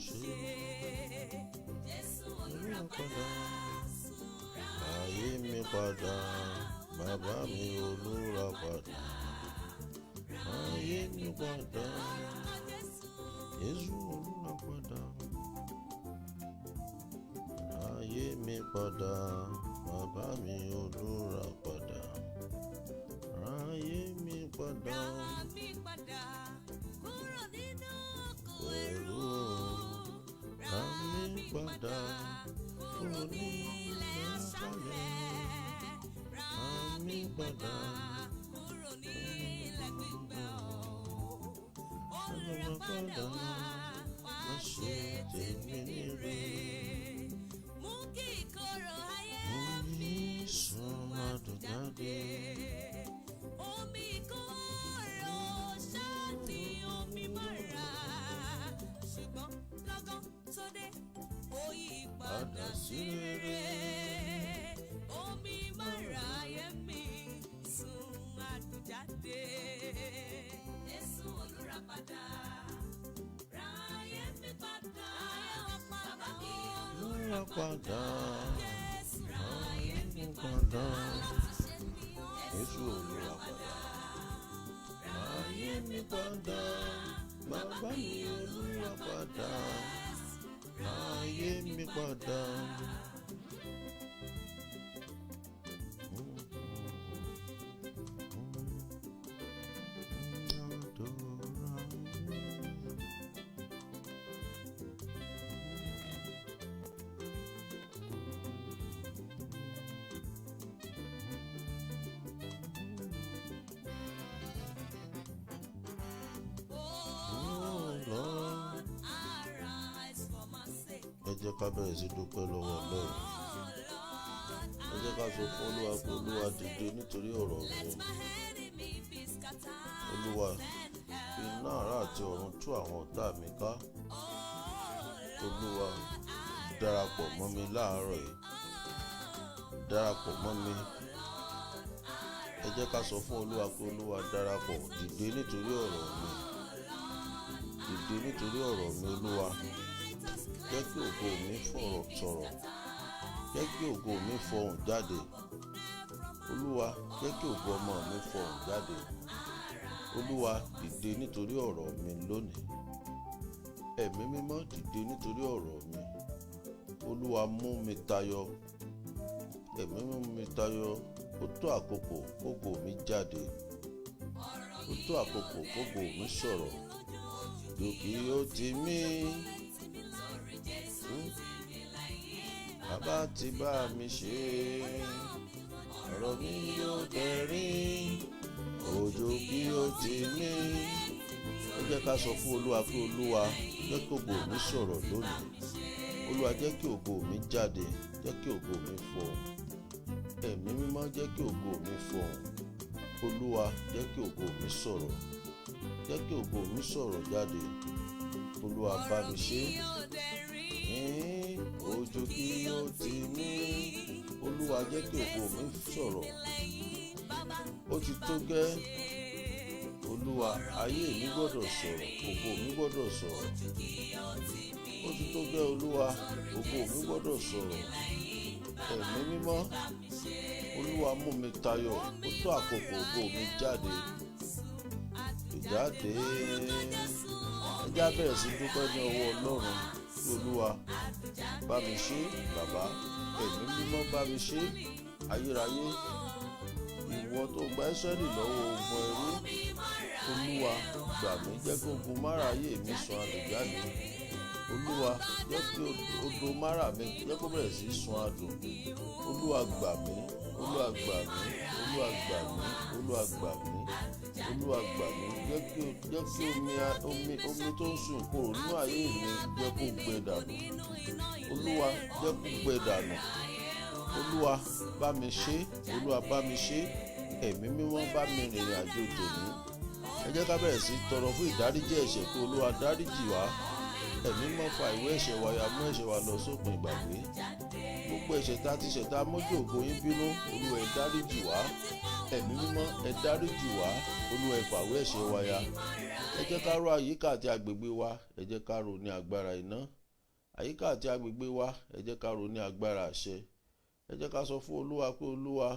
ṣe Jésù olùràpadà ayé mi padà bàbá mi olùràpadà ayé mi padà Jésù olùràpadà ayé mi padà bàbá mi olùràpadà ayé mi padà kúrò nínú oko ẹrú rà mí padà kúrò ní ilẹ̀ aṣálẹ̀, rà mí padà kúrò ní ilẹ̀ gbígbẹ olùràpadà wá ṣe tèmi níre. Mú kí ìkorò ayé mi sún adùn jáde. Omi ìkorò ṣáàtì omi mára, ṣùgbọ́n lọ́gán tó dé ó yí padà sí rere. Omi mára ayé mi sún adùn jáde. Jésù olùràpadà ra ayé mi padà. Bàbá mi Olùràpadà Jésù ra ayé mi padà. Jésù olùràpadà ayé mi padà bàbá mi olùràpadà ayé mi padà. Ẹ jẹ́ ká bẹ̀rẹ̀ sí dúpẹ́ lọ́wọ́ Ọlọ́run. Ẹ jẹ́ ká sọ fún Olúwa pé Olúwa dìde nítorí ọ̀rọ̀ mi. Olúwa fi iná àrá àti ọ̀run tú àwọn ọ̀tá mi ká. Olúwa darapọ̀ mọ́ mi láàárọ̀ yìí. Darapọ̀ mọ́ mi. Ẹ jẹ́ ká sọ fún Olúwa pé Olúwa darapọ̀ dìde nítorí ọ̀rọ̀ mi. Dìde nítorí ọ̀rọ̀ mi Olúwa. Jẹ́ kí ògo mi sọ̀rọ̀. Jẹ́ kí ògo mi fọhùn jáde. Olúwa jẹ́ kí ògo ọmọ mi fọhùn jáde. Olúwa dìde nítorí ọ̀rọ̀ mi lónìí. Ẹ̀mí mímọ́ dìde nítorí ọ̀rọ̀ mi. Olúwa mú mi tayọ. Ẹ̀mí mú mi tayọ. Ó tó àkókò kógo mi jáde. Ó tó àkókò kógo mi sọ̀rọ̀. Dòkì ó ti mí. Bàbá ti bá mi ṣe, ọ̀rọ̀ mi yóò dẹ̀rín, òjò kí ó ti mí. Ẹ jẹ́ ká sọ fún Olúwa pé Olúwa jẹ́ kí ògo mi sọ̀rọ̀ lónìí. Olúwa jẹ́ kí ògo mi jáde, jẹ́ kí ògo mi fọhùn. Ẹ̀mí mímọ́ jẹ́ kí ògo mi fọhùn. Olúwa jẹ́ kí ògo mi sọ̀rọ̀. Jẹ́ kí ògo mi sọ̀rọ̀ jáde. Olúwa bá mi ṣe. Òjò kí ó ti mí. Olúwa jẹ́ kí ògo mi sọ̀rọ̀. Ó ti tó gẹ́. Olúwa ayé mi gbọ́dọ̀ sọ̀rọ̀. Ògo mi gbọ́dọ̀ sọ̀rọ̀. Ó ti tó gẹ́ Olúwa. Ògo mi gbọ́dọ̀ sọ̀rọ̀. Ẹ̀mí mímọ́. Olúwa mú mi tayọ. Ó tó àkókò ògo mi jáde. Ìjáde. Ẹ já bẹ̀rẹ̀ sí dúpẹ́ ní ọwọ́ Ọlọ́run. Olúwa bá mi ṣe, bàbá. Ẹ̀mí mímọ́ bá mi ṣe. Ayérayé, ìwọ tó gba Ísírẹ́lì lọ́wọ́ ogun ẹrú. Olúwa gbà mí, jẹ́ kí ogun máráyé mi sun adùn jáde. Olúwa jẹ́ kí odò márà mi jẹ́ kó bẹ̀rẹ̀ sí sun adùn. Olúwa gbà mí, Olúwa gbà mí, Olúwa gbà mí, Olúwa gbà mí, Olúwa gbà mí. Jẹ́ kí omi tó ń sun ìkorò nínú ayé mi jẹ́ kó gbẹ dànù. Olúwa jẹ́ kó gbẹ dànù. Olúwa bá mi ṣe, Olúwa bá mi ṣe. Ẹ̀mí mímọ́ bá mi rìnrìn àjò tòní. Ẹ jẹ́ ká bẹ̀rẹ̀ sí tọrọ fún ìdáríjì ẹ̀ṣẹ̀ pé Olúwa dáríjì wá. Ẹ̀mí mímọ́ fa ìwé ẹ̀ṣẹ̀ wa ya, mú ẹ̀ṣẹ̀ wa lọ sópin ìgbàgbé. Gbogbo ẹ̀ṣẹ̀ tá ti ṣẹ̀ tá mójú ògo yín bínú, Olúwa ẹ dáríjì wá. ẹ̀mí mímọ́ ẹ dáríjì wá, Olúwa ẹ fàwé ẹ̀ṣẹ̀ wa ya. Ẹ jẹ́ ká ró àyíká àti agbègbè wa, ẹ jẹ́ ká ró ní agbára iná. Àyíká àti agbègbè wa, ẹ jẹ́ ká ró ní agbára àṣẹ. Ẹ jẹ́ ká sọ fún Olúwa pé Olúwa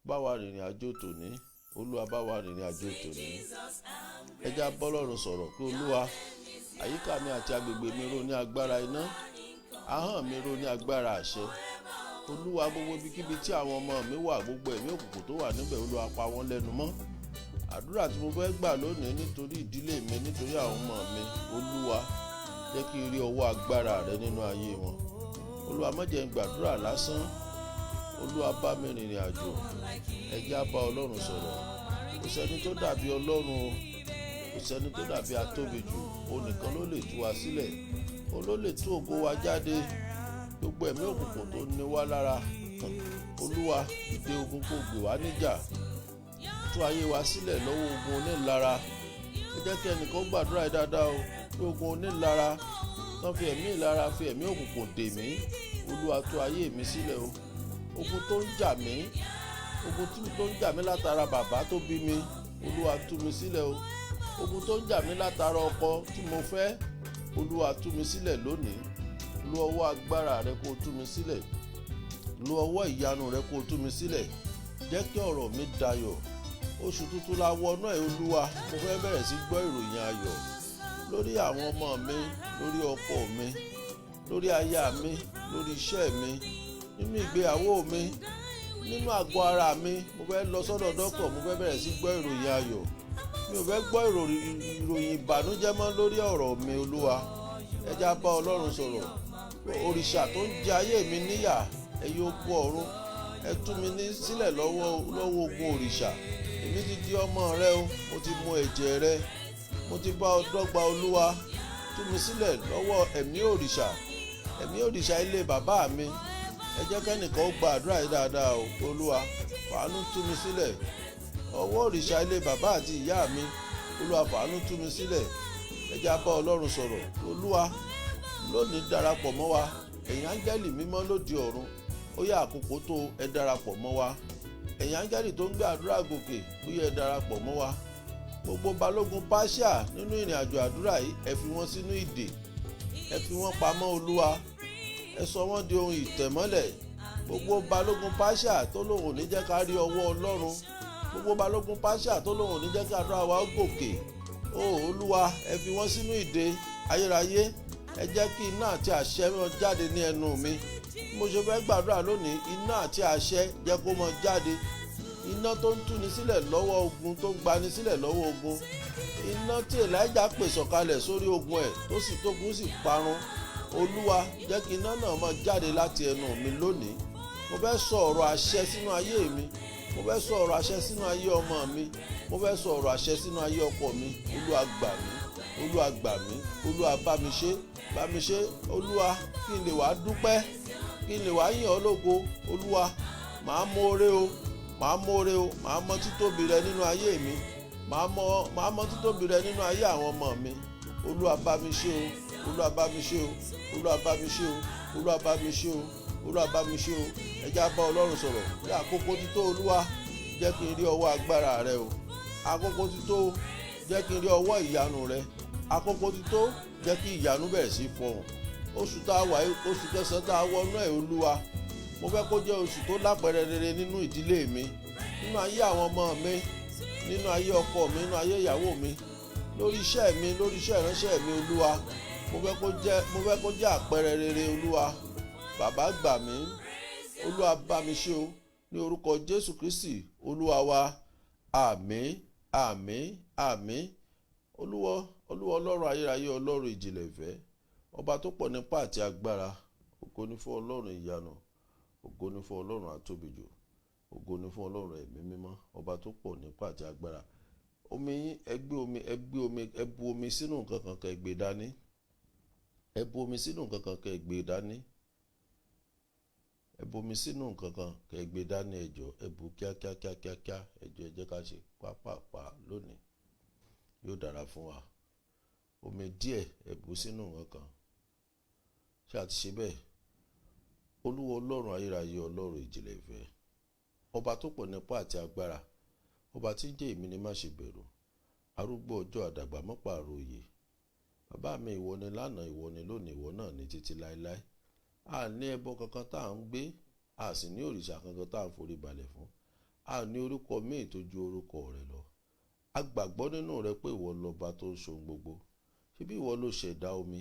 bá wa rìnrìn àjò tòní, Olúwa bá wa rìnrìn àjò tòní. Ẹ jẹ́ á bá Ọlọ́run sọ̀rọ̀ pé Olúwa àyíká mi àti agbègbè mi ró ní agbára iná, ahọ́n mi ró ní agbára àṣẹ. Olúwa gbogbo ibikíbi tí àwọn ọmọ mi wà, gbogbo ẹ̀mí òkùnkùn tó wà níbẹ̀, Olúwa pa wọ́n lẹ́nu mọ́. Àdúrà tí mo fẹ́ gbà lónìí nítorí ìdílé mi, nítorí àwọn ọmọ mi, Olúwa jẹ́ kí n rí ọwọ́ agbára rẹ nínú ayé wọn. Olúwa má jẹ́ n gbàdúrà lásán, Olúwa bá mi rìnrìn àjò. Ẹ jẹ́ á bá Ọlọ́run sọ̀rọ̀. Kò sẹ́ni tó dàbí Ọlọ́run o, kò sẹ́ni tó dàbí atóbijù. Òun nìkan ló lè tú wa sílẹ̀, òun ló lè tú ògo wa jáde. Gbogbo ẹ̀mí òkùnkùn tó ní wá lára, Olúwa dìde ogun kó gbè wá níjà, tú ayé wa sílẹ̀ lọ́wọ́ ogun onílara. Ẹ jẹ́ kí ẹnìkan gbàdúrà yìí dáadáa o, pé ogun onílara tán fi ẹ̀mí ìlara fi ẹ̀mí òkùnkùn dè mí, Olúwa tú ayé mi sílẹ̀ o. Ogun tó ń jà mí, ogun tó ń jà mí látara bàbá tó bí mi, Olúwa tú mi sílẹ̀ o. Ogun tó ń jà mí látara ọkọ tí mo fẹ́, Olúwa tú mi sílẹ̀ lónìí. Lo ọwọ́ agbára rẹ kó tú mi sílẹ̀, lo ọwọ́ ìyanu rẹ kó tú mi sílẹ̀. Jẹ́ kí ọ̀rọ̀ mi dayọ̀. Oṣù tuntun la wọnú ẹ̀, Olúwa mo fẹ́ bẹ̀rẹ̀ sí gbọ́ ìròyìn ayọ̀ lórí àwọn ọmọ mi, lórí ọkọ mi, lórí aya mi, lórí iṣẹ́ mi, nínú ìgbéyàwó mi, nínú àgọ́ ara mi. Mo fẹ́ lọ sọ́dọ̀ dókítà, mo fẹ́ bẹ̀rẹ̀ sí gbọ́ ìròyìn ayọ̀. Mi ò fẹ́ gbọ́ ìròyìn ìbànújẹ́ mọ́ lórí ọ̀rọ̀ mi, Olúwa. Ẹ jẹ́ á bá Ọlọ́run sọ̀rọ̀. Òrìṣà tó ń jẹ ayé mi níyà, ẹ yóò kú ọ̀run. Ẹ tú mi sílẹ̀ lọ́wọ́ ogun òrìṣà. Èmi ti di ọmọ rẹ o, mo ti mu ẹ̀jẹ̀ rẹ, mo ti bá ọ dọ́gba, Olúwa. Tú mi sílẹ̀ lọ́wọ́ ẹ̀mí òrìṣà ilé bàbá mi. Ẹ jẹ́ kẹ́nìkan ó gba àdúrà yìí dáadáa o, Olúwa fàánú tú mi sílẹ̀. Ọwọ́ òrìṣà ilé bàbá àti ìyá mi, Olúwa fàánú tú mi sílẹ̀. Ẹ jẹ́ á bá Ọlọ́run sọ̀rọ̀. Olúwa lónìí darapọ̀ mọ́ wa, ẹ̀yin áńgẹ́lì mímọ́ lóde ọ̀run, ó yá àkókò tó, ẹ darapọ̀ mọ́ wa. Ẹ̀yin áńgẹ́lì tó ń gbé àdúrà gòkè, ó yá ẹ darapọ̀ mọ́ wa. Gbogbo balógun Páṣíà nínú ìrìn àjò àdúrà yìí, ẹ fi wọ́n sínú ìdè, ẹ fi wọ́n pamọ́, Olúwa. Ẹ sọ wọ́n di ohun ìtẹ̀mọ́lẹ̀. Gbogbo balógun Páṣíà tó lóun ò ní jẹ́ ká rí ọwọ́ Ọlọ́run, gbogbo balógun Páṣíà tó lóun ò ní jẹ́ ká àdúrà wa ó gòkè, ó Olúwa ẹ fi wọ́n sínú ìdè ayérayé. Ẹ jẹ́ kí iná àti àṣẹ wọn jáde ní ẹnu mi. Mo ṣe fẹ́ gbàdúrà lónìí, iná àti àṣẹ jẹ́ kó mọ jáde. Iná tó ń túni sílẹ̀ lọ́wọ́ ogun, tó ń gbani sílẹ̀ lọ́wọ́ ogun. Iná tí Èlíjà pè sọ̀kalẹ̀ sórí ogun ẹ̀ tógun sì parun. Olúwa jẹ́ kí iná náà mọ jáde láti ẹnu mi lónìí. Mo fẹ́ sọ ọ̀rọ̀ àṣẹ sínú ayé mi, mo fẹ́ sọ ọ̀rọ̀ àṣẹ sínú ayé ọmọ mi, mo fẹ́ sọ ọ̀rọ̀ àṣẹ sínú ayé ọkọ mi. Olúwa gbà mí, Olúwa gbà mí, Olúwa bá mi ṣe, Olúwa kí n lè wá dúpẹ́, kí n lè wá yìn ọ́ lógo. Olúwa màá mọ̀ọ́rẹ́ o, màá mọ títóbi rẹ nínú ayé mi, màá mọ títóbi rẹ nínú ayé àwọn ọmọ mi. Olúwa bá mi ṣe o, Olúwa bá mi ṣe o, Olúwa bá mi ṣe o, Olúwa bá mi ṣe o, Olúwa bá mi ṣe o. Ẹ jẹ́ á bá Ọlọ́run sọ̀rọ̀. Bí àkókò ti tó, Olúwa jẹ́ kí n rí ọwọ́ agbára rẹ o. Àkókò ti tó, jẹ́ kí n rí ọwọ́ ìyanu rẹ. Àkókò ti tó, jẹ́ kí ìyanu bẹ̀rẹ̀ sí fọhùn. Oṣù tá a wà yìí, oṣù kẹsàn-án tá a wọnú ẹ̀, Olúwa mo fẹ́ kó jẹ́ oṣù tó lápẹẹrẹ rere nínú ìdílé mi, nínú ayé àwọn ọmọ mi, nínú ayé ọkọ mi, nínú ayé ìyàwó mi, lórí iṣẹ́ mi, lórí iṣẹ́ ìránṣẹ́ mi. Olúwa mo fẹ́ kó jẹ́ àpẹẹrẹ rere. Olúwa bàbá gbà mí, Olúwa bá mi ṣe o, ní orúkọ Jésù Kristi Olúwa wa. Àmín, àmín, àmín. Olúwa Ọlọ́run ayérayé, Ọlọ́run ìjìnlẹ̀ ìfẹ́, ọba tó pọ̀ nípa àti agbára. Ògo ni fún Ọlọ́run ìyanu, ògo ni fún Ọlọ́run àtóbijù, ògo ni fún Ọlọ́run ẹ̀mí mímọ́, ọba tó pọ̀ nípa àti agbára. Omi yín, ẹ bu omi sínú nǹkan kan kẹ́ gbé dání. Ẹ bu omi sínú nǹkan kan kẹ́ gbé dání. Ẹ bu omi sínú nǹkan kan kẹ́ gbé dání, ẹ jọ̀ọ́. Ẹ bu kíákíá, ẹ jọ̀ọ́, ẹ jẹ́ ká ṣe pápápá lónìí. Yóò dára fún wa. Omi díẹ̀ ẹ bu sínú nǹkan kan. Ṣé a ti ṣe bẹ́ẹ̀? Olúwa Ọlọ́run ayérayé, Ọlọ́run ìjìnlẹ̀ ìfẹ́, ọba tó pọ̀ nípa àti agbára, ọba tí ń jẹ́ èmi ni má ṣe bẹ̀rù, arúgbó ọjọ́ àdàgbà mọ́pà àròyé. Bàbá mi, ìwọ ni lánàá, ìwọ ni lónìí, ìwọ náà ní títí láéláé. A ní ẹbọ kankan tá à ń gbé, a sì ní òrìṣà kankan tá à ń forí balẹ̀ fún. A ní orúkọ míì tó ju orúkọ rẹ lọ. A gbàgbọ́ nínú rẹ pé ìwọ lọba tó ń ṣohun gbogbo. Ṣebí ìwọ ló ṣẹ̀dá omi.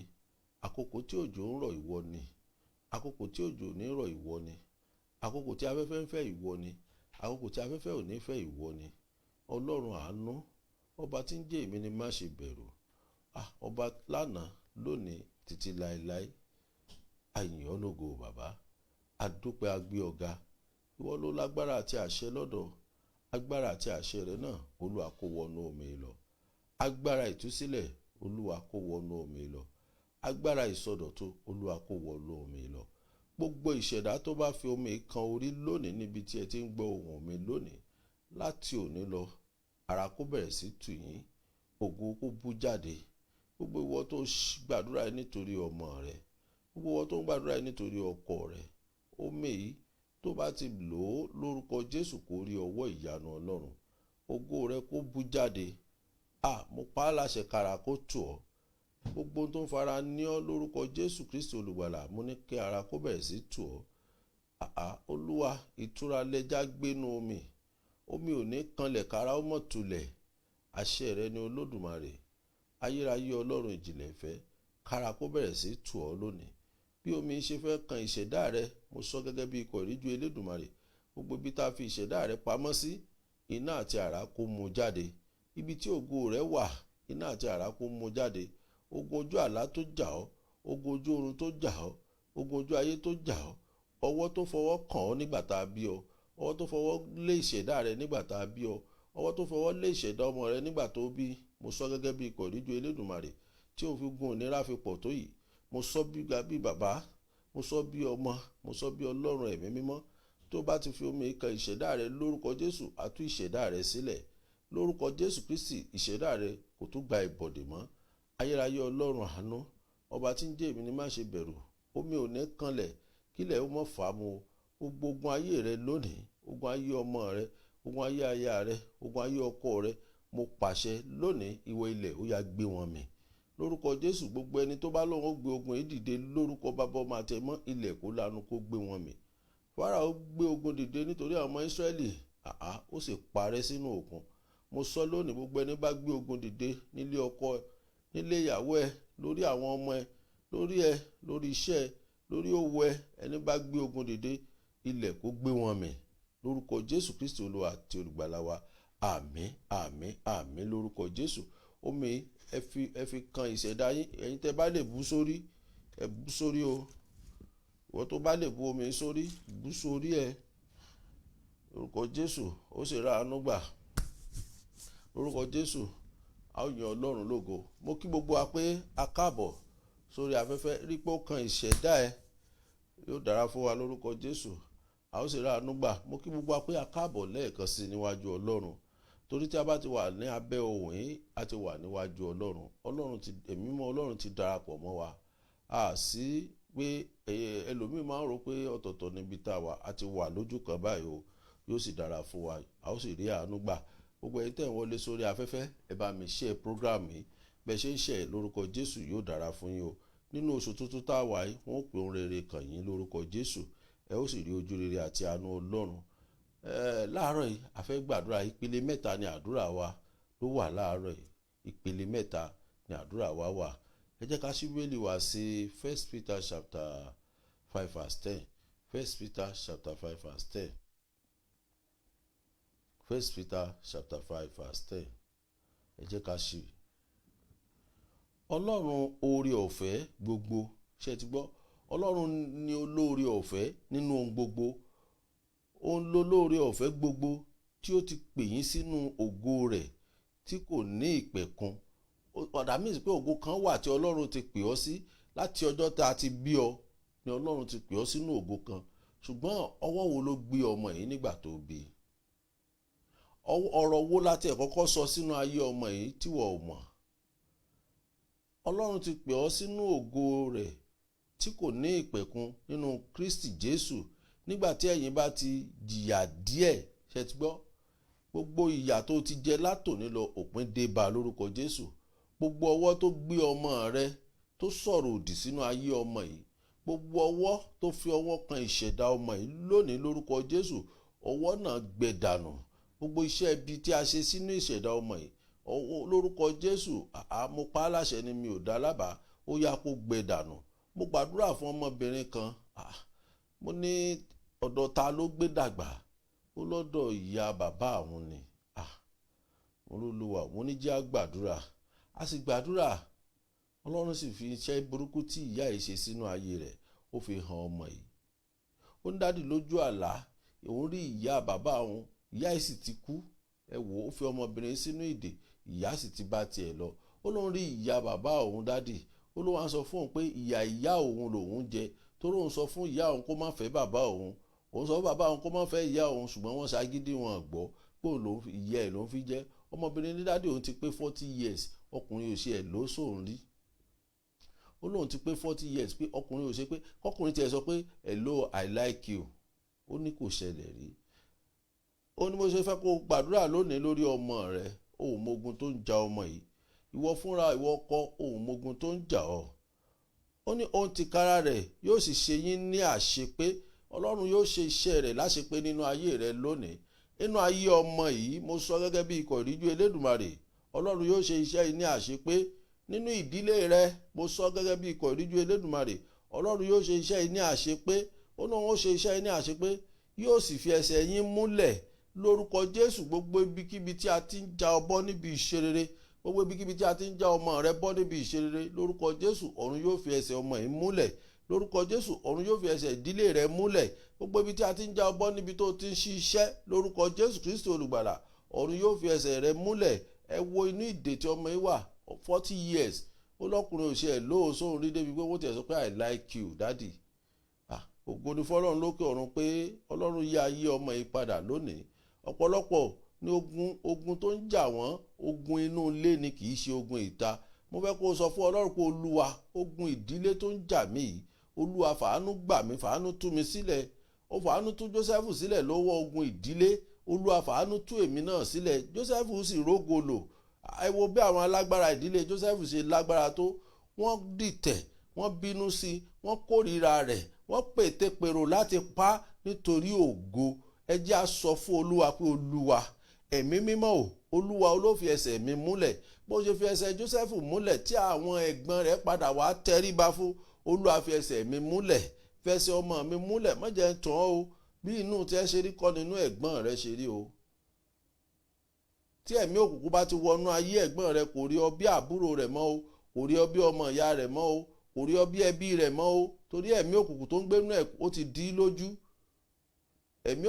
Àkókò tí òjò ń rọ̀ ìwọ ni. Àkókò tí òjò ní rọ̀ ìwọ ni. Àkókò tí afẹ́fẹ́ ń fẹ́ ìwọ ni. Àkókò tí afẹ́fẹ́ ò ní fẹ́ ìwọ ni. Ọlọ́run àánú, ọba tí ń jẹ́ èmi ni má ṣe bẹ̀rù. Ọba lánàá, lónìí, títí láéláé. A yìn ọ́ lógo bàbá. A dúpẹ́, a gbé ọ̀gá. Ìwọ ló lágbára àti àṣẹ lọ́dọ̀. Agbára àti àṣẹ rẹ náà, Olúwa kó wọnú omi lọ. Agbára ìtúsílẹ̀, Olúwa kó wọnú omi lọ. Agbára ìsọdọ̀tun, Olúwa kó wọnú omi lọ. Gbogbo ìṣẹ̀dá tó bá fi omi kan orí lónìí níbi tí ẹ ti ń gbọ́ ohùn mi lónìí, láti òní lọ, ara kó bẹ̀rẹ̀ sí tù yín, ògo kó bú jáde. Gbogbo ìwọ tó gbàdúrà nítorí ọmọ rẹ, gbogbo ìwọ tó ń gbàdúrà nítorí ọkọ rẹ, omi yìí tó bá ti lò ó lórúkọ Jésù kó rí ọwọ́ ìyanu Ọlọ́run. Ògo rẹ kó bú jáde. Mo pa á láṣẹ kára kó tù ọ́. Gbogbo tó ń fara ní ọ lórúkọ Jésù Kristi olùgbàlà, mo ní kí ara kó bẹ̀rẹ̀ sí tù ọ́. Olúwa, ìtura lẹja gbénu omi. Omi ò ní kanlẹ̀ kára ó mọ̀ tulẹ̀. Àṣẹ rẹ ni Olódùmarè. Ayérayé Ọlọ́run ìjìnlẹ̀ ìfẹ́, kára kó bẹ̀rẹ̀ sí tù ọ́ lónìí. Bí omi ṣe fẹ́ kan ìṣẹ̀dá rẹ, mo sọ gẹ́gẹ́ bí ikọ̀ ìríjú Elédùmarè. Gbogbo ibi tá a fi ìṣẹ̀dá rẹ pamọ́ sí, iná àti àrá kó mú jáde. Ibi tí ògo rẹ wà, iná àti àrá kó mú jáde. Ogun ojú àlá tó jà ọ́, ogun ojú oorun tó jà ọ́, ogun ojú ayé tó jà ọ́, ọwọ́ tó fọwọ́ kàn ọ́ nígbà tá a bí ọ, ọwọ́ tó fọwọ́ lé ìṣẹ̀dá rẹ nígbà tá a bí ọ, ọwọ́ tó fọwọ́ lé ìṣẹ̀dá ọmọ rẹ nígbà tó bí. Mo sọ gẹ́gẹ́ bí ikọ̀ ìríjú Elédùmarè tí ó fi gun ìnira fi pọ̀ tó yìí. Mo sọ bí bàbá, mo sọ bí ọmọ, mo sọ bí Ọlọ́run ẹ̀mí mímọ́. Tó bá ti fi omi kan ìṣẹ̀dá rẹ lórúkọ Jésù, á tú ìṣẹ̀dá rẹ sílẹ̀. Lórúkọ Jésù Kristi, ìṣẹ̀dá rẹ kò tún gba ìbọ̀dè mọ́. Ayérayé Ọlọ́run àánú, ọba tí ń jẹ́ èmi ni má ṣe bẹ̀rù. Omi ò ní kanlẹ̀ kílẹ̀ ó mọ̀ fà mu. Gbogbo ogun ayé rẹ lónìí, ogun ayé ọmọ rẹ, ogun ayé aya rẹ, ogun ayé ọkọ rẹ, mo pàṣẹ lónìí, ìwọ ilẹ̀ ó yá gbé wọn mì. Lórúkọ Jésù, gbogbo ẹni tó bá lóun ó gbé ogun yìí dìde lórúkọ Bàbá Ọmọ àti Ẹ̀mí, ilẹ̀ kó lanu kó gbé wọn mì. Fáráò gbé ogun dìde nítorí àwọn ọmọ Ísírẹ́lì, ó sì parẹ́ sínú òkun. Mo sọ lónìí, gbogbo ẹni bá gbé ogun dìde nílé ọkọ ẹ, nílé ìyàwó ẹ, lórí àwọn ọmọ ẹ, lórí iṣẹ́ ẹ, lórí òwò ẹ, ẹni bá gbé ogun dìde, ilẹ̀ kó gbé wọn mì. Lórúkọ Jésù Kristi Olúwa àti olùgbàlà wa. Àmín, àmín, àmín lórúkọ Jésù. Omi ẹ fi kan ìṣẹ̀dá yín. Ẹ̀yin tẹ́ bá lè bú sórí, ẹ bú sórí o. Ìwọ tó bá lè bú omi sórí, bú sórí ẹ. Lórúkọ Jésù, ó sì ra àánú gbà. Lórúkọ Jésù, a ó yan Ọlọ́run lógo. Mo kí gbogbo wa pé a káàbọ̀ sórí afẹ́fẹ́. Rí pé ó kan ìṣẹ̀dá ẹ. Yóò dára fún wa lórúkọ Jésù. A ó sì ra àánú gbà. Mo kí gbogbo wa pé a káàbọ̀ lẹ́ẹ̀kan sí níwájú Ọlọ́run. Torí tí a bá ti wà ní abẹ́ ohùn yìí, a ti wà níwájú Ọlọ́run. Ẹ̀mí mímọ́ Ọlọ́run ti darapọ̀ mọ́ wa. A sì pé ẹlòmíì máa ń rò pé ọ̀tọ̀ọ̀tọ̀ níbi tá a wà, a ti wà lójú kan báyìí o. Yóò sì dára fún wa. A ó sì rí àánú gbà. Gbogbo ẹ̀yin tẹ́ ń wọlé sórí afẹ́fẹ́, ẹ bá mi share program yìí. Bẹ́ẹ̀ ṣe ń share lórúkọ Jésù, yóò dára fún yín o. Nínú oṣù tuntun tá a wà yìí, wọ́n ó pe ohun rere kàn yín lórúkọ Jésù. Ẹ ó sì rí ojú rere àti àánú Ọlọ́run. Láàárọ̀ yìí, a fẹ́ gbàdúrà. Ìpele mẹ́ta ni àdúrà wa ló wà láàárọ̀ yìí. Ìpele mẹ́ta ni àdúrà wa wà. Ẹ jẹ́ ká ṣí Bíbélì wa sí 1 Peter chapter 5 verse 10. 1 Peter chapter 5 verse 10. 1 Peter chapter 5 verse 10. Ẹ jẹ́ ká ṣí. Ọlọ́run oore ọ̀fẹ́ gbogbo, ṣé ti gbọ́? Ọlọ́run ni olóore ọ̀fẹ́ nínú ohun gbogbo. Ó ń lo olóore ọ̀fẹ́ gbogbo tí ó ti pè yín sínú ògo rẹ̀ tí kò ní ìpẹ̀kun. Ọ̀dà means pé ògo kan wà tí Ọlọ́run ti pè ọ́ sí láti ọjọ́ tá a ti bí ọ ni Ọlọ́run ti pè ọ́ sínú ògo kan. Ṣùgbọ́n ọwọ́ wo ló gbé ọmọ yìí nígbà tó bí? Ọ̀rọ̀ wo láti ẹ̀kọ́kọ́ sọ sínú ayé ọmọ yìí tí wọ́n ò mọ̀? Ọlọ́run ti pè ọ́ sínú ògo rẹ̀ tí kò ní ìpẹ̀kun nínú Kristi Jésù nígbà tí ẹ̀yin bá ti jìyà díẹ̀, ṣe ti gbọ́, gbogbo ìyà tó ti jẹ látòní lọ òpin dé bá lórúkọ Jésù. Gbogbo ọwọ́ tó gbé ọmọ rẹ tó sọ̀rọ̀ òdì sínú ayé ọmọ yìí, gbogbo ọwọ́ tó fi ọwọ́ kan ìṣẹ̀dá ọmọ yìí lónìí lórúkọ Jésù, ọwọ́ náà gbẹ dànù. Gbogbo iṣẹ́ ibi tí a ṣe sínú ìṣẹ̀dá ọmọ yìí, lórúkọ Jésù, mo pa á láṣẹ ni mi ò dá lábàá, ó yá kó gbẹ dànù. Mo gbàdúrà fún ọmọbìnrin kan, mo ní ọ̀dọ̀ ta ló gbé dàgbà? Ó lọ́dọ̀ ìyá bàbá àwọn ni. Olúwa, mo ní jẹ́ àgbàdúrà. A sì gbàdúrà, Ọlọ́run sì fi iṣẹ́ burúkú tí ìyá yìí ṣe sínú ayé rẹ̀, ó fi hàn ọmọ yìí. Ó ní dádì lójú àlá, òun rí ìyá bàbá òun, ìyá yìí sì ti kú. Ẹ wò ó fi ọmọbìnrin sínú ìdè, ìyá sì ti bá tiẹ̀ lọ. Ó lóun rí ìyá bàbá òun dádì. Ó ló wá sọ fún òun pé ìyá òun lòun jẹ, torí òun sọ fún ìyá òun kó má fẹ́ bàbá òun. Òun sọ fún bàbá òun kó má fẹ́ ìyá òun, ṣùgbọ́n wọ́n ṣagídí wọn gbọ́ pé ìyá ẹ̀ ló ń fi jẹ́. Ọmọbìnrin ní dádì òun ti pé 40 years, ọkùnrin ò ṣe ẹ̀ ló sóun rí. Ó lóun ti pé 40 years pé ọkùnrin ò ṣe pé kọkùnrin tiẹ̀ sọ pé hello I like you. Ó ní kò ṣẹlẹ̀ rí. Ó ní mo ṣe fẹ́ kó gbàdúrà lónìí lórí ọmọ rẹ̀, òun mogun tó ń ja ọmọ yìí. Ìwọ fúnra ìwọ ọkọ, òun mogun tó ń jà ọ́. Ó ní ohun tìkára rẹ̀ yóò sì ṣe yín ní àṣepé. Ọlọ́run yóò ṣe iṣẹ́ rẹ̀ láṣepé nínú ayé rẹ̀ lónìí. Nínú ayé ọmọ yìí, mo sọ gẹ́gẹ́ bí ikọ̀ ìríjú Elédùmarè, Ọlọ́run yóò ṣe iṣẹ́ yìí ní àṣepé. Nínú ìdílé rẹ̀, mo sọ gẹ́gẹ́ bí ikọ̀ ìríjú Elédùmarè, Ọlọ́run yóò ṣe iṣẹ́ yìí ní àṣepé. Ó náà ó ṣe iṣẹ́ yìí ní àṣepé, yóò sì fi ẹsẹ̀ yín múlẹ̀ lórúkọ Jésù. Gbogbo ibikíbi tí a ti ń ja ọbọ níbi ìṣerere, gbogbo ibikíbi tí a ti ń já ọmọ rẹ bọ́ níbi ìṣerere, lórúkọ Jésù ọ̀run yóò fi ẹsẹ̀ ọmọ yìí múlẹ̀. Lórúkọ Jésù ọ̀run yóò fi ẹsẹ̀ ìdílé rẹ múlẹ̀. Gbogbo ibi tí a ti ń já ọbọ níbi tó ti ń ṣiṣẹ́, lórúkọ Jésù Kristi olùgbàlà, ọ̀run yóò fi ẹsẹ̀ rẹ múlẹ̀. Ẹ wo inú ìdè tí ọmọ yìí wà 40 years. Ó lọ́kùnrin ò ṣe ẹ̀ lóòósóhun rí débi pé wọ́n ti ẹ̀ sọ pé I like you daddy. Ògo ni fọ́lọ́run lókè ọ̀run pé Ọlọ́run yí ayé ọmọ yìí padà lónìí. Ọ̀pọ̀lọpọ̀ ní ogun tó ń jà wọ́n, ogun inú ilé ni, kì í ṣe ogun ìta. Mo fẹ́ kó sọ fún Ọlọ́run pé Olúwa, ogun ìdílé tó ń jà mí yìí, Olúwa fàánú gbà mí, fàánú tú mi sílẹ̀. Ó fàánú tú Jósẹ́fù sílẹ̀ lọ́wọ́ ogun ìdílé. Olúwa fàánú tú èmi náà sílẹ̀. Jósẹ́fù sì rógolò. Ẹ wo bí àwọn alágbára ìdílé Jósẹ́fù ṣe lágbára tó. Wọ́n dìtẹ̀, wọ́n bínú sí, wọ́n kórìíra rẹ̀, wọ́n pètèpèrò láti pa nítorí ògo. Ẹ jẹ́ á sọ fún Olúwa pé Olúwa, ẹ̀mí mímọ́ o, Olúwa olófi ẹsẹ̀ mi múlẹ̀. Bó ṣe fi ẹsẹ̀ Jósẹ́fù múlẹ̀ tí àwọn ẹ̀gbọ́n rẹ̀ padà wá tẹríba fún, Olúwa fi ẹsẹ̀ mi múlẹ̀, fẹsẹ̀ ọmọ mi múlẹ̀. Má jẹ́ tàn ọ́ o, bí inú tí ẹ ṣe rí kọ́ nínú ẹ̀gbọ́n rẹ̀ ṣe rí o. Tí ẹ̀mí òkùnkùn bá ti wọnú ayé ẹ̀gbọ́n rẹ̀, kò rí ọ bí àbúrò rẹ̀ mọ́ o, kò rí ọ bí ọmọ ìyá rẹ̀ mọ́ o, kò rí ọ bí ẹbí rẹ̀ mọ́ o, torí ẹ̀mí òkùnkùn tó ń gbénú ẹ̀ ó ti dí lójú. Ẹ̀mí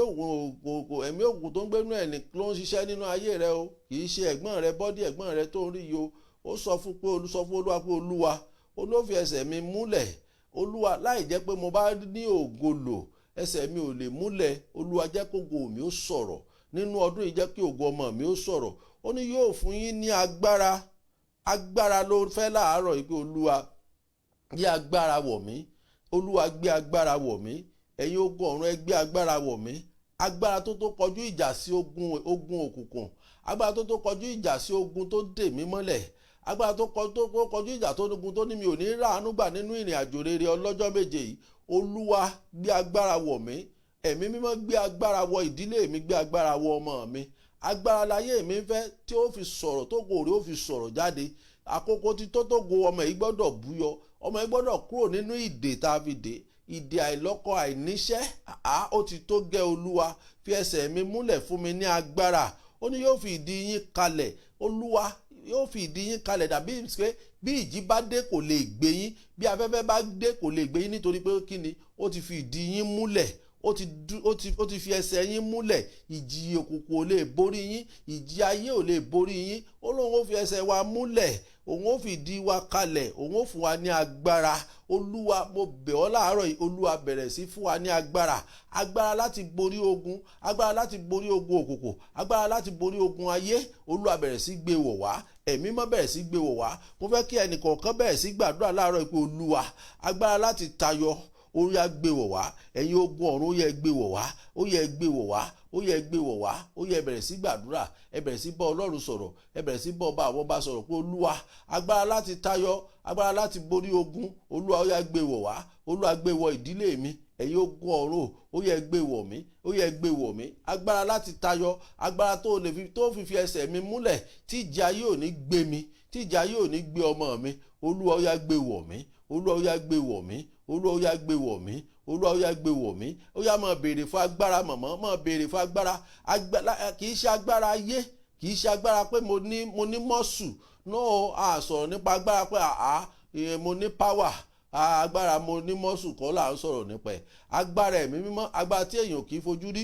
òkùnkùn tó ń gbénú ẹ̀ ló ń ṣiṣẹ́ nínú ayé rẹ̀ o, kì í ṣe ẹ̀gbọ́n rẹ̀, bọ́dí ẹ̀gbọ́n rẹ̀ tó ń rí yìí o. Ó sọ fún Olúwa pé Olúwa, olófi ẹsẹ̀ mi múlẹ̀. Olúwa, láì jẹ́ pé mo bá ní ògo lò, ẹsẹ̀ mi ò lè múlẹ̀. Olúwa, jẹ́ kó ògo mi ó sọ̀rọ̀ nínú ọdún yìí, jẹ́ kí ògo ọmọ mi ó sọ̀rọ̀. Ó ní yóò fún yín ní agbára. Agbára ló fẹ́ láàárọ̀ yìí pé Olúwa, gbé agbára wọ̀ mí. Olúwa, gbé agbára wọ̀ mí. Ẹ̀yin ogun ọ̀run, ẹ gbé agbára wọ̀ mí. Agbára tó kọjú ìjà sí ogun òkùnkùn. Agbára tó kọjú ìjà sí ogun tó dè mí mọ́lẹ̀. Agbára tó kọjú ìjà tó ogun tó ní mi ò ní ráàánú gbà nínú ìrìn àjò rere ọlọ́jọ́ méje yìí. Olúwa, gbé agbára wọ̀ mí. Ẹ̀mí mímọ́, gbé agbára wọ ìdílé mi, gbé agbára wọ ọmọ mi. Agbára láyé mi ń fẹ́ tí ó fi sọ̀rọ̀, tó gòrè ó fi sọ̀rọ̀ jáde. Àkókò ti tó go ọmọ yìí gbọ́dọ̀ búyọ. Ọmọ yìí gbọ́dọ̀ kúrò nínú ìdè tá a fi dè. Ìdè àìlọ́kọ àìníṣẹ́. Ó ti tó gẹ́ Olúwa, fi ẹsẹ̀ mi múlẹ̀ fún mi ní agbára. Ó ní yóò fi ìdí yín kalẹ̀. Olúwa, yóò fi ìdí yín kalẹ̀ dàbí pé bí ìjì bá dé kò lè gbé yín, bí afẹ́fẹ́ bá dé kò lè gbé yín, nítorí pé kí ni? Ó ti fi ìdí yín múlẹ̀. Ó ti fi ẹsẹ̀ yín múlẹ̀. Ìjì òkùnkùn ò lè borí yín, ìjì ayé ò lè borí yín. Ó lóun ó fi ẹsẹ̀ wa múlẹ̀, òun ó fi ìdí wa kalẹ̀, òun ó fún wa ní agbára. Olúwa, mo bẹ̀ ọ́ láàárọ̀ yìí, Olúwa bẹ̀rẹ̀ sí fún wa ní agbára. Agbára láti borí ogun, agbára láti borí ogun òkùnkùn, agbára láti borí ogun ayé. Olúwa bẹ̀rẹ̀ sí gbé wọ̀ wá. Ẹ̀mí mọ́ bẹ̀rẹ̀ sí gbé wọ̀ wá. Mo fẹ́ kí ẹnìkọ̀ọ̀kan bẹ̀rẹ̀ sí gbàdúrà láàárọ̀ yìí pé Olúwa, agbára láti tayọ, ó yá gbé wọ̀ wá. Ẹ̀yin ogun ọ̀run ó yẹ gbé wọ̀ wá, ó yẹ gbé wọ̀ wá, ó yẹ gbé wọ̀ wá, ó yẹ bẹ̀rẹ̀ sí gbàdúrà, ẹ bẹ̀rẹ̀ sí bá Ọlọ́run sọ̀rọ̀, ẹ bẹ̀rẹ̀ sí bá ọba àwọn ọba sọ̀rọ̀ pé Olúwa agbára láti tayọ, agbára láti borí ogun, Olúwa ó yá gbé wọ̀ wá, Olúwa gbé wọ̀ ìdílé mi. Ẹ̀yin ogun ọ̀run ó yẹ gbé wọ̀ mí, ó yẹ gbé wọ̀ mí. Agbára láti tayọ, agbára tó fi ẹsẹ̀ mi múlẹ̀ tí ìjì ayé ò ní gbé mi, tí ìjì ayé ò ní gbé ọmọ mi. Olúwa ó yá gbé wọ̀ mí, Olúwa ó yá gbé wọ̀ mí, Olúwa ó yá gbé wọ̀ mí, Olúwa ó yá gbé wọ̀ mí. Ó yá máa béèrè fún agbára mọ̀mọ́, máa béèrè fún agbára. Kì í ṣe agbára ayé, kì í ṣe agbára pé mo ní mọ́sù. No, a sọ̀rọ̀ nípa agbára pé mo ní power. Agbára mo ní mọ́sù kọ́ là ń sọ̀rọ̀ nípa ẹ̀. Agbára ẹ̀mí mímọ́, agbára tí èèyàn kì í fojú rí,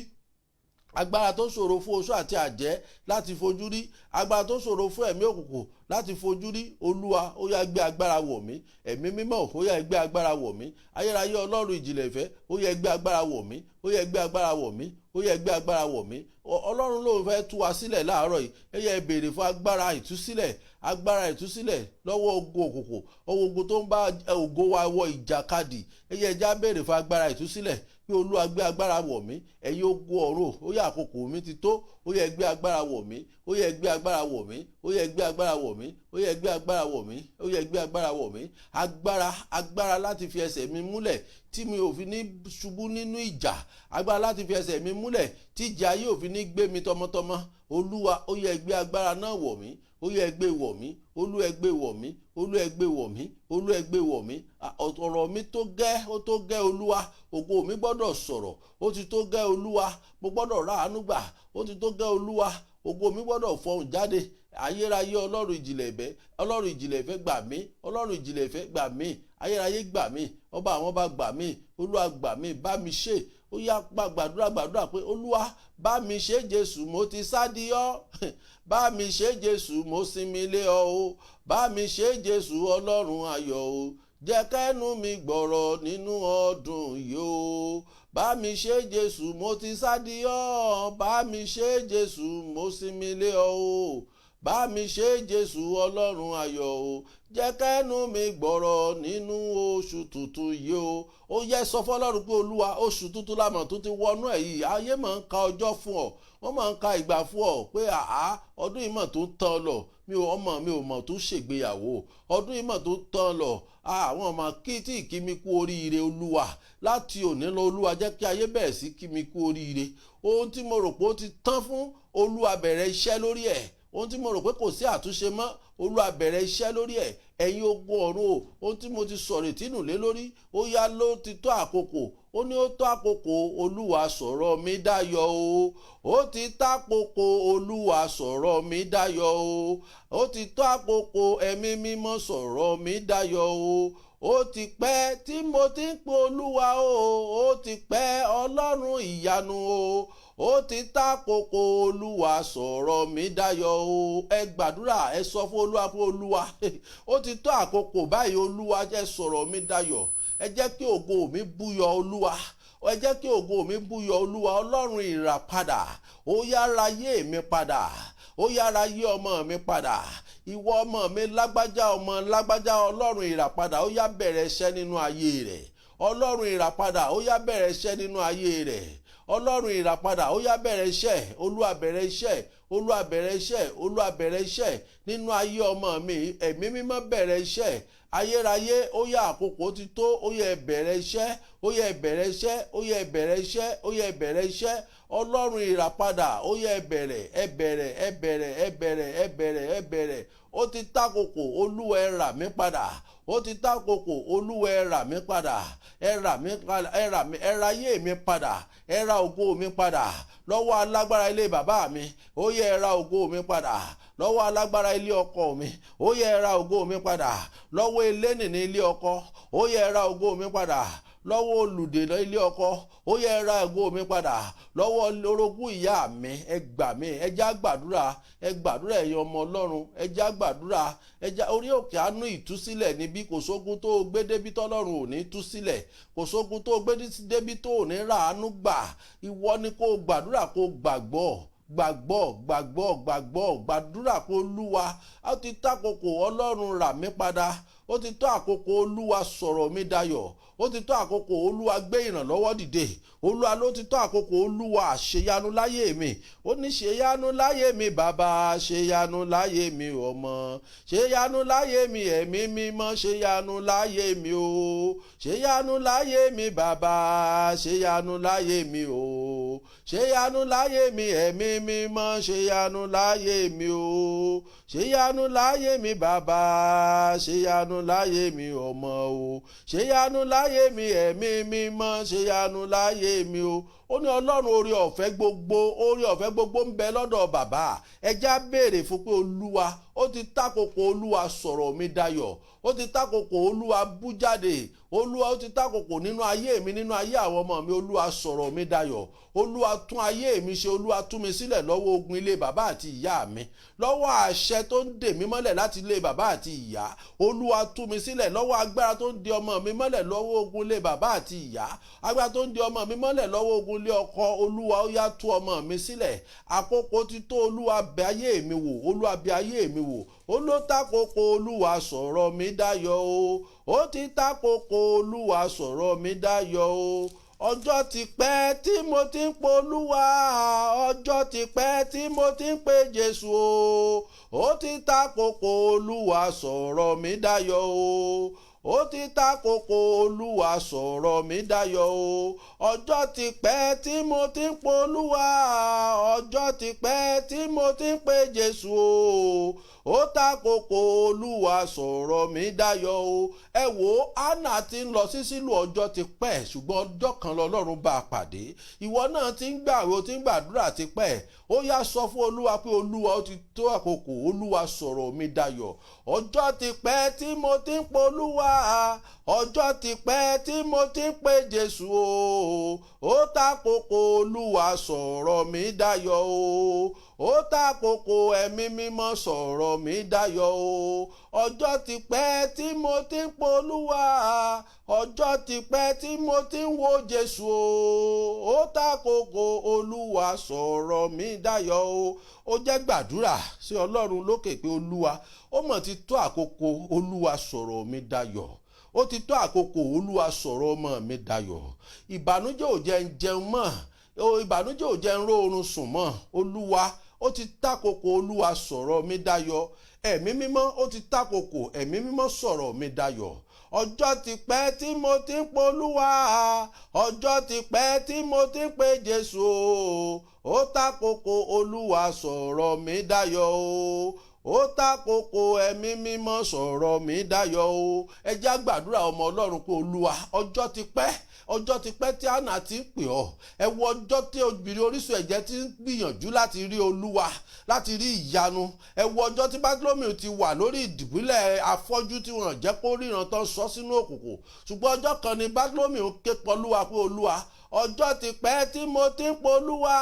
agbára tó ṣòro fún oṣó àti àjẹ́ láti fojú rí, agbára tó ṣòro fún ẹ̀mí òkùnkùn láti fojú rí. Olúwa ó yá gbé agbára wọ̀ mí, ẹ̀mí mímọ́ ó yá gbé agbára wọ̀ mí, ayérayé Ọlọ́run ìjìnlẹ̀ ìfẹ́ ó yá gbé agbára wọ̀ mí, ó yá gbé agbára wọ̀ mí, ó yá gbé agbára wọ̀ mí. Ọlọ́run ló fẹ́ tú wa sílẹ̀ láàárọ̀ yìí. Ẹ yẹ béèrè fún agbára ìtúsílẹ̀, agbára ìtúsílẹ̀ lọ́wọ́ ogun òkùnkùn, ọwọ́ ogun tó ń bá ògo wa wọ ìjàkadì. Ẹ yẹ já béèrè fún agbára ìtúsílẹ̀ pé Olúwa gbé agbára wọ̀ mí. Ẹ̀yin ogun ọ̀run ó yá àkókò mi ti tó, ó yẹ gbé agbára wọ̀ mí, ó yẹ gbé agbára wọ̀ mí, ó yẹ gbé agbára wọ̀ mí, ó yẹ gbé agbára wọ̀ mí, ó yẹ gbé agbára wọ̀ mí. Agbára láti fi ẹsẹ̀ mi múlẹ̀ tí mi ò fi ní ṣubú nínú ìjà, agbára láti fi ẹsẹ̀ mi múlẹ̀ tí ìjà ayé ò fi ní gbé mi tọmọtọmọ. Olúwa ó yẹ gbé agbára náà wọ̀ mí, ó yẹ gbé wọ̀ mí, Olúwa gbé wọ̀ mí, Olúwa gbé wọ̀ mí, Olúwa gbé wọ̀ mí. Ọ̀rọ̀ mi tó gẹ́, ó tó gẹ́ Olúwa. Ògo mi gbọ́dọ̀ sọ̀rọ̀, ó ti tó gẹ́ Olúwa. Mo gbọ́dọ̀ ráàánú gbà, ó ti tó gẹ́ Olúwa. Ògo mi gbọ́dọ̀ fọhùn jáde. Ayérayé Ọlọ́run ìjìnlẹ̀ ìfẹ́, Ọlọ́run ìjìnlẹ̀ ìfẹ́ gbà mí, Ọlọ́run ìjìnlẹ̀ ìfẹ́ gbà mí, ayérayé gbà mí, ọba àwọn ọba gbà mí, Olúwa gbà mí, bá mi ṣe. Ó yá gbàdúrà pé Olúwa bá mi ṣe Jésù, mo ti sádi ọ́. Bá mi ṣe Jésù, mo sinmi lé ọ o. Bá mi ṣe Jésù Ọlọ́run ayọ̀ o. Jẹ́ kẹ́nu mi gbọ̀rọ̀ nínú ọdún yìí o. Bá mi ṣe Jésù, mo ti sádi ọ́. Bá mi ṣe Jésù, mo sinmi lé ọ o. Bá mi ṣe Jésù Ọlọ́run ayọ̀ o. Jẹ́ kẹ́nu mi gbọ̀rọ̀ nínú oṣù tuntun yìí o. Ó yẹ sọ fọ́lọ́run pé Olúwa oṣù tuntun lámọ̀ tó ti wọnú ẹ̀ yìí. Ayé máa ń ka ọjọ́ fún ọ, wọ́n máa ń ka ìgbà fún ọ pé ọdún yìí mọ̀ tó tán lọ. Mi ò mọ̀ tó ṣègbéyàwó, ọdún yìí mọ̀ tó tán lọ. Àwọn ọmọ tí kí mi kú oríire Olúwa. Láti òní lọ Olúwa jẹ́ kí ayé bẹ̀rẹ̀ sí kí mi kú oríire. Ohun tí mo rò pé ó ti tán fún, Olúwa bẹ̀rẹ̀ iṣẹ́ lórí ẹ̀. Ohun tí mo rò pé kò sí àtúnṣe mọ́, Olúwa bẹ̀rẹ̀ iṣẹ́ lórí ẹ̀. Ẹ̀yin ogun ọ̀run o, ohun tí mo ti sọ̀rọ̀ ìtínú lé lórí, ó yá ló ti tó àkókò. Ó ní ó tó àkókò, Olúwa sọ̀rọ̀ mi dayọ̀ o. Ó ti tó àkókò, Olúwa sọ̀rọ̀ mi dayọ̀ o. Ó ti tó àkókò, ẹ̀mí mímọ́ sọ̀rọ̀ mi dayọ̀ o. Ó ti pẹ́ tí mo ti ń pe Olúwa o. Ó ti pẹ́ Ọlọ́run ìyanu o. Ó ti tó àkókò, Olúwa sọ̀rọ̀ mi dayọ̀ o. Ẹ gbàdúrà, ẹ sọ fún Olúwa pé Olúwa ó ti tó àkókò báyìí, Olúwa jẹ́ sọ̀rọ̀ mi dayọ̀. Ẹ jẹ́ kí ògo mi búyọ Olúwa, ẹ jẹ́ kí ògo mi búyọ Olúwa. Ọlọ́run ìràpadà, ó yára yé mi padà, ó yára yé ọmọ mi padà. Ìwọ ọmọ mi lágbájá, ọmọ lágbájá, Ọlọ́run ìràpadà ó yá bẹ̀rẹ̀ iṣẹ́ nínú ayé rẹ̀. Ọlọ́run ìràpadà ó yá bẹ̀rẹ̀ iṣẹ́ nínú ayé rẹ̀. Ọlọ́run ìràpadà ó yá bẹ̀rẹ̀ iṣẹ́. Olúwa bẹ̀rẹ̀ iṣẹ́, Olúwa bẹ̀rẹ̀ iṣẹ́, Olúwa bẹ̀rẹ̀ iṣẹ́ nínú ayé ọmọ mi. Ẹ̀mí mímọ́ bẹ̀rẹ̀ iṣẹ́. Ayérayé ó yá àkókò ti tó, ó yẹ bẹ̀rẹ̀ iṣẹ́, ó yẹ bẹ̀rẹ̀ iṣẹ́, ó yẹ bẹ̀rẹ̀ iṣẹ́, ó yẹ bẹ̀rẹ̀ iṣẹ́. Ọlọ́run ìràpadà ó yẹ bẹ̀rẹ̀, ẹ bẹ̀rẹ̀, ẹ bẹ̀rẹ̀, ẹ bẹ̀rẹ̀, ẹ bẹ̀rẹ̀, ẹ bẹ̀rẹ̀. Ó ti tákòkò, Olúwa ẹ rà mí padà. Ó ti tákòkò, Olúwa ẹ rà mí padà. Ẹ rà mí padà, ẹ rà mí, ẹ ra ayé mi padà. Ẹ ra ògo mi padà lọ́wọ́ alágbára ilé bàbá mi. Ó yẹ ẹ ra ògo mi padà lọ́wọ́ alágbára ilé ọkọ mi. Ó yẹ ẹ ra ògo mi padà lọ́wọ́ elénìní ilé ọkọ. Ó yẹ ẹ ra ògo mi padà lọ́wọ́ olùdènà ilé ọkọ. Ó yẹ ẹ ra ògo mi padà lọ́wọ́ orogún ìyá mi. Ẹ gbà mí, ẹ já gbàdúrà, ẹ gbàdúrà ẹ̀yin ọmọ Ọlọ́run, ẹ já gbàdúrà, ẹ já orí òkè àánú ìtúsílẹ̀ níbí. Kò sógun tó gbé débi tọ́lọ́run ò ní tú sílẹ̀, kò sógun tó gbé débi tó ò ní ràánú gbà. Ìwọ ni kó gbàdúrà, kó gbàgbọ́, gbàdúrà pé Olúwa á ti tákòkò, Ọlọ́run rà mí padà. ó ti tó àkókò Olúwa sọ̀rọ̀ mi dayọ̀, ó ti tó àkókò Olúwa gbé ìrànlọ́wọ́ dìde, Olúwa ló ti tó àkókò Olúwa ṣèyanu láyé mi. Ó ní ṣèyanu láyé mi bàbá, ṣèyanu láyé mi ọmọ, ṣèyanu láyé mi ẹ̀mí mímọ́, ṣèyanu láyé mi o, ṣèyanu láyé mi bàbá, ṣèyanu láyé mi o, ṣèyanu láyé mi ẹ̀mí mímọ́, ṣèyanu láyé mi o, ṣèyanu láyé mi bàbá, ṣèyanu láyé mi ọmọ o, ṣèyanu láyé mi ẹ̀mí mímọ́, ṣèyanu láyé mi o. Ó ní Ọlọ́run oore ọ̀fẹ́ gbogbo ń bẹ lọ́dọ̀ bàbá. Ẹjá béèrè fún pé Olúwa, ó ti tákòkò Olúwa sọ̀rọ̀ mi dayọ̀, ó ti tákòkò Olúwa bú jáde, Olúwa ó ti tákòkò nínú ayé mi, nínú ayé àwọn ọmọ mi. Olúwa sọ̀rọ̀ mi dayọ̀, Olúwa tún ayé mi ṣe, Olúwa tú mi sílẹ̀ lọ́wọ́ ogun ilé bàbá àti ìyá mi, lọ́wọ́ àṣẹ tó ń dè mí mọ́lẹ̀ láti ilé bàbá àti ìyá. Olúwa tú mi sílẹ̀ lọ́wọ́ agbára tó ń di ọmọ mi mọ́lẹ̀ lọ́wọ́ ogun ilé bàbá àti ìyá, agbára tó ń di ọmọ mi mọ́lẹ̀ lọ́wọ́ ogun ilé ọkọ. Olúwa ó yá tú ọmọ mi sílẹ̀. Àkókò ti tó, Olúwa bẹ̀ ayé mi wò, Olúwa bẹ̀ ayé mi wò. Ó ló tákòkò Olúwa sọ̀rọ̀ mi dayọ̀ o, ó ti tákòkò Olúwa sọ̀rọ̀ mi dayọ̀ o. Ọjọ́ ti pẹ́ tí mo ti ń pe Olúwa, ọjọ́ ti pẹ́ tí mo ti ń pe Jésù o, ó ti tákòkò Olúwa sọ̀rọ̀ mi dayọ̀ o, ó ti tákòkò Olúwa sọ̀rọ̀ mi dayọ̀ o. Ọjọ́ ti pẹ́ tí mo ti ń pe Olúwa, ọjọ́ ti pẹ́ tí mo ti ń pe Jésù o, ó tákòkò Olúwa sọ̀rọ̀ mi dayọ̀ o. Ẹ wò, Hánà ti ń lọ sí Sílò, ọjọ́ ti pẹ́, ṣùgbọ́n ọjọ́ kan lọ́lọ́run bá a pàdé. Ìwọ náà ti ń gbààwẹ̀, o ti ń gbàdúrà ti pẹ́. Ó yá sọ fún Olúwa pé Olúwa, ó ti tó àkókò, Olúwa sọ̀rọ̀ mi dayọ̀. Ọjọ́ ti pẹ́ tí mo ti ń pe Olúwa, ọjọ́ ti pẹ́ tí mo ti ń pe Jésù o, ó tákòkò Olúwa sọ̀rọ̀ mi dayọ̀ o, ó tákòkò ẹ̀mí mímọ́ sọ̀rọ̀ mi dayọ̀ o. Ọjọ́ ti pẹ́ tí mo ti ń pe Olúwa, ọjọ́ ti pẹ́ tí mo ti ń wo Jésù o, ó tákòkò Olúwa sọ̀rọ̀ mi dayọ̀ o. Ó jẹ́ gbàdúrà sí Ọlọ́run lókè pé Olúwa, ó mọ̀ ti tó àkókò, Olúwa sọ̀rọ̀ mi dayọ̀, ó ti tó àkókò, Olúwa sọ̀rọ̀ ọmọ mi dayọ̀. Ìbànújẹ́ ò jẹ́ ń jẹun mọ́, ìbànújẹ́ ò jẹ́ ń ró oorun sùn mọ́. Olúwa, ó ti tákòkò, Olúwa sọ̀rọ̀ mi dayọ̀. Ẹ̀mí mímọ́, ó ti tákòkò, ẹ̀mí mímọ́ sọ̀rọ̀ mi dayọ̀. Ọjọ́ ti pẹ́ tí mo ti ń pe Olúwa, ọjọ́ ti pẹ́ tí mo ti ń pe Jésù o, ó tákòkò Olúwa sọ̀rọ̀ mi dayọ̀ o, ó tákòkò ẹ̀mí mímọ́ sọ̀rọ̀ mi dayọ̀ o. Ẹ jẹ́ á gbàdúrà ọmọ Ọlọ́run pé Olúwa, ọjọ́ ti pẹ́, ọjọ́ ti pẹ́ tí Hánà ti ń pè ọ́. Ẹ wo ọjọ́ tí obìnrin orísun ẹ̀jẹ̀ ti ń gbìyànjú láti rí Olúwa, láti rí ìyanu. Ẹ wo ọjọ́ tí Bátílómì ti wà lórí ìdìbúlẹ̀ afọ́jú tí wọ́n jẹ́ kó ríran tán sọ sínú òkùnkùn. Ṣùgbọ́n ọjọ́ kan ni Bátílómì ń ké pe Olúwa pé Olúwa, ọjọ́ ti pẹ́ tí mo ti ń pe Olúwa,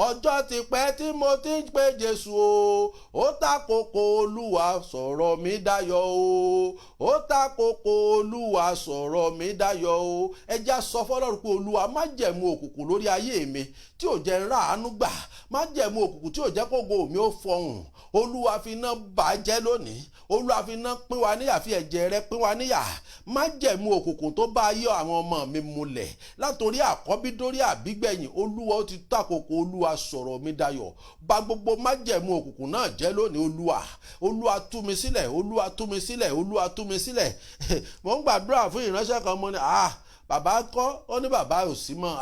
ọjọ́ ti pẹ́ tí mo ti ń pe Jésù o, ó tákòkò Olúwa sọ̀rọ̀ mi dayọ̀ o, ó tákòkò Olúwa sọ̀rọ̀ mi dayọ̀ o. Ẹ jẹ́ á sọ fọ́lọ́run pé Olúwa, májẹ̀mú òkùnkùn lórí ayé mi tí ò jẹ́ ń ráàánú gbà, májẹ̀mú òkùnkùn tí ò jẹ́ kógo mi ó fọhùn, Olúwa fi iná bàjẹ́ lónìí, Olúwa fi iná pín wa níyà, fi ẹ̀jẹ̀ rẹ̀ pín wa níyà. Májẹ̀mú òkùnkùn tó bá ayé àwọn ọmọ mi múlẹ̀ látòrí àkọ́bí dórí àbígbẹ̀yìn, Olúwa, ó ti tákòkò, Olúwa sọ̀rọ̀ mi dayọ̀. Bà gbogbo májẹ̀mú òkùnkùn náà jẹ́ lónìí. Olúwa, Olúwa tú mi sílẹ̀, Olúwa tú mi sílẹ̀, Olúwa tú mi sílẹ̀. Mo ń gbàdúrà fún ìránṣẹ́ kan, mo ní bàbá kọ́, ó ní bàbá ò sí mọ́,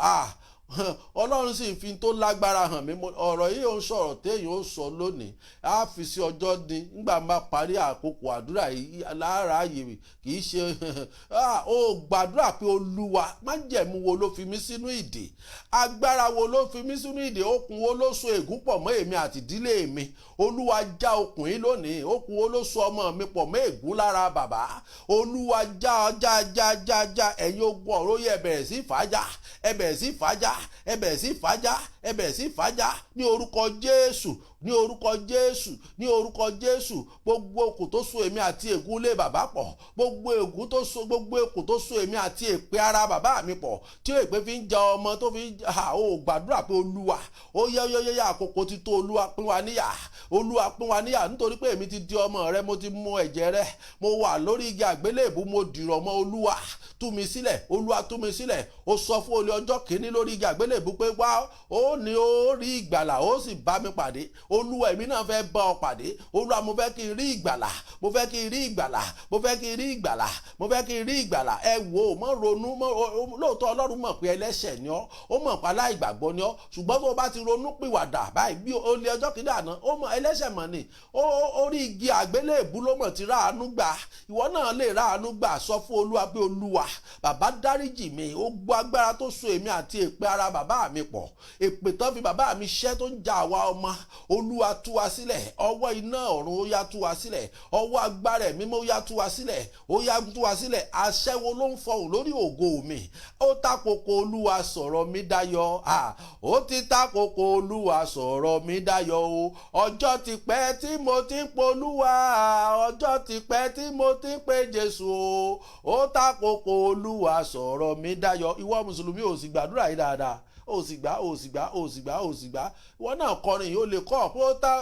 Ọlọ́run sì ń fi tó lágbára hàn mí. Ọ̀rọ̀ yìí ò ń sọ̀rọ̀ téèyàn ó sọ lónìí, á fi sí ọjọ́ dín nígbà máa parí àkókò àdúrà yìí láráàyè, kì í ṣe ó gbàdúrà pé Olúwa, májẹ̀mú wo ló fi mí sínú ìdè, agbára wo ló fi mí sínú ìdè, okùn wo ló so ègún pọ̀ mọ́ èmi àti ìdílé mi. Olúwa, já okùn yìí lónìí. Okùn wo ló so ọmọ mi pọ̀ mọ́ ègún lára bàbá. Olúwa, já. Ẹ̀yin ogun ọ̀rọ̀ yẹ, ẹ bẹ̀rẹ̀ sí fàájà, ẹ bẹ̀rẹ̀ sí fàájà, ẹ bẹ̀rẹ̀ sí fàájà, ẹ bẹ̀rẹ̀ sí fàájà ní orúkọ Jésù, ní orúkọ Jésù, ní orúkọ Jésù. Gbogbo okùn tó so èmi àti ègún lé bàbá pọ̀, gbogbo okùn tó so èmi àti èpè ara bàbá mi pọ̀, tí èpè fi ń ja ọmọ tó fi ń ó gbàdúrà pé Olúwa ó yẹ àkókò ti tó, Olúwa pín wa níyà, Olúwa pín wa níyà, nítorí pé èmi ti di ọmọ rẹ, mo ti mu ẹ̀jẹ̀ rẹ, mo wà lórí igi àgbélébù, mo dìrọ̀ mọ́. Olúwa tú mi sílẹ̀, Olúwa tú mi sílẹ̀. Ó sọ fún olè ọjọ́ kìíní lórí igi àgbélébù pé wá ó ní ó rí ìgbàlà, ó sì bá mi pàdé. Olúwa èmi náà fẹ́ bá ọ pàdé. Olúwa mo fẹ́ kí n rí ìgbàlà, mo fẹ́ kí n rí ìgbàlà, mo fẹ́ kí n rí ìgbàlà, mo fẹ́ kí n rí ìgbàlà. Ẹ wò mọ́ ronú lóòótọ́ Ọlọ́run mọ̀ pé ẹlẹ́ṣẹ̀ ni ọ́, ó mọ̀ pé aláìgbàgbọ́ ni ọ́, ṣùgbọ́n tó o bá ti ronú pìwàdà báyìí bí olè ọjọ́ kìíní àná, ó mọ̀ ẹlẹ́ṣẹ̀ mọ̀ ni, orí igi àgbélébù ló mọ̀ ti ráàánú gbà. Ìwọ náà lè ráàánú gbà. Sọ fún Olúwa pé Olúwa bàbá dáríjì mi, ó gbọ́ agbára tó so èmi àti èpè ara bàbá mi pọ̀, èpè tán fi bàbá mi ṣẹ́ tó ń ja àwa ọmọ. Olúwa tú wa sílẹ̀, ọwọ́ iná ọ̀run ó yá tú wa sílẹ̀, ọwọ́ agbára ẹ̀mí mímọ́ ó yá tú wa sílẹ̀, ó yá tú wa sílẹ̀. Aṣẹ́wó ló ń fọhùn lórí ògo mi, ó takoko Olúwa sọ̀rọ̀ mi dayọ̀, ó ti takoko Olúwa sọ̀rọ̀ mi dayọ̀ o. Ọjọ́ ti pẹ́ tí mo ti ń polúwa, ọjọ́ ti pẹ́ tí mo ti ń pe Jésù o, ó takoko Olúwa sọ̀rọ̀ mi dayọ̀. Ìwọ mùsùlùmí ò sì gbàdúrà yìí dáadáa, ó sì gbà. Ìwọ náà kọrin yìí ó lè kọ́ pé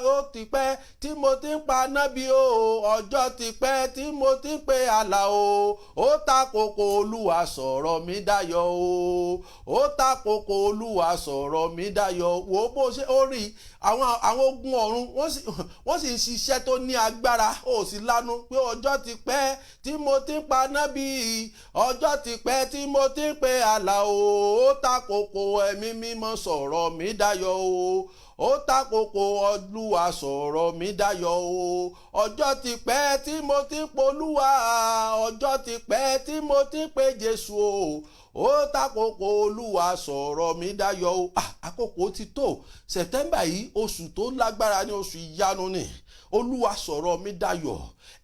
ó ti pẹ́ tí mo ti ń pa nábì o, ọjọ́ ti pẹ́ tí mo ti ń pe àlà o, ó takoko Olúwa sọ̀rọ̀ mi dayọ̀ o, ó takoko Olúwa sọ̀rọ̀ mi dayọ̀. Wò bó ṣe ó rí àwọn ogun ọ̀run wọ́n sì ń ṣiṣẹ́ tó ní agbára. Ó sì lanu pé ọjọ́ ti pẹ́ tí mo ti ń pa nábì, ọjọ́ ti pẹ́ tí mo ti ń pe àlà o, ó takoko ẹ̀mí mímọ́ sọ̀rọ̀ mi dayọ̀ o, ó takoko Olúwa sọ̀rọ̀ mi dayọ̀ o. Ọjọ́ ti pẹ́ tí mo ti ń polúwa, ọjọ́ ti pẹ́ tí mo ti ń pe Jésù o, ó takoko Olúwa sọ̀rọ̀ mi dayọ̀ o. Àkókò ti tó. September yìí oṣù tó lágbára ní oṣù ìyanu ni. Olúwa sọ̀rọ̀ mi dayọ̀,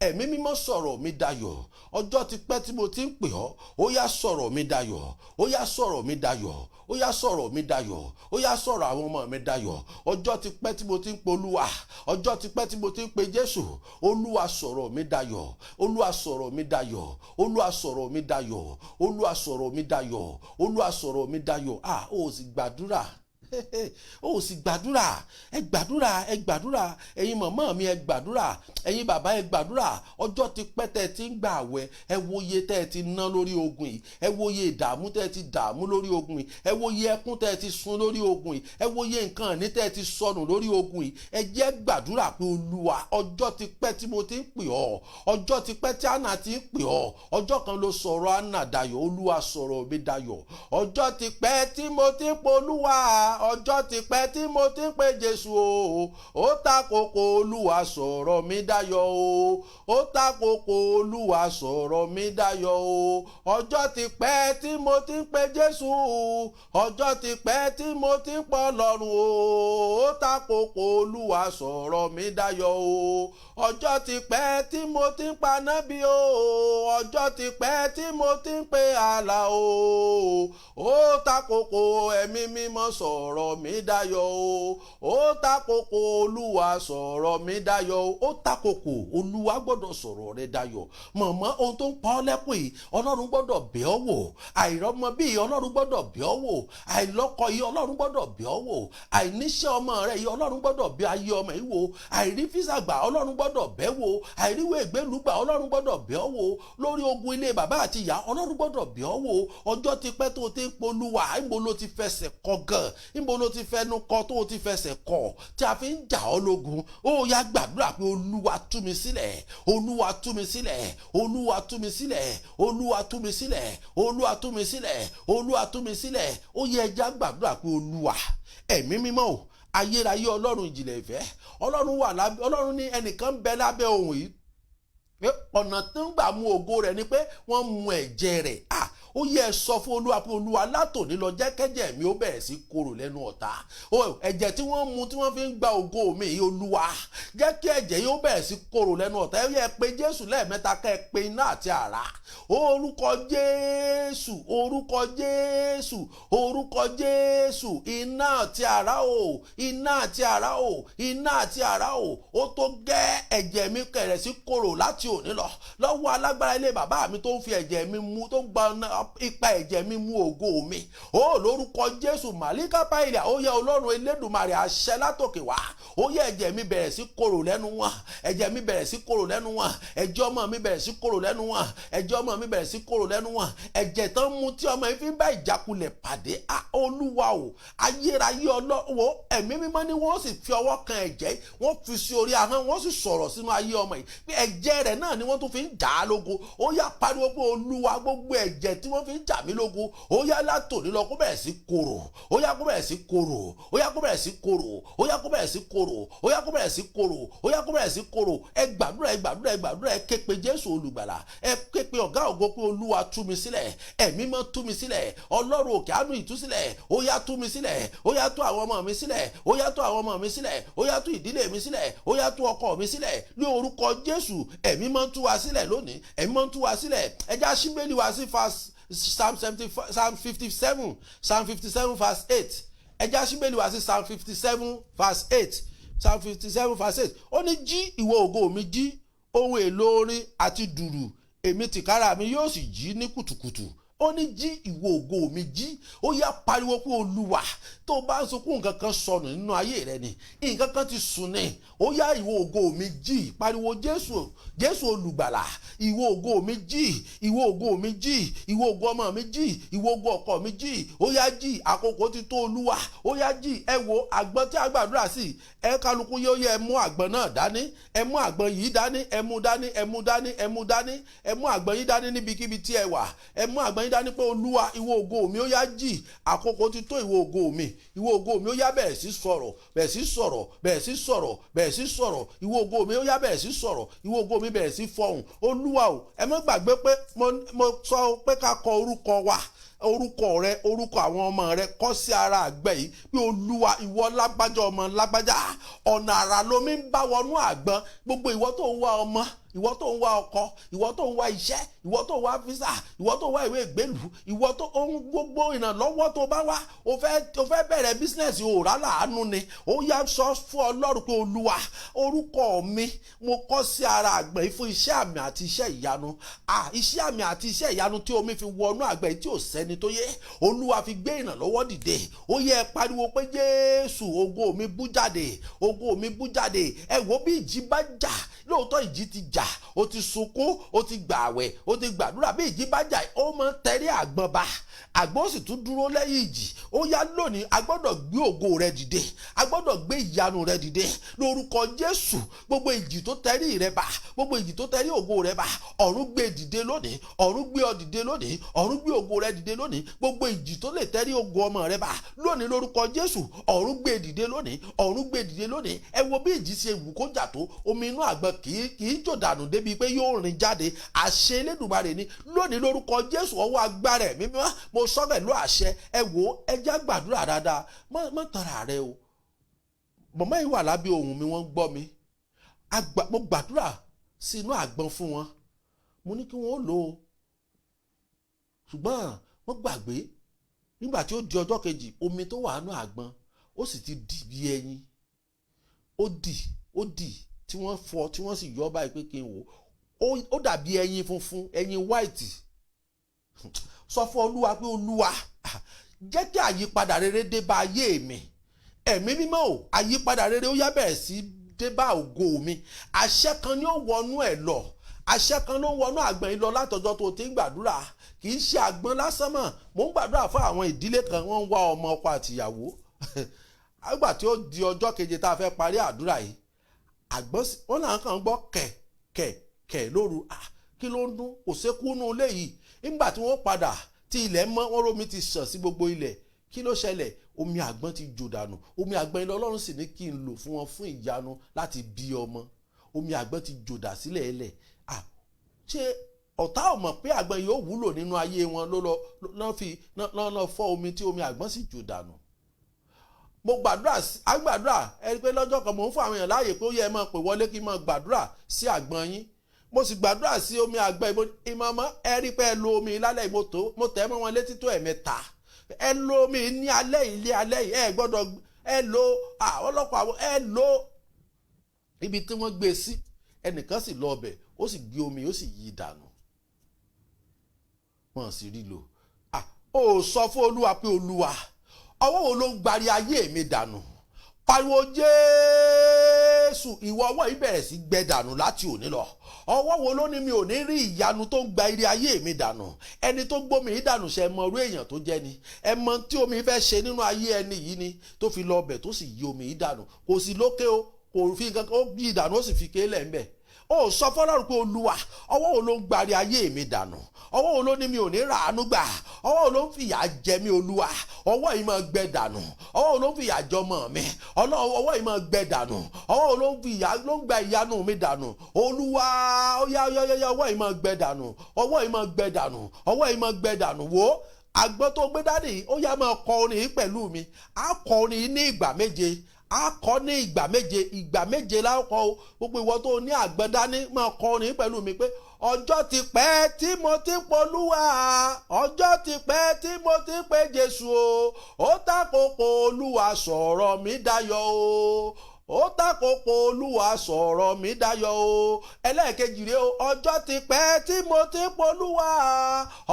ẹ̀mí mímọ́ sọ̀rọ̀ mi dayọ̀. Ọjọ́ ti pẹ́ tí mo ti ń pè ọ́, ó yá sọ̀rọ̀ mi dayọ̀, ó yá sọ̀rọ̀ mi dayọ̀, ó yá sọ̀rọ̀ mi dayọ̀, ó yá sọ̀rọ̀ àwọn ọmọ mi dayọ̀. Ọjọ́ ti pẹ́ tí mo ti ń polúwa, ọjọ́ ti pẹ́ tí mo ti ń pe Jésù. Olúwa sọ̀rọ̀ mi dayọ̀, Olúwa sọ̀rọ̀ mi dayọ̀, Olúwa sọ̀rọ̀ mi dayọ̀, Olúwa sọ̀rọ̀ mi dayọ̀, Olúwa sọ̀rọ̀ mi dayọ̀. Ó sì gbàdúrà, ó sì gbàdúrà. Ẹ gbàdúrà, ẹ gbàdúrà. Ẹ̀yin màmá mi ẹ gbàdúrà, ẹ̀yin bàbá ẹ gbàdúrà. Ọjọ́ ti pẹ́ tẹ́ ti ń gbà àwẹ̀, ẹ wo iye tẹ́ ti ná lórí ogun yìí, ẹ wo iye ìdààmú tẹ́ ti dààmú lórí ogun yìí, ẹ wo iye ẹkún tẹ́ ti sun lórí ogun yìí, ẹ wo iye nǹkan ìní tẹ́ ti sọnù lórí ogun yìí. Ẹ jẹ́ gbàdúrà pé Olúwa ọjọ́ ti pẹ́ tí mo ti ń pè ọ́, ọjọ́ ti pẹ́ tí Hánà ti ń pè ọ́. Ọjọ́ kan ló sọ̀rọ̀ Hánà dayọ̀, Olúwa sọ̀rọ̀ mi dayọ̀. Ọjọ́ ti pẹ́ tí mo ti ń polúwa, ọjọ́ ti pẹ́ tí mo ti ń pe Jésù o, ó takoko Olúwa sọ̀rọ̀ mi dayọ̀ o, ó takoko Olúwa sọ̀rọ̀ mi dayọ̀ o. Ọjọ́ ti pẹ́ tí mo ti ń pe Jésù, ọjọ́ ti pẹ́ tí mo ti ń pọ̀ lọ́run o, ó takoko Olúwa sọ̀rọ̀ mi dayọ̀ o. Ọjọ́ ti pẹ́ tí mo ti ń pa nábì o, ọjọ́ ti pẹ́ tí mo ti ń pe àlà o, ó takoko ẹ̀mí mímọ́ sọ̀rọ̀ mi dayọ̀ o, ó takoko Olúwa sọ̀rọ̀ mi dayọ̀ o. Ó takoko Olúwa gbọ́dọ̀ sọ̀rọ̀ rẹ dayọ̀. Mọ̀mọ́ ohun tó ń pa ọ́ lẹ́kùn yìí Ọlọ́run gbọ́dọ̀ bẹ̀ ọ́ wò, àìrọ́mọ bí Ọlọ́run gbọ́dọ̀ bẹ̀ ọ́ wò, àìlọ́kọ yìí Ọlọ́run gbọ́dọ̀ bẹ̀ ọ́ wò, àìníṣẹ́ ọmọ rẹ yìí Ọlọ́run gbọ́dọ̀ bẹ̀ ayé ọmọ yìí wò, àìrí físà gbà Ọlọ́run gbọ́dọ̀ bẹ̀ wò, àìríwé ìgbélú gbà Ọlọ́run gbọ́dọ̀ bẹ̀ ọ́ wò, lórí ogun ilé bàbá àti ìyá Ọlọ́run gbọ́dọ̀ bẹ̀ ọ́ wò. Ọjọ́ ti pẹ́ tó o ti ń polúwa, níbo ló ti fẹsẹ̀ kọ gan, níbo ló ti fẹnu kọ tó o ti fẹsẹ̀ kọ tí a fi ń jà ọ́ lógun. Ó yá gbàdúrà pé Olúwa tú mi sílẹ̀, Olúwa tú mi sílẹ̀, Olúwa tú mi sílẹ̀, Olúwa tú mi sílẹ̀, Olúwa tú mi sílẹ̀, Olúwa tú mi sílẹ̀. Ó yẹ ẹja gbàdúrà pé Olúwa ẹ̀mí mímọ́ o, ayérayé Ọlọ́run ìjìnlẹ̀ ìfẹ́, Ọlọ́run wà lábẹ́, Ọlọ́run ní ẹnìkan ń bẹ lábẹ́ ohun yìí pé ọ̀nà tó ń gbà mú ògo rẹ̀ ni pé wọ́n mu ẹ̀jẹ̀ rẹ̀. ó yẹ sọ fún Olúwa pé Olúwa látòní lọ jẹ́ kẹ́jẹ̀ mi ó bẹ̀rẹ̀ sí korò lẹ́nu ọ̀tá. Ẹ̀jẹ̀ tí wọ́n mu tí wọ́n fi ń gba ògo mi, Olúwa jẹ́ kí ẹ̀jẹ̀ yóò bẹ̀rẹ̀ sí korò lẹ́nu ọ̀tá. ẹ yẹ pé Jésù lẹ́ẹ̀mẹ́ta kẹ́ ẹ pé iná àti àrá. Orúkọ Jésù, orúkọ Jésù, orúkọ Jésù, iná àti àrá o, iná àti àrá o, iná àti àrá o. Ó tó gẹ́ ẹ̀jẹ̀ mi kẹ̀rẹ̀ sí korò láti òní lọ lọ́wọ́ alágbára ilé bàbá mi tó ń fi ẹ̀jẹ̀ mi mu, tó ń gba ipa ẹ̀jẹ̀ mi mu ògo mi. Ó lórúkọ Jésù màlíkà páìlà, ó yẹ Ọlọ́run Elédùmarè àṣẹ látòkè wá. Ó yẹ ẹ̀jẹ̀ mi bẹ̀rẹ̀ sí korò lẹ́nu wọn, ẹ̀jẹ̀ mi bẹ̀rẹ̀ sí korò lẹ́nu wọn, ẹ̀jẹ̀ ọmọ mi bẹ̀rẹ̀ sí korò lẹ́nu wọn, ẹ̀jẹ̀ ọmọ mi bẹ̀rẹ̀ sí korò lẹ́nu wọn. Ẹ̀jẹ̀ tán mu tí ọmọ yìí fi ń bá ìjákulẹ̀ pàdé. Olúwa o, ayérayé Ọlọ́run, ẹ̀mí mímọ́ ni wọ́n sì fi ọwọ́ kan ẹ̀jẹ̀, wọ́n fi sí orí ahọ́n, wọ́n sì sọ̀rọ̀ sínú ayé ọmọ yìí pé ẹ̀jẹ̀ rẹ̀ náà ni wọ́n tún fi ń jà á lógo. Ó yá pariwo pé Olúwa gbogbo ẹ̀jẹ̀ tí wọ́n fi ń jà mí lógo, ó yá látòní lọ kó bẹ̀rẹ̀ sí korò, ó yá kó bẹ̀rẹ̀ sí korò, ó yá kó bẹ̀rẹ̀ sí korò, ó yá kó bẹ̀rẹ̀ sí korò, ó yá kó bẹ̀rẹ̀ sí korò, ó yá kó bẹ̀rẹ̀ sí korò. Ẹ gbàdúrà, ẹ gbàdúrà, ẹ gbàdúrà, ẹ ké pe Jésù olùgbàlà, ẹ ké pe ọ̀gá ògo pé Olúwa tú mi sílẹ̀, ẹ̀mí mọ́ tú mi sílẹ̀, Ọlọ́run òkè àánú ìtúsílẹ̀, ó yá tú mi sílẹ̀, ó yá tú àwọn ọmọ mi sílẹ̀, ó yá tú àwọn ọmọ mi sílẹ̀, ó yá tú ìdílé mi sílẹ̀, ó yá tú ọkọ mi sílẹ̀ ní orúkọ Jésù. Ẹ̀mí mọ́ tú wa sílẹ̀ lónìí, ẹ̀mí mọ́ tú wa sílẹ̀. Ẹ já síbélì wá sí Psalm 57 verse 8. Ẹ já síbélì wá sí Psalm 57 verse 8. Psalm 57 verse 8. Ó ní jí ìwọ ògo mi jí, ohun èlò orin àti dùrù èmi tìkára mi yóò sì jí ní kùtùkùtù. Ó ní jí ìwọ ògo mi jí. Ó yá pariwo pé Olúwa, tó bá ń sunkún nǹkan kan sọnù nínú ayé rẹ ni, nǹkan kan ti sùn ni, ó yá ìwọ ògo mi jí. Pariwo Jésù, Jésù olùgbàlà, ìwọ ògo mi jí, ìwọ ògo mi jí, ìwọ ògo ọmọ mi jí, ìwọ ògo ọkọ mi jí. Ó yá jí, àkókò ti tó Olúwa, ó yá jí. Ẹ wo àgbọn tí a gbàdúrà sí, ẹ kálukú yóò yẹ ẹ mú àgbọn náà dání, ẹ mú àgbọn yìí dání, ẹ mú dání, ẹ mú dání, ẹ mú dání, ẹ mú àgbọn yìí dání níbikíbi tí ẹ wà, ẹ mú àgbọn yìí dání pé Olúwa ìwọ ògo mi ó yá jí, àkókò ti tó ìwọ ògo mi, ìwọ ògo mi ó yá bẹ̀rẹ̀ sí sọ̀rọ̀, bẹ̀rẹ̀ sí sọ̀rọ̀, bẹ̀rẹ̀ sí sọ̀rọ̀, bẹ̀rẹ̀ sí sọ̀rọ̀, ìwọ ògo mi ó yá bẹ̀rẹ̀ sí sọ̀rọ̀, ìwọ ògo mi bẹ̀rẹ̀ sí fọhùn. Olúwa o, ẹ má gbàgbé pé mo sọ pé ká kọ orúkọ wa, orúkọ rẹ, orúkọ àwọn ọmọ rẹ kọ sí ara àgbẹ̀ yìí pé Olúwa ìwọ lágbájá ọmọ lágbájá, ọ̀nà àrà lomi ń bá wọnú àgbọn. Gbogbo ìwọ tó ń wá ọmọ, ìwọ tó ń wá ọkọ, ìwọ tó ń wá iṣẹ́, ìwọ tó ń wá físà, ìwọ tó ń wá ìwé ìgbélú, ìwọ tó ń gbogbo ìrànlọ́wọ́ tó bá wá, o fẹ́ bẹ̀rẹ̀ bísínẹ́sì òòrá làánú ni. Ó yá sọ fún Ọlọ́run pé Olúwa orúkọ mi mo kọ sí ara àgbẹ̀ yìí fún iṣẹ́ àmì àti iṣẹ́ ìyanu. Iṣẹ́ àmì àti iṣẹ́ ìyanu tí omi fi wọnú àgbẹ̀ yìí tí ò sẹ́ni tó yé, Olúwa fi gbé ìrànlọ́wọ́ dìde. Ó yẹ pariwo pé Jésù ògo mi bú jáde, ògo mi bú jáde. Ẹ wo bí ìjì bá jà, lóòótọ́ ìjì ti jà, ó ti sunkún, ó ti gbààwẹ̀, ó ti gbàdúrà. Bí ìjì bá jà, ó máa ń tẹ̀rí àgbọn bá, àgbọn sì tún dúró lẹ́yìn ìjì. Ó yá lónìí a gbọ́dọ̀ gbé ògo rẹ dìde, a gbọ́dọ̀ gbé ìyanu rẹ dìde lórúkọ Jésù. Gbogbo ìjì tó tẹ̀rí rẹ bá, gbogbo ìjì tó tẹ̀rí ògo rẹ bá, ọ̀run gbé dìde lónìí, ọ̀run gbé ọ dìde lónìí, ọ̀run gbé ògo rẹ dìde lónìí. Gbogbo ìjì tó lè tẹ̀rí ògo ọmọ rẹ bá lónìí lórúkọ Jésù, ọ̀run gbé dìde lónìí, ọ̀run gbé dìde lónìí. Ẹ wo bí ìjì ṣe wù kó jà tó, omi inú àgbọn kì í jò dànù débi pé yóò rìn jáde. Àṣẹ Elédùmarè ni lónìí lórúkọ Jésù. Ọwọ́ agbára ẹ̀mí mímọ́ mo sọ pẹ̀lú àṣẹ. Ẹ wo ẹ já gbàdúrà dáadáa, má tara rẹ o. Màmá yìí wà lábẹ́ ohùn mi, wọ́n gbọ́ mi. Mo gbàdúrà sí inú àgbọn fún wọn, mo ní kí wọ́n lò ó, ṣùgbọ́n wọ́n gbàgbé. Nígbà tí ó di ọjọ́ kejì, omi tó wà nínú àgbọn ó sì ti dì bí ẹyin, ó dì tí wọ́n fọ, tí wọ́n sì yọ báyìí pé kí n wò ó dàbí ẹyin funfun, ẹyin white. Sọ fún Olúwa pé Olúwa jẹ́ kí àyípadà rere dé bá ayé mi. Ẹ̀mí mímọ́ o, àyípadà rere ó yá bẹ̀rẹ̀ sí dé bá ògo mi. Àṣẹ kan ni ó wọnú ẹ̀ lọ, àṣẹ kan ló wọnú àgbọn yìí lọ látọjọ́ tó ti ń gbàdúrà. Kì í ṣe àgbọn lásán mọ́, mò ń gbàdúrà fún àwọn ìdílé kan, wọ́n ń wá ọmọ ọkọ àtìyàwó. Àgbà tí ó di ọjọ́ keje tá a fẹ́ parí àdúrà yìí, àgbọn wọn náà kàn ń gbọ́ kẹ̀ lóru. Kí ló ń dún? Kò sékú nú ilé yìí. Nígbà tí wọ́n padà tí ilẹ̀ mọ́, wọ́n rómi ti sàn sí gbogbo ilẹ̀. Kí ló ṣẹlẹ̀? Omi àgbọn ti jò dànù. Omi àgbọn ilé Ọlọ́run sì ní kí n lò fún wọn fún ìyanu láti bí ọmọ. Omi àgbọn ti jò dà sílẹ̀ ẹlẹ̀. Ṣé ọ̀tá ò mọ̀ pé àgbọn yóò wúlò nínú ayé wọn lọ́ fọ́ omi tí omi àgbọn sì jò dànù. Mo gbàdúrà ẹni pé lọ́jọ́ kan mò ń fún àwọn èèyàn láàyè pé ó yẹ ẹ máa pè wọlé kí n máa gbàdúrà sí àgbọn yín. Mo sì gbàdúrà sí omi àgbọn ìmọ̀ọ́mọ́ ẹ rí pé ẹ lo omi lálẹ́ mo tẹ̀ mọ́ wọn létí tó ẹ̀mẹ́ta. Ẹ lo omi ní alẹ́ ilé alẹ́ yìí ẹ gbọ́dọ̀ ẹ lo ọlọ́pàá ẹ lo ibi tí wọ́n gbé sí ẹnìkan sì lọ ọbẹ̀ ó sì gbé omi ó sì yí dànù. Wọ́n sì rí lò. Ó sọ fún Olúwa pé Olúwa ọwọ́ wo ló ń gbari ayé mi dànù? Pariwo Jésù, ìwọ ọwọ́ yìí bẹ̀rẹ̀ sí gbẹ dànù láti òní lọ. Ọwọ́ wo ló ní mi ò ní rí ìyanu tó ń gba ire ayé mi dànù? Ẹni tó gbómi yìí dànù ṣe mọ irú èèyàn tó jẹ́ ni. Ẹ mọ tí omi fẹ́ ṣe nínú ayé ẹni yìí ni tó fi lọ ọbẹ̀ tó sì yí omi yìí dànù. Kò sí lókè o, kò fi kankan ó yí dànù ó sì fi kéélẹ̀ ń bẹ̀. Ó sọ fọ́lọ́run pé Olúwa ọwọ́ wo ló ń gbari ayé mi dànù? Ọwọ́ wo ló ní mi ò ní ràánú gbà? Ọwọ́ wo ló ń fìyà jẹ mí Olúwa? Ọwọ́ yìí máa gbẹ dànù. Ọwọ́ wo ló ń fìyà jọmọ mi? Ọwọ́ yìí máa gbẹ dànù. Ọwọ́ wo ló ń gba ìyanu mi dànù? Olúwa ó yá ọwọ́ yìí máa gbẹ dànù. Ọwọ́ yìí máa gbẹ dànù. Ọwọ́ yìí máa gbẹ dànù. Wo àgbọn tó gbé dání ó yá máa kọ orin yìí pẹ̀lú mi. Á kọ orin yìí ní ìgbà méje. A kọ ní ìgbà méje lákọ o. Gbogbo ìwọ tó ní àgbọn dání máa kọ orin pẹ̀lú mi pé ọjọ́ ti pẹ́ tí mo ti polúwa, ọjọ́ ti pẹ́ tí mo ti pe Jésù o, ó tàkókò Olúwa sọ̀rọ̀ mi dayọ̀ o, ó tàkókò Olúwa sọ̀rọ̀ mi dayọ̀ o. Ẹlẹ́ẹ̀kejì rèé o, ọjọ́ ti pẹ́ tí mo ti polúwa,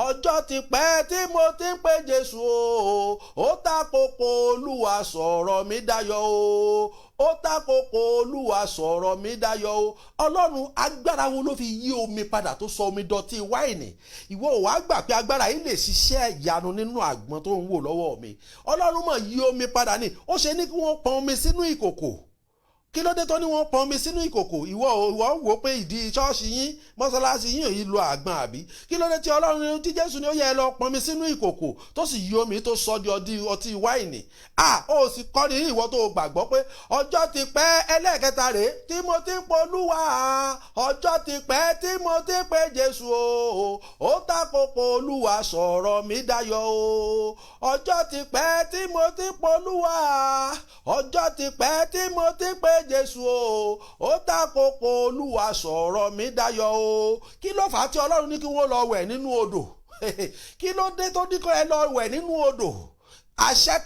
ọjọ́ ti pẹ́ tí mo ti pe Jésù o, ó tàkókò Olúwa sọ̀rọ̀ mi dayọ̀ o, ó tàkókò Olúwa sọ̀rọ̀ mi dayọ̀ o. Ọlọ́run agbára wo ló fi yí omi padà tó sọ omi dọ̀tí wáìnì? Ìwọ ò wá gbà pé agbára yìí lè ṣiṣẹ́ ìyanu nínú àgbọn tó ń wò lọ́wọ́ mi. Ọlọ́run mọ̀ yí omi padà ní ó ṣe ní kí wọ́n pọn omi sínú ìkòkò. Kí ló dé tó ní wọ́n pọn omi sínú ìkòkò? Ìwọ wò pé ìdí ṣọ́ọ̀ṣì yín mọ́sálásí yín ò yí lo àgbọn àbí? Kí ló dé tí Ọlọ́run tí Jésù ní ó yẹ lọ pọn omi sínú ìkòkò tó sì yí omi tó sọ di ọtí wáìnì? Ó sì kọ́ ní ìwọ tó gbàgbọ́ pé ọjọ́ ti pẹ́. Ẹlẹ́ẹ̀kẹta rèé tí mo ti ń polúwa, ọjọ́ ti pẹ́ tí mo ti ń pe Jésù o, ó tàkókò Olúwa sọ̀rọ̀ mi dayọ̀ o, ọjọ́ ti pẹ́ tí mo ti ń polúwa, ọjọ́ ti pẹ́ tí mo ti ń pe Jésù o, ó tàkókò Olúwa sọ̀rọ̀ mi dayọ̀ o. Kí ló fà á tí Ọlọ́run ní kí wọ́n lọ wẹ̀ nínú odò? Kí ló dé tó ní kó ẹ lọ wẹ̀ nínú odò? Àṣẹ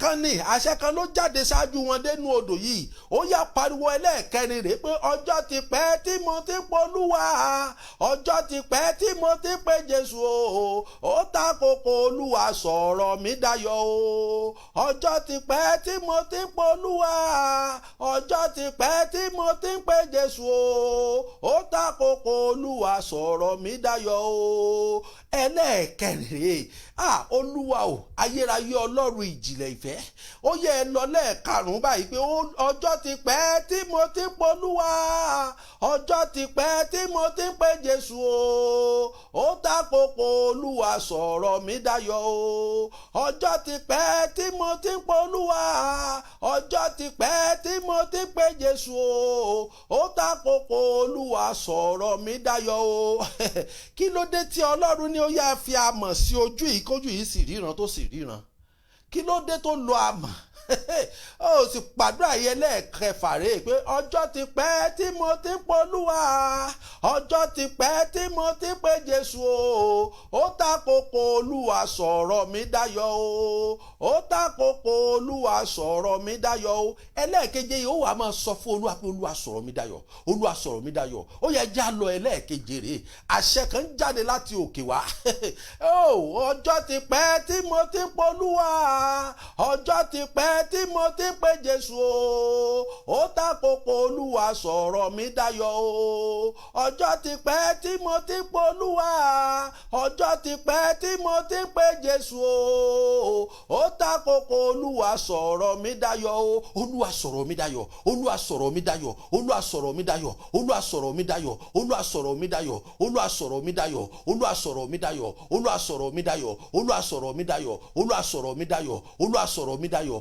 kan ló jáde ṣáájú wọn dénú odò yìí. Ó yá pariwo ẹlẹ́ẹ̀kẹrin rèé pé ọjọ́ ti pẹ́ tí mo ti polúwa, ọjọ́ ti pẹ́ tí mo ti pe Jésù o, ó tàkókò Olúwa sọ̀rọ̀ mi dayọ̀ o, ọjọ́ ti pẹ́ tí mo ti polúwa, ọjọ́ ti pẹ́ tí mo ti pe Jésù o, ó tàkókò Olúwa sọ̀rọ̀ mi dayọ̀ o. Ẹlẹ́ẹ̀kẹrin rèé Olúwa o, ayérayé Ọlọ́run ìjìnlẹ̀ ìfẹ́, ó yẹ ẹ lọ lẹ́ẹ̀karùn-ún báyìí pé ọjọ́ ti pẹ́ tí mo ti polúwa, ọjọ́ ti pẹ́ tí mo ti pe Jésù o, ó tàkókò Olúwa sọ̀rọ̀ mi dayọ̀ o, ọjọ́ ti pẹ́ tí mo ti polúwa, ọjọ́ ti pẹ́ tí mo ti pe Jésù o, ó tàkókò Olúwa sọ̀rọ̀ mi dayọ̀ o. Kí ló dé tí Ọlọ́run ní ó yá fi amọ̀ sí ojú yìí kójú yìí sì ríran tó sì ríran? Kí ló dé tó lo amọ̀? Ó sì pàdúrà yẹn lẹ́ẹ̀kẹfà rèé pé ọjọ́ ti pẹ́ tí mo ti polúwa, ọjọ́ ti pẹ́ tí mo ti pe Jésù o, ó tàkókò Olúwa sọ̀rọ̀ mi dayọ̀ o, ó tàkókò Olúwa sọ̀rọ̀ mi dayọ̀ o. Ẹlẹ́ẹ̀keje yìí ó wà máa sọ fún Olúwa pé Olúwa sọ̀rọ̀ mi dayọ̀, Olúwa sọ̀rọ̀ mi dayọ̀. Ó yẹ já lọ ẹlẹ́ẹ̀keje rèé. Àṣẹ kan jáde láti òkè wá. Ọjọ́ ti pẹ́ tí mo ti polúwa, ọjọ́ ti pẹ́ tí mo ti pe Jésù o, ó tàkókò Olúwa sọ̀rọ̀ mi dayọ̀ o, ọjọ́ ti pẹ́ tí mo ti polúwa, ọjọ́ ti pẹ́ tí mo ti pe Jésù o, ó tàkókò Olúwa sọ̀rọ̀ mi dayọ̀ o. Olúwa sọ̀rọ̀ mi dayọ̀, Olúwa sọ̀rọ̀ mi dayọ̀, Olúwa sọ̀rọ̀ mi dayọ̀, Olúwa sọ̀rọ̀ mi dayọ̀, Olúwa sọ̀rọ̀ mi dayọ̀, Olúwa sọ̀rọ̀ mi dayọ̀, Olúwa sọ̀rọ̀ mi dayọ̀, Olúwa sọ̀rọ̀ mi dayọ̀, Olúwa sọ̀rọ̀ mi dayọ̀, Olúwa sọ̀rọ̀ mi dayọ̀, Olúwa sọ̀rọ̀ mi dayọ̀,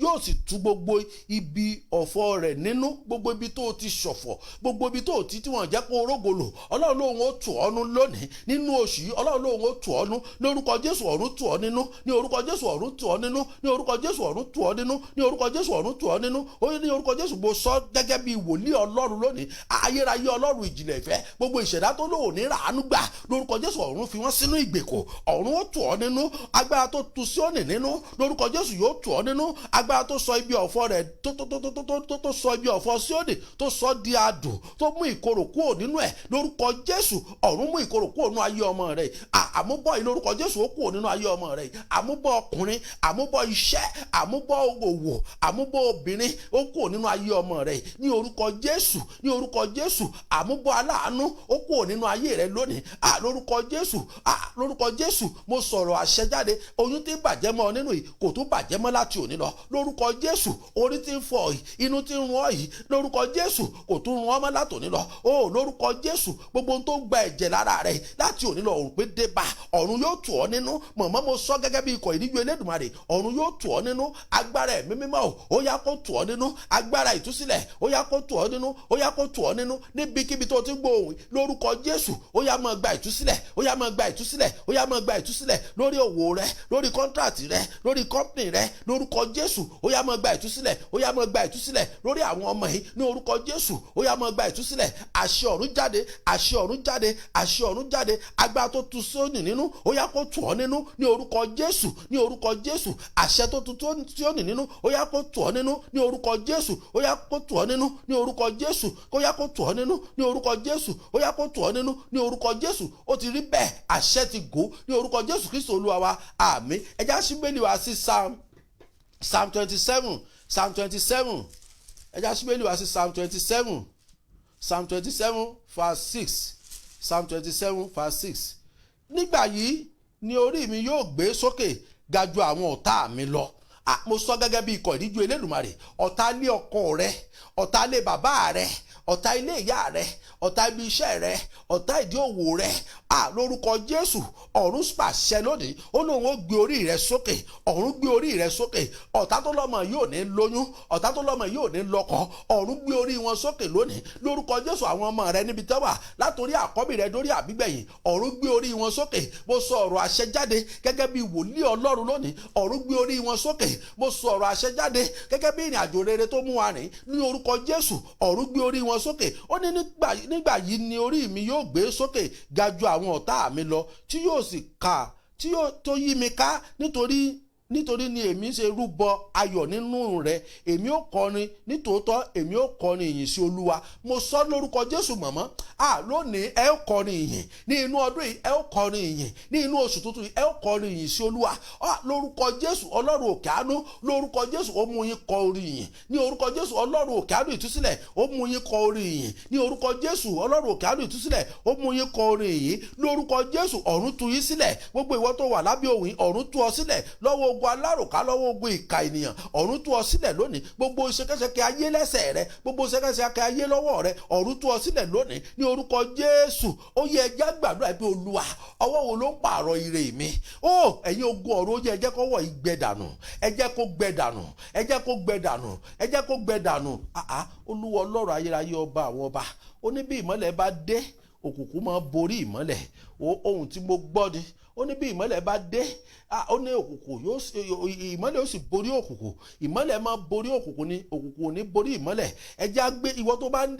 yóò sì tú gbogbo ibi ọ̀fọ̀ rẹ̀ nínú, gbogbo ibi tó ti ṣọ̀fọ̀, gbogbo ibi tó ti tí wọ́n jẹ́ kó rógòlò. Ọlọ́run lóhun ó tù ọ́ nú lónìí nínú oṣù yìí. Ọlọ́run lóhun ó tù ọ́ nú lórúkọ Jésù. Ọ̀run tù ọ́ nínú ní orúkọ Jésù. Ọ̀run tù ọ́ nínú ní orúkọ Jésù. Ọ̀run tù ọ́ nínú ní orúkọ Jésù. Ọ̀run tù ọ́ nínú ó ní orúkọ Jésù. Mo sọ gẹ́gẹ́ bí wòlíì Ọlọ́run lónìí, ayérayé Ọlọ́run ìjìnlẹ̀ ìfẹ́, gbogbo ìṣẹ̀dá tó lóhùn ní ràánú gbà lórúkọ Jésù. Ọ̀run fi wọ́n sínú ìgbèkùn. Ọ̀run ó tù ọ́ nínú. Agbára tó tu Síónì nínú lórúkọ Jésù yóò tù ọ́ nínú. Agbára tó sọ ibi ọ̀fọ̀ rẹ̀ tó sọ ibi ọ̀fọ̀ Síónì tó sọ di adùn, tó mú ìkorò kúrò nínú ẹ̀ lórúkọ Jésù. Ọ̀run mú ìkorò kúrò nínú ayé ọmọ rẹ̀. Àmúbọ̀ yìí lórúkọ Jésù ó kúrò nínú ayé ọmọ rẹ̀. Àmúbọ̀ ọkùnrin, àmúbọ̀ iṣẹ́, àmúbọ̀ òwò, àmúbọ̀ obìnrin ó kúrò nínú ayé ọmọ rẹ̀ ní orúkọ Jésù. Ní orúkọ Jésù. Àmúbọ̀ aláàánú ó kúrò nínú ayé rẹ̀ lónìí lórúkọ Jésù. Lórúkọ Jésù mo sọ̀rọ̀ àṣẹ jáde. Oyún tí ń bàjẹ́ mọ́ ọ nínú yìí kò tún bàjẹ́ mọ́ láti òní lọ lórúkọ Jésù. Orí tí ń fọ́ yìí, inú tí ń rún ọ yìí lórúkọ Jésù kò tún rún ọ mọ́ láti òní lọ. Lórúkọ Jésù gbogbo ohun tó ń gba ẹ̀jẹ̀ lára rẹ̀ láti òní lọ òrùn pé dé bá. Ọ̀run yóò tù ọ́ nínú. Mọ̀mọ́ mo sọ gẹ́gẹ́ bí ikọ̀ ìríjú Elédùmarè. Ọ̀run yóò tù ọ́ nínú. Agbára ẹ̀mí mímọ́ ó yá kó tù ọ́ nínú. Agbára ìtúsílẹ̀ ó yá kó tù ọ́ nínú. Ó yá kó tù ọ́ nínú níbikíbi tó ti gbóhùn lórúkọ Jésù. Ó yá máa gba ìtúsílẹ̀. Ó yá máa gba ìtúsílẹ̀. Ó yá máa gba ìtúsílẹ̀ lórí òwò rẹ, lórí kọ́ńtrátì rẹ, lórí kọ́mpìnì rẹ lórúkọ Jésù. Ó yá máa gba ìtúsílẹ̀. Ó yá máa gba ìtúsílẹ̀ lórí àwọn ọmọ yìí ní orúkọ Jésù. Ó yá máa gba ìtúsílẹ̀. Àṣẹ ọ̀run jáde, àṣẹ ọ̀run jáde, àṣẹ ọ̀run jáde. Agbára tó tu Síónì nínú ó yá kó tù ọ́ nínú ní orúkọ Jésù. Ní orúkọ Jésù. Àṣẹ tó tu Síónì nínú ó yá kó tù ọ́ nínú ní orúkọ Jésù. Ó yá kó tù ọ́ nínú ní orúkọ Jésù. Ó yá kó tù ọ́ nínú ní orúkọ Jésù. Ó yá kó tù ọ́ nínú ní orúkọ Jésù. Ó ti rí bẹ́ẹ̀, àṣẹ ti gò ní orúkọ Jésù Kristi Olúwa wa. Àmín. Ẹ já sí Bíbélì wa sí Psalm 27. Psalm 27. Ẹ já sí Bíbélì wa sí Psalm 27. Psalm 27 verse 6. Psalm 27 verse 6. Nígbà yìí ni orí mi yóò gbé sókè ga ju àwọn ọ̀tá mi lọ. Mo sọ gẹ́gẹ́ bí ikọ̀ ìríjú Elédùmarè. Ọ̀tá ilé ọkọ rẹ, ọ̀tá ilé bàbá rẹ, ọ̀tá ilé ìyá rẹ, ọ̀tá ibi iṣẹ́ rẹ, ọ̀tá ìdí òwò rẹ. Lórúkọ Jésù. Ọ̀run pàṣẹ lónìí. Ó lóun ó gbé orí rẹ sókè. Ọ̀run gbé orí rẹ sókè. Ọ̀tá tó lọ́mọ yóò ní lóyún, ọ̀tá tó lọ́mọ yóò ní lọ́kọ. Ọ̀run gbé orí wọn sókè lónìí lórúkọ Jésù. Àwọn ọmọ rẹ níbi tẹ́ wà látòrí àkọ́bí rẹ dórí àbígbẹ̀yìn. Ọ̀run gbé orí wọn sókè. Mo sọ ọ̀rọ̀ àṣẹ jáde gẹ́gẹ́ bí wòlíì Ọlọ́run lónìí. Ọ̀run gbé orí wọn sókè. Mo sọ ọ̀rọ̀ àṣẹ jáde gẹ́gẹ́ bí ìrìn àjò rere tó mú wa rìn ní orúkọ Jésù. Ọ̀run gbé orí wọn sókè. Ó ní nígbà yìí ni orí mi yóò gbé sókè ga ju àwọn ọ̀tá mi lọ, tí yóò sì ká, tí yóò tó yí mi ká. Nítorí ni èmi ṣe rúbọ ayọ̀ nínú rẹ̀. Èmi ó kọrin nítòótọ́, èmi ó kọrin ìyìn sí Olúwa. Mo sọ lórúkọ Jésù mọ̀mọ́. Lónìí ẹ ó kọrin ìyìn. Ní inú ọdún yìí ẹ ó kọrin ìyìn. Ní inú oṣù tuntun yìí ẹ ó kọrin ìyìn sí Olúwa. Lórúkọ Jésù Ọlọ́run òkè àánú. Lórúkọ Jésù ó mú yín kọ orin ìyìn. Ní orúkọ Jésù Ọlọ́run òkè àánú ìtúsílẹ̀ ó mú yín kọ orin ìyìn. Ní orúkọ Jésù Ọlọ́run òkè àánú ìtúsílẹ̀ ó mú yín kọ orin ìyìn. Lórúkọ Jésù ọ̀run tú yín sílẹ̀. Gbogbo ìwọ tó wà lábẹ́ òwìn ọ̀run tú ọ sílẹ̀ lọ́wọ́ ogun alárùká, lọ́wọ́ ogun ìka ènìyàn. Ọ̀run tú ọ sílẹ̀ lónìí. Gbogbo ṣẹkẹ́ṣẹkẹ̀ ayé lẹ́sẹ̀ rẹ, gbogbo ṣẹkẹ́ṣẹkẹ̀ ayé lọ́wọ́ rẹ, ọ̀run tú ọ sílẹ̀ lónìí ní orúkọ Jésù. Ó yẹ ẹjẹ́ gbàdúrà pé Olúwa, ọwọ́ wo ló ń pààrọ̀ ire mi? Ẹ̀yin ogun ọ̀run ó yẹ ẹjẹ́ kó wọ̀ ìgbẹ́ dànù. Ẹjẹ́ kó gbẹ dànù. Ẹjẹ́ kó gbẹ dànù. Ẹjẹ́ kó gbẹ dànù. Olúwa Ọlọ́run ayérayé ọba àwọn ọba. Ó ní bí ìmọ́lẹ̀ bá dé, òkùnkùn máa borí ìmọ́lẹ̀. Ohun tí mo gbọ́ ni. Ó ní bí ìmọ́lẹ̀ bá dé, ó ní òkùnkùn ìmọ́lẹ̀ ó sì borí òkùnkùn. Ìmọ́lẹ̀ máa borí òkùnkùn ni, òkùnkùn ò ní borí ìmọ́lẹ̀. Ẹjẹ́ á gbé ìwọ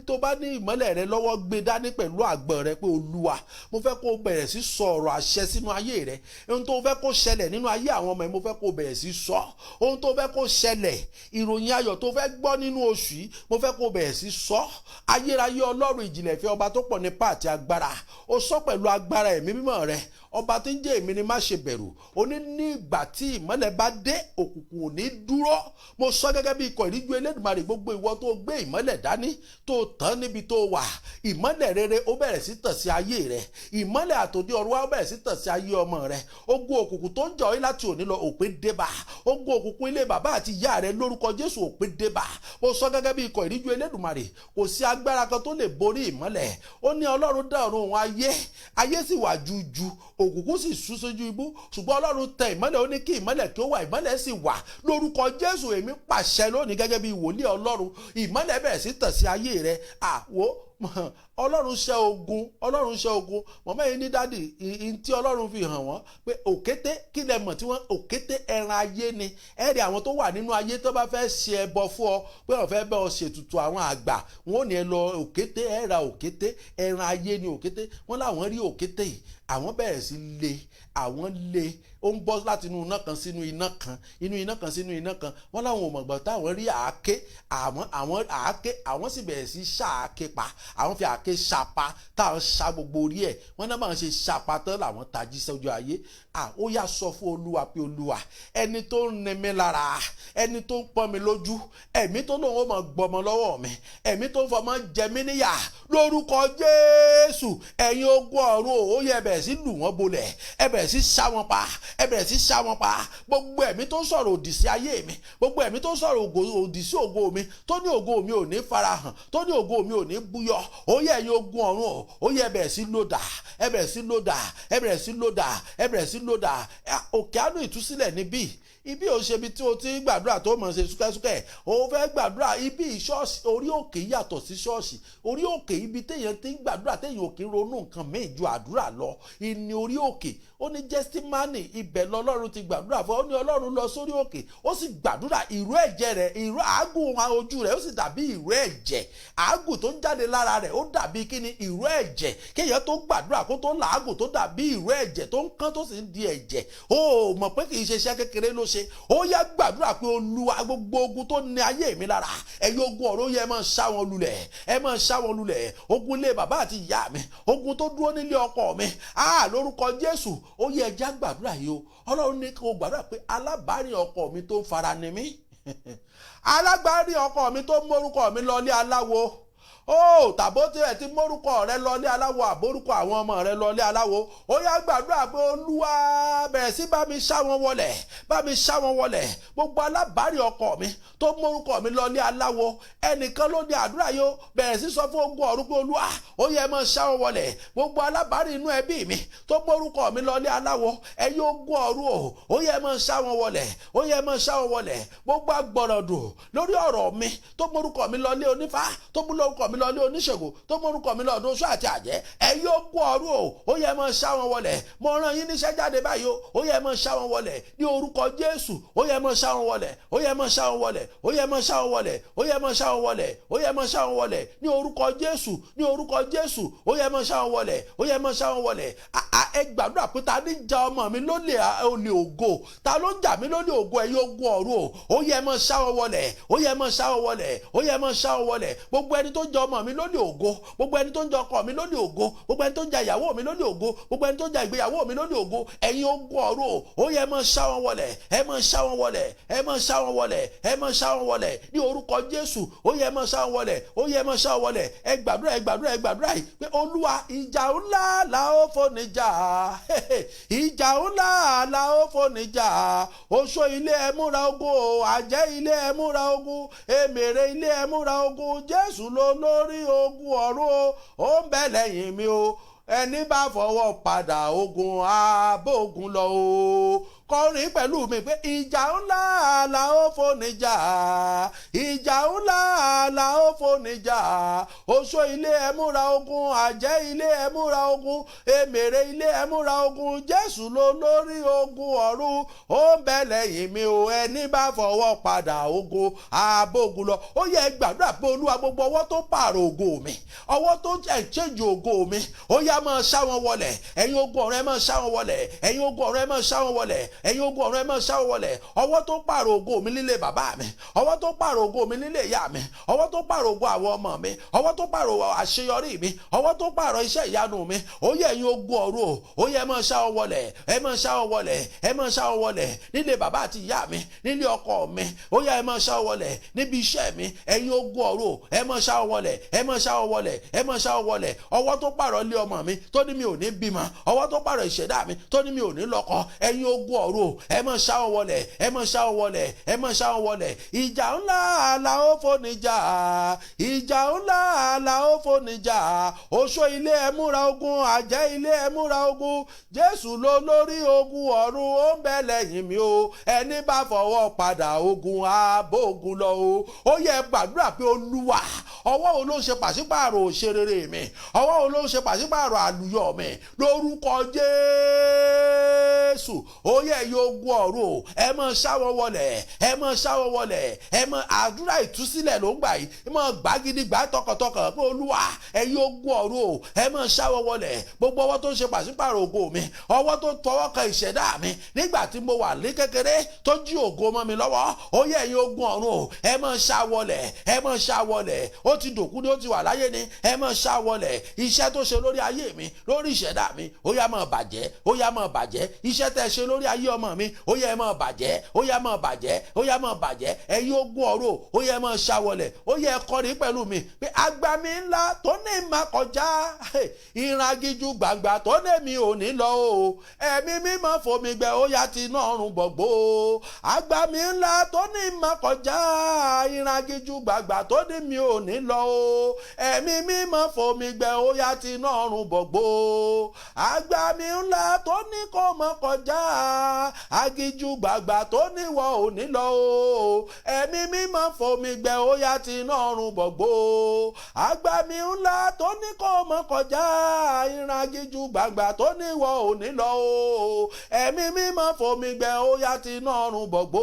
tó bá ní ìmọ́lẹ̀ rẹ lọ́wọ́, gbé dání pẹ̀lú àgbọ̀n rẹ pé Olúwa, mo fẹ́ kó bẹ̀rẹ̀ sí sọ ọ̀rọ̀ àṣẹ sínú ayé rẹ. Ohun tó fẹ́ kó ṣẹlẹ̀ nínú ayé àwọn ọmọ yìí, mo fẹ́ kó bẹ̀rẹ̀ sí sọ. Ohun tó fẹ́ kó ṣẹlẹ̀, ìròyìn ayọ̀ tó fẹ́ gbọ́ nínú oṣù yìí, mo fẹ́ kó bẹ̀rẹ̀ sí sọ. Ayérayé Ọlọ́run ìjìnlẹ̀ ìfẹ́, ọba tó pọ̀ nípa àti agbára. Ó sọ pẹ̀lú agbára ẹ̀mí mímọ́ rẹ. Ọba tí ń jẹ́ èmi ni má ṣe bẹ̀rù. Ó ní ìgbà tí ìmọ́lẹ̀ bá dé, òkùnkùn ò ní dúró. Mo sọ gẹ́gẹ́ bí ikọ̀ ìríjú Elédùmarè, gbogbo ìwọ tó gbé ìmọ́lẹ̀ dání, tó tán níbi tó wà. Ìmọ́lẹ̀ rere ó bẹ̀rẹ̀ sí tàn sí ayé rẹ. Ìmọ́lẹ̀ àtòdì ọ̀run wá ó bẹ̀rẹ̀ sí tàn sí ayé ọmọ rẹ. Ogun òkùnkùn tó ń jà ọ́ láti òní lọ òpin débà. Ogun òkùnkùn ilé bàbá àti ìyá rẹ lórúkọ Jésù òpin débà. Mo sọ gẹ́gẹ́ bí ikọ̀ ìríjú Elédùmarè, kò sí agbára kan tó lè borí ìmọ́lẹ̀. Ó ní Ọlọ́run dá ọ̀run òun ayé sì wà jújù. òkùnkùn sì sú sójú ibú, ṣùgbọ́n Ọlọ́run tẹ ìmọ́lẹ̀, ó ní kí ìmọ́lẹ̀ kí ó wà, ìmọ́lẹ̀ sì wà. Lórúkọ Jésù èmi pàṣẹ lónìí gẹ́gẹ́ bí wòlíì Ọlọ́run, ìmọ́lẹ̀ bẹ̀rẹ̀ sí tàn sí ayé rẹ. Ọlọ́run ṣẹ́ ogun, Ọlọ́run ṣẹ́ ogun. Mọ̀mọ́ yìí ní dádì tí Ọlọ́run fi hàn wọ́n pé òkété, kí lẹ mọ̀ tí wọ́n òkété ẹran ayé ni. Ẹ̀rí àwọn tó wà nínú ayé tó bá fẹ́ ṣe ẹbọ fún ọ pé wọ́n fẹ́ bẹ́ ọ ṣètùtù àwọn àgbà, wọn ò ní ẹ lọ òkété, ẹ ra òkété, ẹran ayé ni òkété. Wọ́n láwọn rí òkété yìí, àwọn bẹ̀rẹ̀ sí lé, àwọn lé, ó ń bọ́ láti inú iná kan sínú iná kan, inú iná kan sínú iná kan. Wọ́n láwọn ò mọ̀gbọ́n táwọn rí àáké, àwọn àáké, àwọn sì bẹ̀rẹ̀ sí ṣàáké pa, àwọn fi àáké ṣapa, táwọn ṣa gbogbo orí ẹ̀. Wọ́n náà máa ń ṣe ṣapa tán làwọn tají sójú ayé. Ó yá sọ fún Olúwa pé Olúwa, ẹni tó ń ni mí lára, ẹni tó ń pọ́n mi lójú, ẹ̀mí tó lóun ó máa gbọmọ lọ́wọ́ mi, ẹ̀mí tó ń fọmọ jẹ mí níyà, lórúkọ Jésù, ẹ̀yin ogun ọ̀run ó yẹ ẹ bẹ̀rẹ̀ sí lù wọ́n bolẹ̀, ẹ bẹ̀rẹ̀ sí ṣá wọn pa, ẹ bẹ̀rẹ̀ sí ṣá wọn pa. Gbogbo ẹ̀mí tó ń sọ̀rọ̀ òdì sí ayé mi, gbogbo ẹ̀mí tó ń sọ̀rọ̀ òdì sí ògo mi, tó ní ògo mi ò ní farahàn, tó ní ògo mi ò ní búyọ, ó yẹ ẹ̀yin ogun ọ̀run ó yẹ ẹ bẹ̀rẹ̀ sí lòdà, ẹ bẹ̀rẹ̀ sí lòdà, ẹ bẹ̀rẹ̀ sí lòdà, ẹ bẹ̀rẹ̀ sí lòdà. Òkè àánú ìtúsílẹ̀ níbí, ibi ò ṣe ibi tí o ti gbàdúrà tó mọ̀ ṣe súkẹ́súkẹ́, o fẹ́ gbàdúrà ibi ṣọ́ọ̀ṣì, orí òkè yàtọ̀ sí ṣọ́ọ̀ṣì. Orí òkè ibi téèyàn ti ń gbàdúrà téèyàn òkè ronú nǹkan míì ju àdúrà lọ, ìní orí òkè. Ó ní Gẹ́stímánì, ibẹ̀ lọ́lọ́run ti gbàdúrà fún ọ. Ó ní Ọlọ́run lọ sórí òkè, ó sì gbàdúrà, ìró ẹ̀jẹ̀ rẹ̀, ìró àágùn ojú rẹ̀ ó sì dàbí ìró ẹ̀jẹ̀, àágùn tó ń jáde lára rẹ̀ ó dàbí kíni, ìró ẹ̀jẹ̀. Kéèyàn tó gbàdúrà kó tó làágùn tó dàbí ìró ẹ̀jẹ̀ tó ń kán tó sì ń di ẹ̀jẹ̀. Ó mọ̀ pé kì í ṣe iṣẹ́ kékeré ló ṣe. Ó yá gbàdúrà pé Olúwa, gbogbo ogun tó ní ayé mi lára, ẹ̀yin ogun ọ̀run ó yẹ ẹ máa ṣá wọn lulẹ̀, ẹ máa ṣá wọn lulẹ̀. Ogun ilé bàbá àti ìyá mi, ogun tó dúró nílé ọkọ mi, lórúkọ Jésù, ó yẹ ẹja gbàdúrà yìí o. Ọlọ́run ní kó gbàdúrà pé alábàárìn ọkọ mi tó fara ni mí, alábàárìn ọkọ mi tó mórúkọ mi lọlé aláwo, tàbó tiẹ̀ ti mórúkọ rẹ lọlé aláwo, àbórúkọ àwọn ọmọ rẹ lọlé aláwo, ó yá gbàdúrà pé Olúwa bẹ̀rẹ̀ sí bá mi ṣá wọn wọlẹ̀, bá mi ṣá wọn wọlẹ̀. Gbogbo alábàárìn ọkọ mi tó mórúkọ mi lọlé aláwo, ẹnìkan ló ní àdúrà yìí ó, bẹ̀rẹ̀ sí sọ fún ogun ọ̀run pé Olúwa ó yẹ máa ṣá wọn wọlẹ̀. Gbogbo alábàárìn inú ẹbí mi tó mórúkọ mi lọlé aláwo, ẹ̀yin ogun ọ̀run ó yẹ máa ṣá wọn wọlẹ̀, ó yẹ máa ṣá wọn wọlẹ̀. Gbogbo agbọ̀rọ̀dù lórí ọ̀rọ̀ mi tó mórúkọ mi lọlé onífá, tó mórúkọ mi lọlé oníṣègùn, tó mórúkọ mi lọ́dún oṣù àti àjẹ́, ẹ̀yin ogun ọ̀run ó yẹ máa ṣá wọn wọlẹ̀. Mo rán yín níṣẹ́ jáde báyìí ó yẹ máa ṣá wọn wọlẹ̀ ní orúkọ Jésù, ó yẹ máa ṣá wọn wọlẹ̀, ó yẹ máa ṣá wọn wọlẹ̀, ó yẹ máa ṣá wọn wọlẹ̀, ó yẹ máa ṣá wọn wọlẹ̀, ó yẹ máa ṣá wọn wọlẹ̀ ní orúkọ Jésù, ní orúkọ Jésù, ó yẹ máa ṣá wọn wọlẹ̀, ó yẹ máa ṣá wọn wọlẹ̀. Ẹ gbàdúrà pé ta ní ja ọmọ mi lólè olè ògo, ta ló jà mí lólè ògo, ẹ̀yin ogun ọ̀run ó yẹ máa ṣá wọn wọlẹ̀, ó yẹ máa ṣá wọn wọlẹ̀, ó yẹ máa ṣá wọn wọlẹ̀. Gbogbo ẹni tó ja ọmọ mi lólè ògo, gbogbo ẹni tó ń ja ọkọ mi lólè ògo, gbogbo ẹni tó ń ja ìyàwó mi lólè ògo, gbogbo ẹni tó ń ja ìgbéyàwó mi lólè ògo, ẹ̀yin ogun ọ̀run ó yẹ máa ṣá wọn wọlẹ̀, ẹ máa ṣá wọn wọlẹ̀, ẹ máa ṣá wọn wọlẹ̀, ẹ máa ṣá wọn wọlẹ̀ ní orúkọ Jésù, ó yẹ máa ṣá wọn wọlẹ̀, ó yẹ máa ṣá wọn wọlẹ̀. Ẹ gbàdúrà, ẹ gbàdúrà, ẹ gbàdúrà yìí pé Olúwa ìjà ńlá la ó fòníjà, ìjà ńlá la ó fòníjà. Oṣó ilé ẹ múra ogun, àjẹ́ ilé ẹ múra ogun, èmèrè ilé ẹ múra ogun. Jésù ló lórí ogun ọ̀run ó ń bẹ lẹ́yìn mi o, ẹni bá fọwọ́ padà ogun abógun lọ o. Kọrin pẹ̀lú mi pé ìjà ńlá la ó fòníjà, ìjà ńlá la ó fòníjà. Oṣó ilé ẹ múra ogun, àjẹ́ ilé ẹ múra ogun, èmèrè ilé ẹ múra ogun. Jésù ló lórí ogun ọ̀run ó ń bẹ lẹ́yìn mi o, ẹni bá fọwọ́ padà ogun abógun lọ. Ó yẹ gbàdúrà pé Olúwa, gbogbo ọwọ́ tó pààrọ̀ ògo mi, ọwọ́ tó change ògo mi, ó yá máa ṣá wọn wọlẹ̀. Ẹ̀yin ogun ọ̀run ẹ máa ṣá wọn wọlẹ̀, ẹ̀yin ogun ọ̀run ẹ máa ṣá wọn wọlẹ̀, ẹ̀yin ogun ọ̀run ẹ máa ṣá wọn wọlẹ̀. Ọwọ́ tó pààrọ̀ ògo mi nílé bàbá mi, ọwọ́ tó pààrọ̀ ògo mi nílé ìyá mi, ọwọ́ tó pààrọ̀ ògo àwọn ọmọ mi, ọwọ́ tó pààrọ̀ àṣeyọrí mi, ọwọ́ tó pààrọ̀ iṣẹ́ ìyanu mi, ó yẹ ẹ̀yin ogun ọ̀run ó yẹ ẹ máa ṣá wọn wọlẹ̀, ẹ máa ṣá wọn wọlẹ̀, ẹ máa ṣá wọn wọlẹ̀ nílé bàbá àti ìyá mi, nílé ọkọ mi, ó yẹ ẹ máa ṣá wọn wọlẹ̀ níbi iṣẹ́ mi. Ẹ̀yin ogun ọ̀run ẹ máa ṣá wọn wọlẹ̀, ẹ máa ṣá wọn wọlẹ̀, ẹ máa ṣá wọn wọlẹ̀. Ọwọ́ tó pààrọ̀ ilé ọmọ mi tó ní mi ò ní bímọ, ọwọ́ tó pààrọ̀ ìṣẹ̀dá mi tó ní mi ò ní lọ́kọ, ẹ̀yin ogun ọ̀run ẹ máa ṣá wọn wọlẹ̀, ẹ máa ṣá wọn wọlẹ̀, ẹ máa ṣá wọn wọlẹ̀. Ìjà ńlá la ó fonijà, ìjà ńlá la ó fonijà, oṣó ilé ẹ múra ogun, àjẹ́ ilé ẹ múra ogun, Jésù ló lórí ogun ọ̀run, ó ń bẹ lẹ́yìn mi o, ẹni bá fọwọ́ padà ogun abógun lọ o. Ó yẹ gbàdúrà pé Olúwa, ọwọ́ wo ló ń ṣe pàṣípààrọ̀ òṣèrere mi, ọwọ́ wo ló ń ṣe pàṣípààrọ̀ àlùyọ mi, lórúkọ Jésù. Ó yẹ ogun ọ̀run, ẹ máa ṣáwọ́ wọlẹ̀, ẹ máa ṣáwọ́ wọlẹ̀, ẹ máa àdúrà ìtúsílẹ̀ ló ń gbà yìí, ẹ máa gbà gidi gbà tọkàntọkàn pé Olúwa, ẹ̀yin ogun ọ̀run, ẹ máa ṣáwọ́ wọlẹ̀, gbogbo ọwọ́ tó ń ṣe pàṣípààrọ̀ ògo mi, ọwọ́ tó tọwọ́ kan ìṣẹ̀dá mi nígbà tí mo wà ní kékeré tó jí ògo mọ́ mi lọ́wọ́, ó yẹ ẹ̀yin ogun ọ̀run, ẹ máa ṣáwọlẹ̀, ẹ máa ṣáwọlẹ̀, ó ti dòkú ni ó ti wà láyé ni, ẹ máa ṣáwọlẹ̀, iṣẹ́ tó ṣe lórí ayé mi, lórí ìṣẹ̀dá mi, ó yá máa bàjẹ́, ó yá máa bàjẹ́, iṣẹ́ tẹ́ ṣe lórí ayé ọmọ mi, ó yá máa bàjẹ́, ó yá máa bàjẹ́, ó yá máa bàjẹ́, ẹ̀yin ogun ọ̀run, ó yá máa ṣáwọlẹ̀, ó yá kọrin pẹ̀lú mi pé agbami ńlá tó ní ìmọ̀ kọjá, ìrìnàgíjú gbàgbà tó ní mi ò ní lọ o, ẹ̀mí mímọ́ fomi gbẹ, ó yá ti náà rún gbogbo, agbami ńlá tó ní ìmọ̀ kọjá, ìrìnàgíjú gbàgbà tó ní mi ò ní lọ o, ẹ̀mí mímọ́ fomi gbẹ, ó yá ti náà rún gbogbo, agbami ńlá tó ní kó mọ́ kọjá, agíjú gbàgbà tó ní wọ ò ní lọ o, ẹ̀mí mímọ́ fomi gbẹ, ó yá ti náà rún gbogbo, agbami ńlá tó ní kó mọ́ kọjá, ìrìnàgíjú gbàgbà tó ní wọ ò ní lọ o, ẹ̀mí mímọ́ fomi gbẹ, ó yá ti náà rún gbogbo,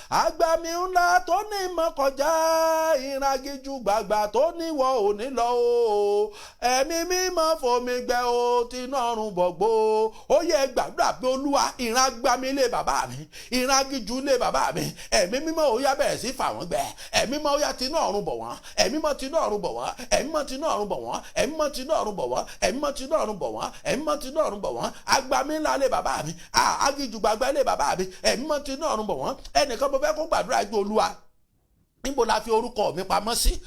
agbami ńlá tó ní mọ́ kọjá, ìrìnàgíjú gbàgbà tó ní wọ ò ní lọ o, ẹ̀mí mímọ́ fomi gbẹ, ó ti náà rún gbogbo. Ó yẹ gbàdúrà pé Olúwa, ìran agbami ilé bàbá mi, ìran agíjú ilé bàbá mi, ẹ̀mí mímọ́ ó yá bẹ̀rẹ̀ sí fà wọ́n gbẹ, ẹ̀mí mímọ́ ó yá ti náà rún bọ̀ wọ́n, ẹ̀mí mímọ́ ti náà rún bọ̀ wọ́n, ẹ̀mí mímọ́ ti náà rún bọ̀ wọ́n, ẹ̀mí mímọ́ ti náà rún bọ̀ wọ́n, ẹ̀mí mímọ́ ti náà rún bọ̀ wọ́n, ẹ̀mí mímọ́ ti náà rún bọ̀ wọ́n, agbami ńlá ilé bàbá mi, agíjú gbàgbà ilé bàbá mi, ẹ̀mí mímọ́ ti náà rún bọ̀ wọ́n. Ẹnìkan mo fẹ́ kó gbàdúrà pé Olúwa, níbo la fi orúkọ mi pamọ́ sí?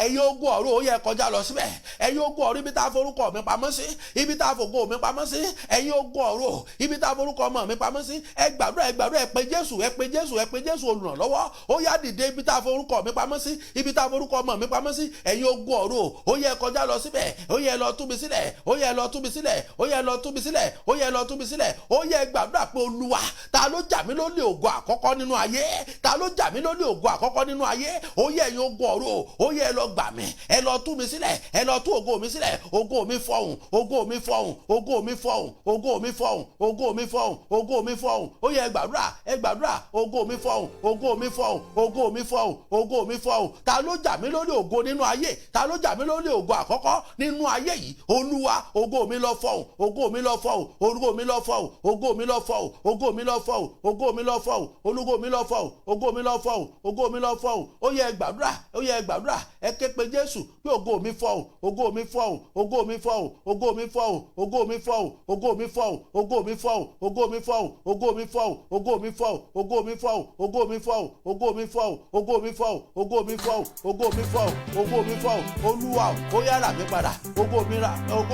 Ẹ̀yin ogun ọ̀run, ó yẹ kọjá lọ síbẹ̀. Ẹ̀yin ogun ọ̀run, ibi tá a forúkọ mi pamọ́ sí, ibi tá a fògo mi pamọ́ sí. Ẹ̀yin ogun ọ̀run, ibi tá a forúkọ ọmọ mi pamọ́ sí. Ẹ gbàdúrà, ẹ gbàdúrà, ẹ pé Jésù, ẹ pé Jésù, ẹ pé Jésù olùrànlọ́wọ́. Ó yá dìde, ibi tá a forúkọ mi pamọ́ sí, ibi tá a forúkọ ọmọ mi pamọ́ sí. Ẹ̀yin ogun ọ̀run, ó yẹ kọjá lọ síbẹ̀. Ó yẹ lọ tú mi sílẹ̀, ó yẹ lọ tú mi sílẹ̀, ó yẹ lọ tú mi sílẹ̀, ó yẹ lọ tú mi sílẹ̀. Ó yẹ gbàdúrà pé Olúwa, ta ló jà mí lólè ògo àkọ́kọ́ nínú ayé? Ta ló jà mí lólè ògo àkọ́kọ́ nínú ayé? Ó yẹ ẹ̀yin ogun ọ̀run, ó yẹ ẹ lọ gbà mí, ẹ lọ tú mi sílẹ̀, ẹ lọ tú ògo mi sílẹ̀, ògo mi fọhùn, ògo mi fọhùn, ògo mi fọhùn, ògo mi fọhùn, ògo mi fọhùn, ògo mi fọhùn. Ó yẹ ẹ gbàdúrà, ògo mi fọhùn, ògo mi fọhùn, ògo mi fọhùn, ògo mi fọhùn. Ta ló jà mí lólè ògo nínú ayé? Ta ló jà mí lólè ògo àkọ́kọ́ nínú ayé yìí? Olúwa, ògo mi lọ fọhùn, ògo mi lọ fọhùn, ògo mi lọ fọhùn, ògo mi lọ fọhùn, ògo mi lọ fọhùn, ògo mi lọ fọhùn, olúgo mi lọ fọhùn, ògo mi lọ fọhùn, ògo mi lọ fọhùn. Ó yẹ ẹ gbàdúrà, ó yẹ ẹ gbàdúrà, ẹ ké pe Jésù pé ògo mi fọhùn, ògo mi fọhùn, ògo mi fọhùn, ògo mi fọhùn, ògo mi fọhùn, ògo mi fọhùn, ògo mi fọhùn, ògo mi fọhùn, ògo mi fọhùn, ògo mi fọhùn, ògo mi fọhùn, ògo mi fọhùn, ògo mi fọhùn, ògo mi fọhùn, ògo mi fọhùn, ògo mi fọhùn, ògo mi fọhùn. Olúwa, ó yá rà mí padà, ògo mi rà,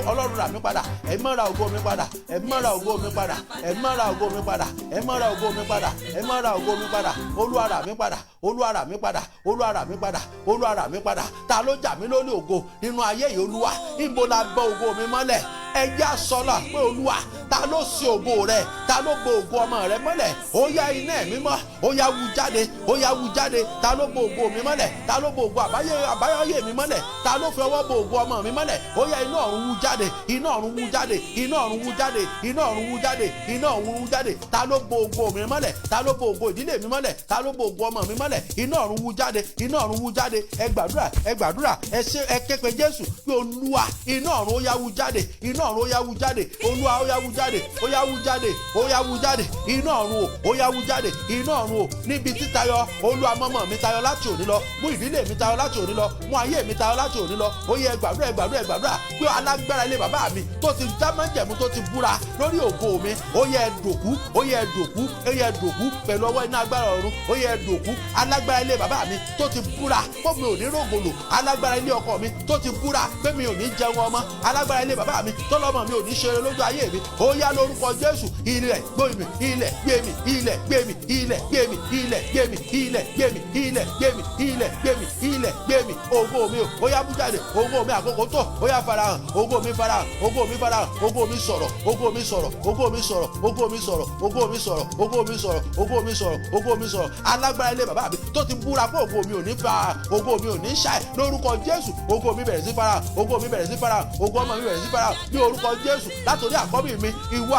Ọlọ́run rà mí padà, ẹ má ra ògo mi padà, ẹ má ra ògo mi padà, ẹ má ra ògo mi padà, ẹ má ra ògo mi padà, ẹ má ra ògo mi padà. Olúwa rà mí padà, Olúwa rà mí padà, Olúwa rà mí padà, Olúwa rà mí padà. Ta ló jà mí lólè ògo nínú ayé yìí? Olúwa, níbo la bọ ògo mi mọ́lẹ̀? Ẹjẹ́ àsọlá pé Olúwa, ta ló ṣe ògo rẹ? Ta ló bo ògo ọmọ rẹ mọ́lẹ̀? Ó yá iná ẹ̀mí mọ́, ó yá wú jáde, ó yá wú jáde. Ta ló bo ògo mi mọ́lẹ̀? Ta ló bo ògo àbáyé mi mọ́lẹ̀? Ta ló fi ọwọ́ bo ògo ọmọ mi mọ́lẹ̀? Ó yá iná ọ̀run wú jáde, iná ọ̀run wú jáde, iná ọ̀run wú jáde, iná ọ̀run wú jáde, iná ọ̀run wú jáde. Ta ló bo ògo mi mọ́lẹ̀? Ta ló bo ògo ìdílé mi mọ́lẹ̀? Ta ló bo ògo ọmọ mi mọ́lẹ̀? Iná ọ̀run wú jáde, iná ọ̀run wú jáde. Ẹ gbàdúrà, ẹ gbàdúrà, ẹ ké pe Jésù pé Olúwa, iná ọ̀run ó yá wú jáde, iná ọ̀run ó yá wú jáde. Olúwa, ó yá wú jáde, ó yá wú jáde, ó yá wú jáde. Iná ọ̀run ó yá wú jáde, iná ọ̀run níbi títayọ. Olúwa, mọ́mọ́ mi tayọ láti òní lọ, mú ìdílé mi tayọ láti òní lọ, mú ayé mi tayọ láti òní lọ. Ó yẹ gbàdúrà, ẹ gbàdúrà, ẹ gbàdúrà pé alágbára ilé bàbá mi tó ti dá májẹ̀mú, tó ti búra lórí ògo mi, ó yẹ dòkú, ó yẹ dòkú, ó yẹ dòkú pẹ̀lú ọwọ́ iná agbára ọ̀run. Ó yẹ dòkú. Alágbára ilé bàbá mi tó ti búra pé mi ò ní rògbòlò, alágbára ilé ọkọ mi tó ti búra pé mi ò ní jẹun ọmọ, alágbára ilé bàbá mi tọ́lọ́mọ mi ò ní ṣeré lójú ayé mi ó yá lórúkọ Jésù ilẹ̀ gbómi ilẹ̀ gbémi ilẹ̀ gbémi ilẹ̀ gbémi ilẹ̀ gbémi ilẹ̀ gbémi ilẹ̀ gbémi ilẹ̀ gbémi ilẹ̀ gbémi ògo mi ó yá bú jáde ògo mi àkókò tó ó yá farahàn ògo mi farahàn ògo mi farahàn ògo mi sọ̀rọ̀ ògo mi sọ̀rọ̀ ògo mi sọ̀rọ̀ ògo mi sọ̀rọ̀ ògo mi sọ̀rọ̀ ògo mi sọ̀rọ̀ ògo mi sọ̀rọ̀ ògo mi sọ̀rọ̀ alágbára ilé bàbá mi tó ti búra pé ògo mi ò ní fa ògo mi ò ní ṣàì lórúkọ Jésù ògo mi bẹ̀rẹ̀ sí farahàn ògo mi bẹ̀rẹ̀ sí farahàn ògo ọmọ mi bẹ̀rẹ̀ sí farahàn ní orúkọ Jésù látòrí àkọ́bí mi ìwọ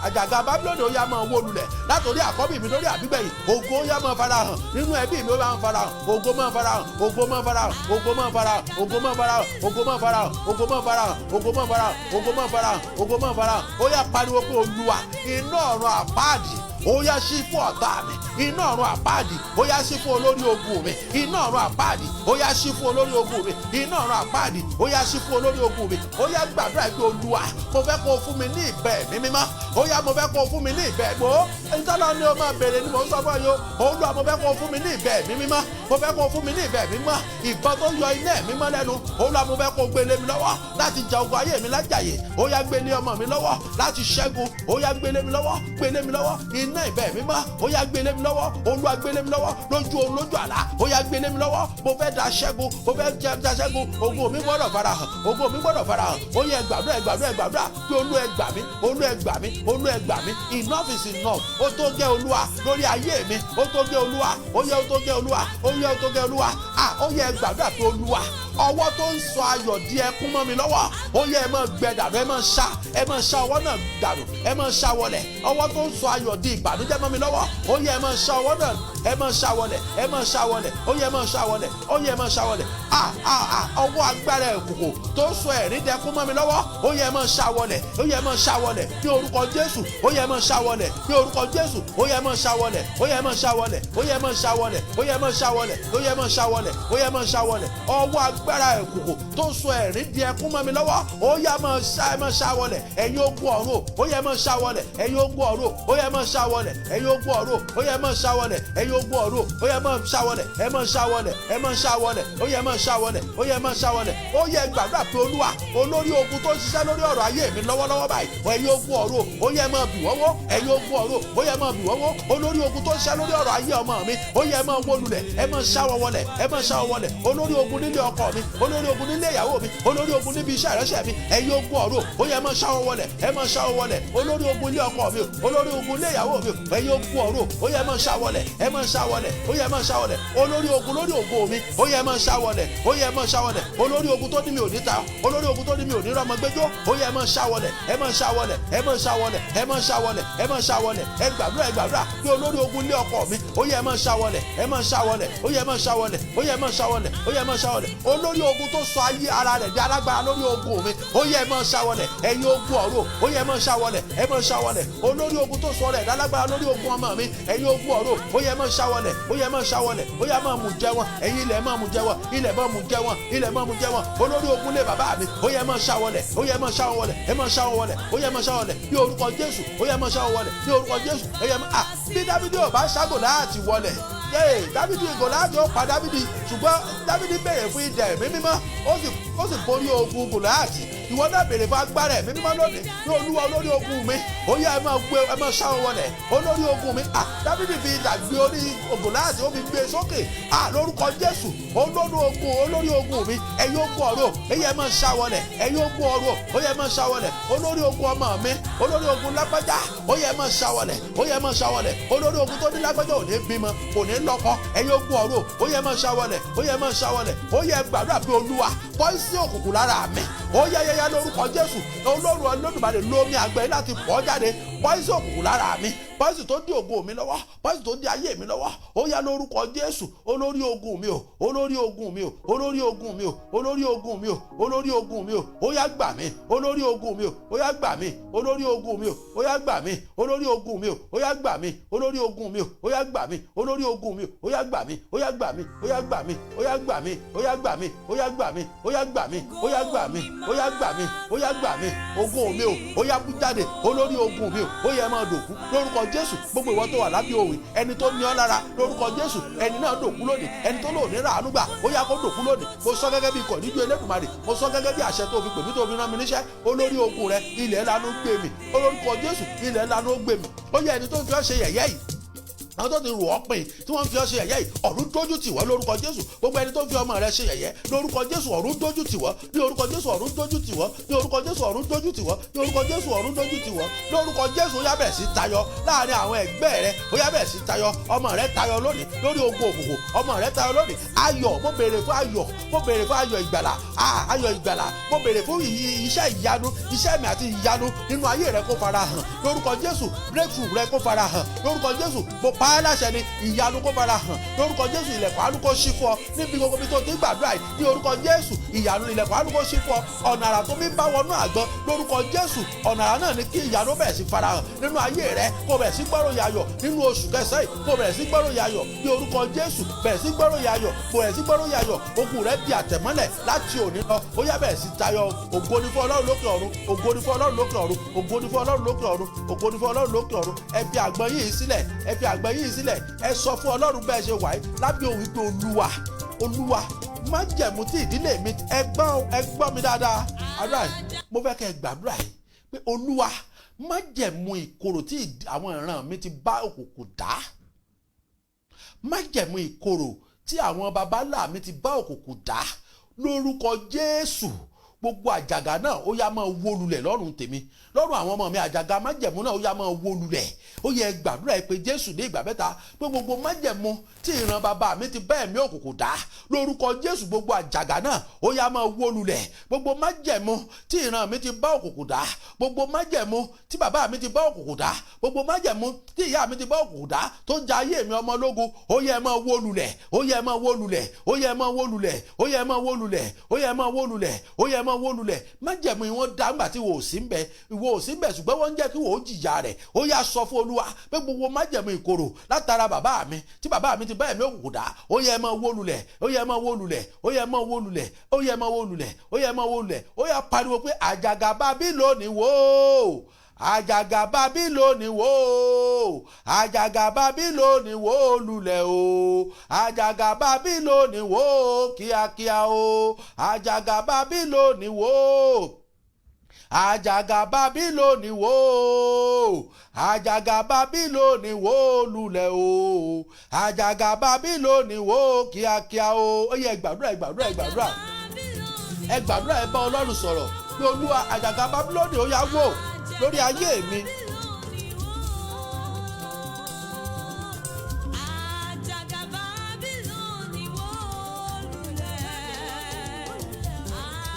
àjàgà Bábílónì ó yá máa wó lulẹ̀ látòrí àkọ́bí mi lórí àbígbẹ̀yìn ògo ó yá máa farahàn nínú ẹbí mi ó máa farahàn ògo máa farahàn ògo máa farahàn ògo máa farahàn ògo máa farahàn ògo máa farahàn ògo máa farahàn ògo máa farahàn ògo máa farahàn ògo máa farahàn ó yá pariwo pé Olúwa iná ọ̀run àpáàdì ó yá sí fún ọ̀tá mi iná ọ̀run àpáàdì ó yá sí fún olórí ogun mi iná ọ̀run àpáàdì ó yá sí fún olórí ogun mi iná ọ̀run àpáàdì ó yá sí fún olórí ogun mi ó yá gbàdúrà pé Olúwa mo fẹ́ kó o fún mi ní ìbẹ̀ mi mímọ́ ó yá mo fẹ́ kó o fún mi ní ìbẹ̀ gbó ìtọ́lá ni o máa bèrè ni mò ń sọ fún yín o Olúwa mo fẹ́ kó o fún mi ní ìbẹ̀ mi mímọ́ mo fẹ́ kó o fún mi ní ìbẹ̀ mi mímọ́ ìbọn tó yọ iná mi mọ́ lẹ́nu Olúwa mo fẹ́ kó o gbélé mi lọ́wọ́ láti ja ogun ayé mi lájàyè ó yá gbélé ọmọ mi lọ́wọ́ láti ṣẹ́gun ó yá gbélé mi lọ́wọ́ iná ìbẹ̀ mi mọ́ ó yá gbélé mi lọ́wọ́ Olúwa gbélé mi lọ́wọ́ lójú oorun lójú àlá ó yá gbélé mi lọ́wọ́ mo fẹ́ da ṣẹ́gun mo fẹ́ da ṣẹ́gun ògo mi gbọ́dọ̀ farahàn ògo mi gbọ́dọ̀ farahàn ó yá gbàdúrà pé Olú ẹ gbà mí Olú ẹ gbà mí Olú ẹ gbà mí enough is enough ó tó gẹ́ Olúwa lórí ayé mi ó tó gẹ́ Olúwa ó yá ó tó gẹ́ Olúwa ó yá ó tó gẹ́ Olúwa ó yá gbàdúrà pé Olúwa ọwọ́ tó ń sọ ayọ̀ di ẹkún mọ́ mi lọ́wọ́ ó yẹ ẹ máa gbẹ dànù ẹ máa ṣá ọwọ́ náà dànù ẹ máa ṣá wọlẹ̀ ọwọ́ tó ń sọ ayọ̀ di ìbànújẹ́ mọ́ mi lọ́wọ́ ó yẹ ẹ máa ṣá ọwọ́ náà ẹ máa ṣá wọlẹ̀ ẹ máa ṣá wọlẹ̀ ó yẹ ẹ máa ṣá wọlẹ̀ ó yẹ ẹ máa ṣá wọlẹ̀ ọwọ́ agbára ẹ̀kùnkùn tó ń sọ ẹ̀rín dẹkún mọ́ mi lọ́wọ́ ó yẹ ẹ máa ṣá wọlẹ̀ ó yẹ ẹ máa ṣá wọlẹ̀ ní orúkọ Jésù ó yẹ ẹ máa ṣá wọlẹ̀ ní orúkọ Jésù ó yẹ ẹ máa ṣá wọlẹ̀ ó yẹ ẹ máa ṣá wọlẹ̀ ó yẹ ẹ máa ṣá wọlẹ̀ ó yẹ ẹ máa ṣá wọlẹ̀ ó yẹ ẹ máa ṣá wọlẹ̀ ó yẹ ẹ máa ṣá wọlẹ̀ ọwọ́ agbára ẹ̀kùnkùn tó sọ ẹ̀rín di ẹkún mọ́ mi lọ́wọ́ ó yá máa ṣá wọlẹ̀ ẹ̀yin ogun ọ̀run ó yẹ máa ṣá wọlẹ̀ ẹ̀yin ogun ọ̀run ó yẹ máa ṣá wọlẹ̀ ẹ̀yin ogun ọ̀run ó yẹ máa ṣá wọlẹ̀ ẹ̀yin ogun ọ̀run ó yẹ máa ṣá wọlẹ̀ ẹ máa ṣá wọlẹ̀ ẹ máa ṣá wọlẹ̀ ó yẹ máa ṣá wọlẹ̀ ó yẹ máa ṣá wọlẹ̀ ó yẹ gbàdúrà pé Olúwa olórí ogun tó ń ṣiṣẹ́ lórí ọ̀rọ̀ ayé mi lọ́wọ́lọ́wọ́ báyìí ẹ̀yin ogun ọ̀run ó yẹ máa bì wọ́wọ́ ẹ̀yin ogun ọ̀run ó yẹ máa bì wọ́wọ́ olórí ogun tó ń ṣiṣẹ́ lórí ọ̀rọ̀ ayé ọmọ mi ó yẹ máa wó lulẹ̀ ẹ máa ṣá wọlẹ̀ ẹ máa ṣá wọlẹ̀ olórí ogun nílé ọkọ mi olórí ogun nílé ìyàwó mi olórí ogun níbi iṣẹ́ ìránṣẹ́ mi ẹ̀yin ogun ọ̀run ó yẹ máa ṣá wọlẹ̀ ẹ máa ṣá wọlẹ̀ olórí ogun ilé ọkọ mi olórí ogun ilé ìyàwó mi ẹ̀yin ogun ọ̀run ó yẹ máa ṣá wọlẹ̀ ẹ máa ṣá wọlẹ̀ ó yẹ máa ṣá wọlẹ̀ olórí ogun lórí ògo mi ó yẹ máa ṣá wọlẹ̀ ó yẹ máa ṣá wọlẹ̀ olórí ogun tó ní mi ò ní ta olórí ogun tó ní mi ò ní rọmọ gbẹjọ ó yẹ máa ṣá wọlẹ̀ ẹ máa ṣá wọlẹ̀ ẹ máa ṣá wọlẹ̀ ẹ máa ṣá wọlẹ̀ ẹ máa ṣá wọlẹ̀ ẹ gbàdúrà pé olórí ogun ilé ọkọ mi ó yẹ máa ṣá wọlẹ̀ ẹ máa ṣá wọlẹ̀ ó yẹ máa ṣá wọlẹ̀ ó yẹ máa ṣá wọlẹ̀ ó yẹ máa ṣá wọlẹ̀ olórí ogun tó sọ ayé ara rẹ̀ di alágbára lórí ogun mi ó yẹ máa ṣá wọlẹ̀ ẹ̀yin ogun ọ̀run ó yẹ máa ṣá wọlẹ̀ ẹ máa ṣá wọlẹ̀ olórí ogun tó sọ rẹ̀ di alágbára lórí ogun ọmọ mi ẹ̀yin ogun ọ̀run ó yẹ máa ṣá wọlẹ̀ ó yẹ máa ṣá wọlẹ̀ ó yẹ máa mú jẹ wọn ẹ̀yin ilẹ̀ máa mú jẹ wọn ilẹ̀ máa mú jẹ wọn ilẹ̀ máa mú jẹ wọn olórí ogun lé bàbá mi ó yẹ máa ṣá wọlẹ̀ ó yẹ máa ṣá wọlẹ̀ ẹ máa ṣá wọlẹ̀ ó yẹ máa ṣá wọlẹ̀ ní orúkọ Jésù ó yẹ máa ṣá wọlẹ̀ ní orúkọ Jésù ó yẹ máa bí Dáfídì ò bá ṣá Gòláyátì wọlẹ̀ Dáfídì Gòláyátì ó pa Dáfídì ṣùgbọ́n Dáfídì béèrè fún idà ẹ̀mí mímọ́ ó sì borí ogun Gòláyátì ìwọ náà béèrè fún agbára ẹ̀mí mímọ́ lónìí ní Olúwa olórí ogun mi ó yẹ ẹ máa ṣá wọlẹ̀ olórí ogun mi Dáfídì fi idà gbé orí Gòláyátì ó fi gbé sókè lórúkọ Jésù olórí ogun mi ẹ̀yin ogun ọ̀run ó yẹ ẹ máa ṣá wọlẹ̀ ẹ̀yin ogun ọ̀run ó yẹ ẹ máa ṣá wọlẹ̀ olórí ogun ọmọ mi olórí ogun lágbájá ó yẹ ẹ máa ṣá wọlẹ̀ ó yẹ ẹ máa ṣá wọlẹ̀ olórí ogun tó ní lágbájá ò ní bímọ kò ní lọ́kọ ẹ̀yin ogun ọ̀run ó yẹ ẹ máa ṣá wọlẹ̀ ó yẹ ẹ máa ṣá wọlẹ̀ ó yẹ gbàdúrà pé Olúwa bọ́ sí òkùnkùn lára mi ó yẹ lórúkọ Jésù Olódùmarè lómi àgbẹ̀ láti pọ̀ jáde bọ́ sí òkùnkùn lára mi pọ́ìsì tó dí ògo mi lọ́wọ́ pọ́ìsì tó dí ayé mi lọ́wọ́ ó yá lórúkọ Jésù olórí ogun mi o olórí ogun mi o olórí ogun mi o olórí ogun mi o olórí ogun mi o ó yá gbà mí olórí ogun mi o ó yá gbà mí olórí ogun mi o ó yá gbà mí olórí ogun mi o ó yá gbà mí olórí ogun mi o ó yá gbà mí olórí ogun mi o ó yá gbà mí ó yá gbà mí ó yá gbà mí ó yá gbà mí ó yá gbà mí ó yá gbà mí ó yá gbà mí ó yá gbà mí ó yá gbà mí ó yá gbà mí ogun mi o ó yá bú jáde olórí ogun mi o ó yẹ máa dòkú lórúkọ Jésù. Gbogbo ìwọ tó wà lábẹ́ òwe ẹni tó ní ọ lára lórúkọ Jésù, ẹni náà dòkú lónìí. Ẹni tó lò ní ràánú gbà ó yá kó dòkú lónìí. Mo sọ gẹ́gẹ́ bí ikọ̀ níjú Elédùmarè, mo sọ gẹ́gẹ́ bí àṣẹ tó fi pè mí tó fi rán mi níṣẹ́. Olórí ogun rẹ ilẹ̀ lanu gbé mi, olórúkọ Jésù ilẹ̀ lanu gbé mi. Ó yẹ ẹni tó fi ọ́ ṣe yẹ̀yẹ́ yìí, àwọn tó ti rò ọ́ pin tí wọ́n fi ọ́ ṣe yẹ̀yẹ́ yìí, ọ̀run dójú tì wọ́n lórúkọ Jésù. Gbogbo ẹni tó fi ọmọ rẹ ṣe yẹ̀yẹ́ lórúkọ Jésù, ọ̀run dójú tì wọ́n ní orúkọ Jésù, ọ̀run dójú tì wọ́n ní orúkọ Jésù, ọ̀run dójú tì wọ́n ní orúkọ Jésù, ọ̀run dójú tì wọ́n lórúkọ Jésù. Ó yá bẹ̀rẹ̀ sí tayọ láàrin àwọn ẹgbẹ́ rẹ, ó yá bẹ̀rẹ̀ sí tayọ. Ọmọ rẹ tayọ lónìí lórí ogun òkùnkùn, ọmọ rẹ tayọ lónìí. Ayọ̀, mo béèrè fún ayọ̀, mo béèrè fún ayọ̀ ìgbàlà, ayọ̀ ìgbàlà. Mo béèrè fún iṣẹ́ ìyanu, iṣẹ́ mi àti ìyanu nínú ayé rẹ kó fara hàn lórúkọ Jésù. Breakthrough rẹ kó fara hàn lórúkọ Jésù. Mo pa á láṣẹ ni ìyanu kó fara hàn lórúkọ Jésù. Ilẹ̀kùn àánú kó ṣí fún ọ níbi gbogbo bí tó ti gbàdúrà yìí ní orúkọ Jésù. Ìyanu ilẹ̀kùn àánú kó ṣí fún ọ. Ọ̀nà àrà tó mi bá wọnú àgbọn lórúkọ Jésù. Ọ̀nà àrà náà ni kí ìyanu bẹ̀rẹ̀ sí fara hàn nínú ayé rẹ. Kó bẹ̀rẹ̀ sí gbọ́rọ̀ yayọ̀ nínú oṣù kẹsàn-án yìí. Kó bẹ̀rẹ̀ sí gbọ́rọ̀ yayọ̀ ní orúkọ Jésù. Bẹ̀rẹ̀ sí gbọ́rọ̀ yayọ̀, bẹ̀rẹ̀ sí gbọ́rọ̀ yayọ̀. Ogun rẹ di àtẹ̀mọ́lẹ̀ láti òní lọ. Ó yá bẹ̀rẹ̀ sí tayọ. Ògo ni fún Ọlọ́run lókè ọ̀run, ògo ni fún Ọlọ́run lókè ọ̀run, ògo ni fún Ọlọ́run lókè ọ̀run, ògo ni fún Ọlọ́run lókè ọ̀run. Ẹ fi àgbọn yìí sílẹ̀, ẹ fi àgbọn yìí sílẹ̀. Ẹ sọ fún Ọlọ́run bẹ́ẹ̀ ṣe wà yìí lábẹ́ òun pé Olúwa, Olúwa májẹ̀mú tí ìdílé mi, ẹ gbọ́ mi dáadáa. Àdúrà yìí mo fẹ́ kẹ́ ẹ gbàdúrà yìí pé Olúwa májẹ̀mú ìkorò tí àwọn ìran mi ti bá òkùnkùn dá, májẹ̀mú ìkorò tí àwọn babalá mi ti bá òkùnkùn dá lórúkọ Jésù. Gbogbo àjàgà náà ó yá máa wó lulẹ̀ lọ́rùn tèmi, lọ́rùn àwọn ọmọ mi. Àjàgà májẹ̀mú náà ó yá máa wó lulẹ̀. Ó yẹ gbàdúrà pé Jésù ní ìgbà mẹ́ta pé gbogbo májẹ̀mú tí ìran bàbá mi ti bá ẹ̀mí òkùnkùn dá lórúkọ Jésù, gbogbo àjàgà náà ó yá máa wó lulẹ̀. Gbogbo májẹ̀mú tí ìran mi ti bá òkùnkùn dá, gbogbo májẹ̀mú tí bàbá mi ti bá òkùnkùn dá, gbogbo májẹ̀mú tí ìyá mi ti bá òkùnkùn dá tó ń ja ayé mi ọmọ ológun, ó yẹ máa wó lulẹ̀, ó yẹ máa wó lulẹ̀, ó yẹ máa wó lulẹ̀, ó yẹ máa wó lulẹ̀, ó yẹ máa wó lulẹ̀, ó yẹ máa wó lulẹ̀. Májẹ̀mú ìwọ̀n dá ńgbà tí wò ó sí ń bẹ, ìwọ ò sí ń bẹ ṣùgbọ́n wọ́n ń jẹ́ kí wò ó jìyà rẹ̀. Ó yá sọ fún Olúwa pé gbogbo májẹ̀mú ìkorò látara bàbá mi tí bàbá mi ti bá ẹ̀mí òkùnkùn dá, ó yẹ máa wó lulẹ̀, ó yẹ máa wó lulẹ̀, ó yẹ máa wó lulẹ̀, ó yẹ máa wó lulẹ̀, ó yẹ máa wó lulẹ̀. Ó yá pariwo pé àjàgà Bábílónì wó, àjàgà Bábílónì wó, àjàgà Bábílónì wó lulẹ̀ o, àjàgà Bábílónì wó kíákíá o, àjàgà Bábílónì wó, àjàgà Bábílónì wó, àjàgà Bábílónì wó lulẹ̀ o, àjàgà Bábílónì wó kíákíá o. Ó yẹ gbàdúrà, gbàdúrà, gbàdúrà, ẹ gbàdúrà, ẹ bá Ọlọ́run sọ̀rọ̀ pé Olúwa àjàgà Bábílónì ó yá wó lórí ayé mi.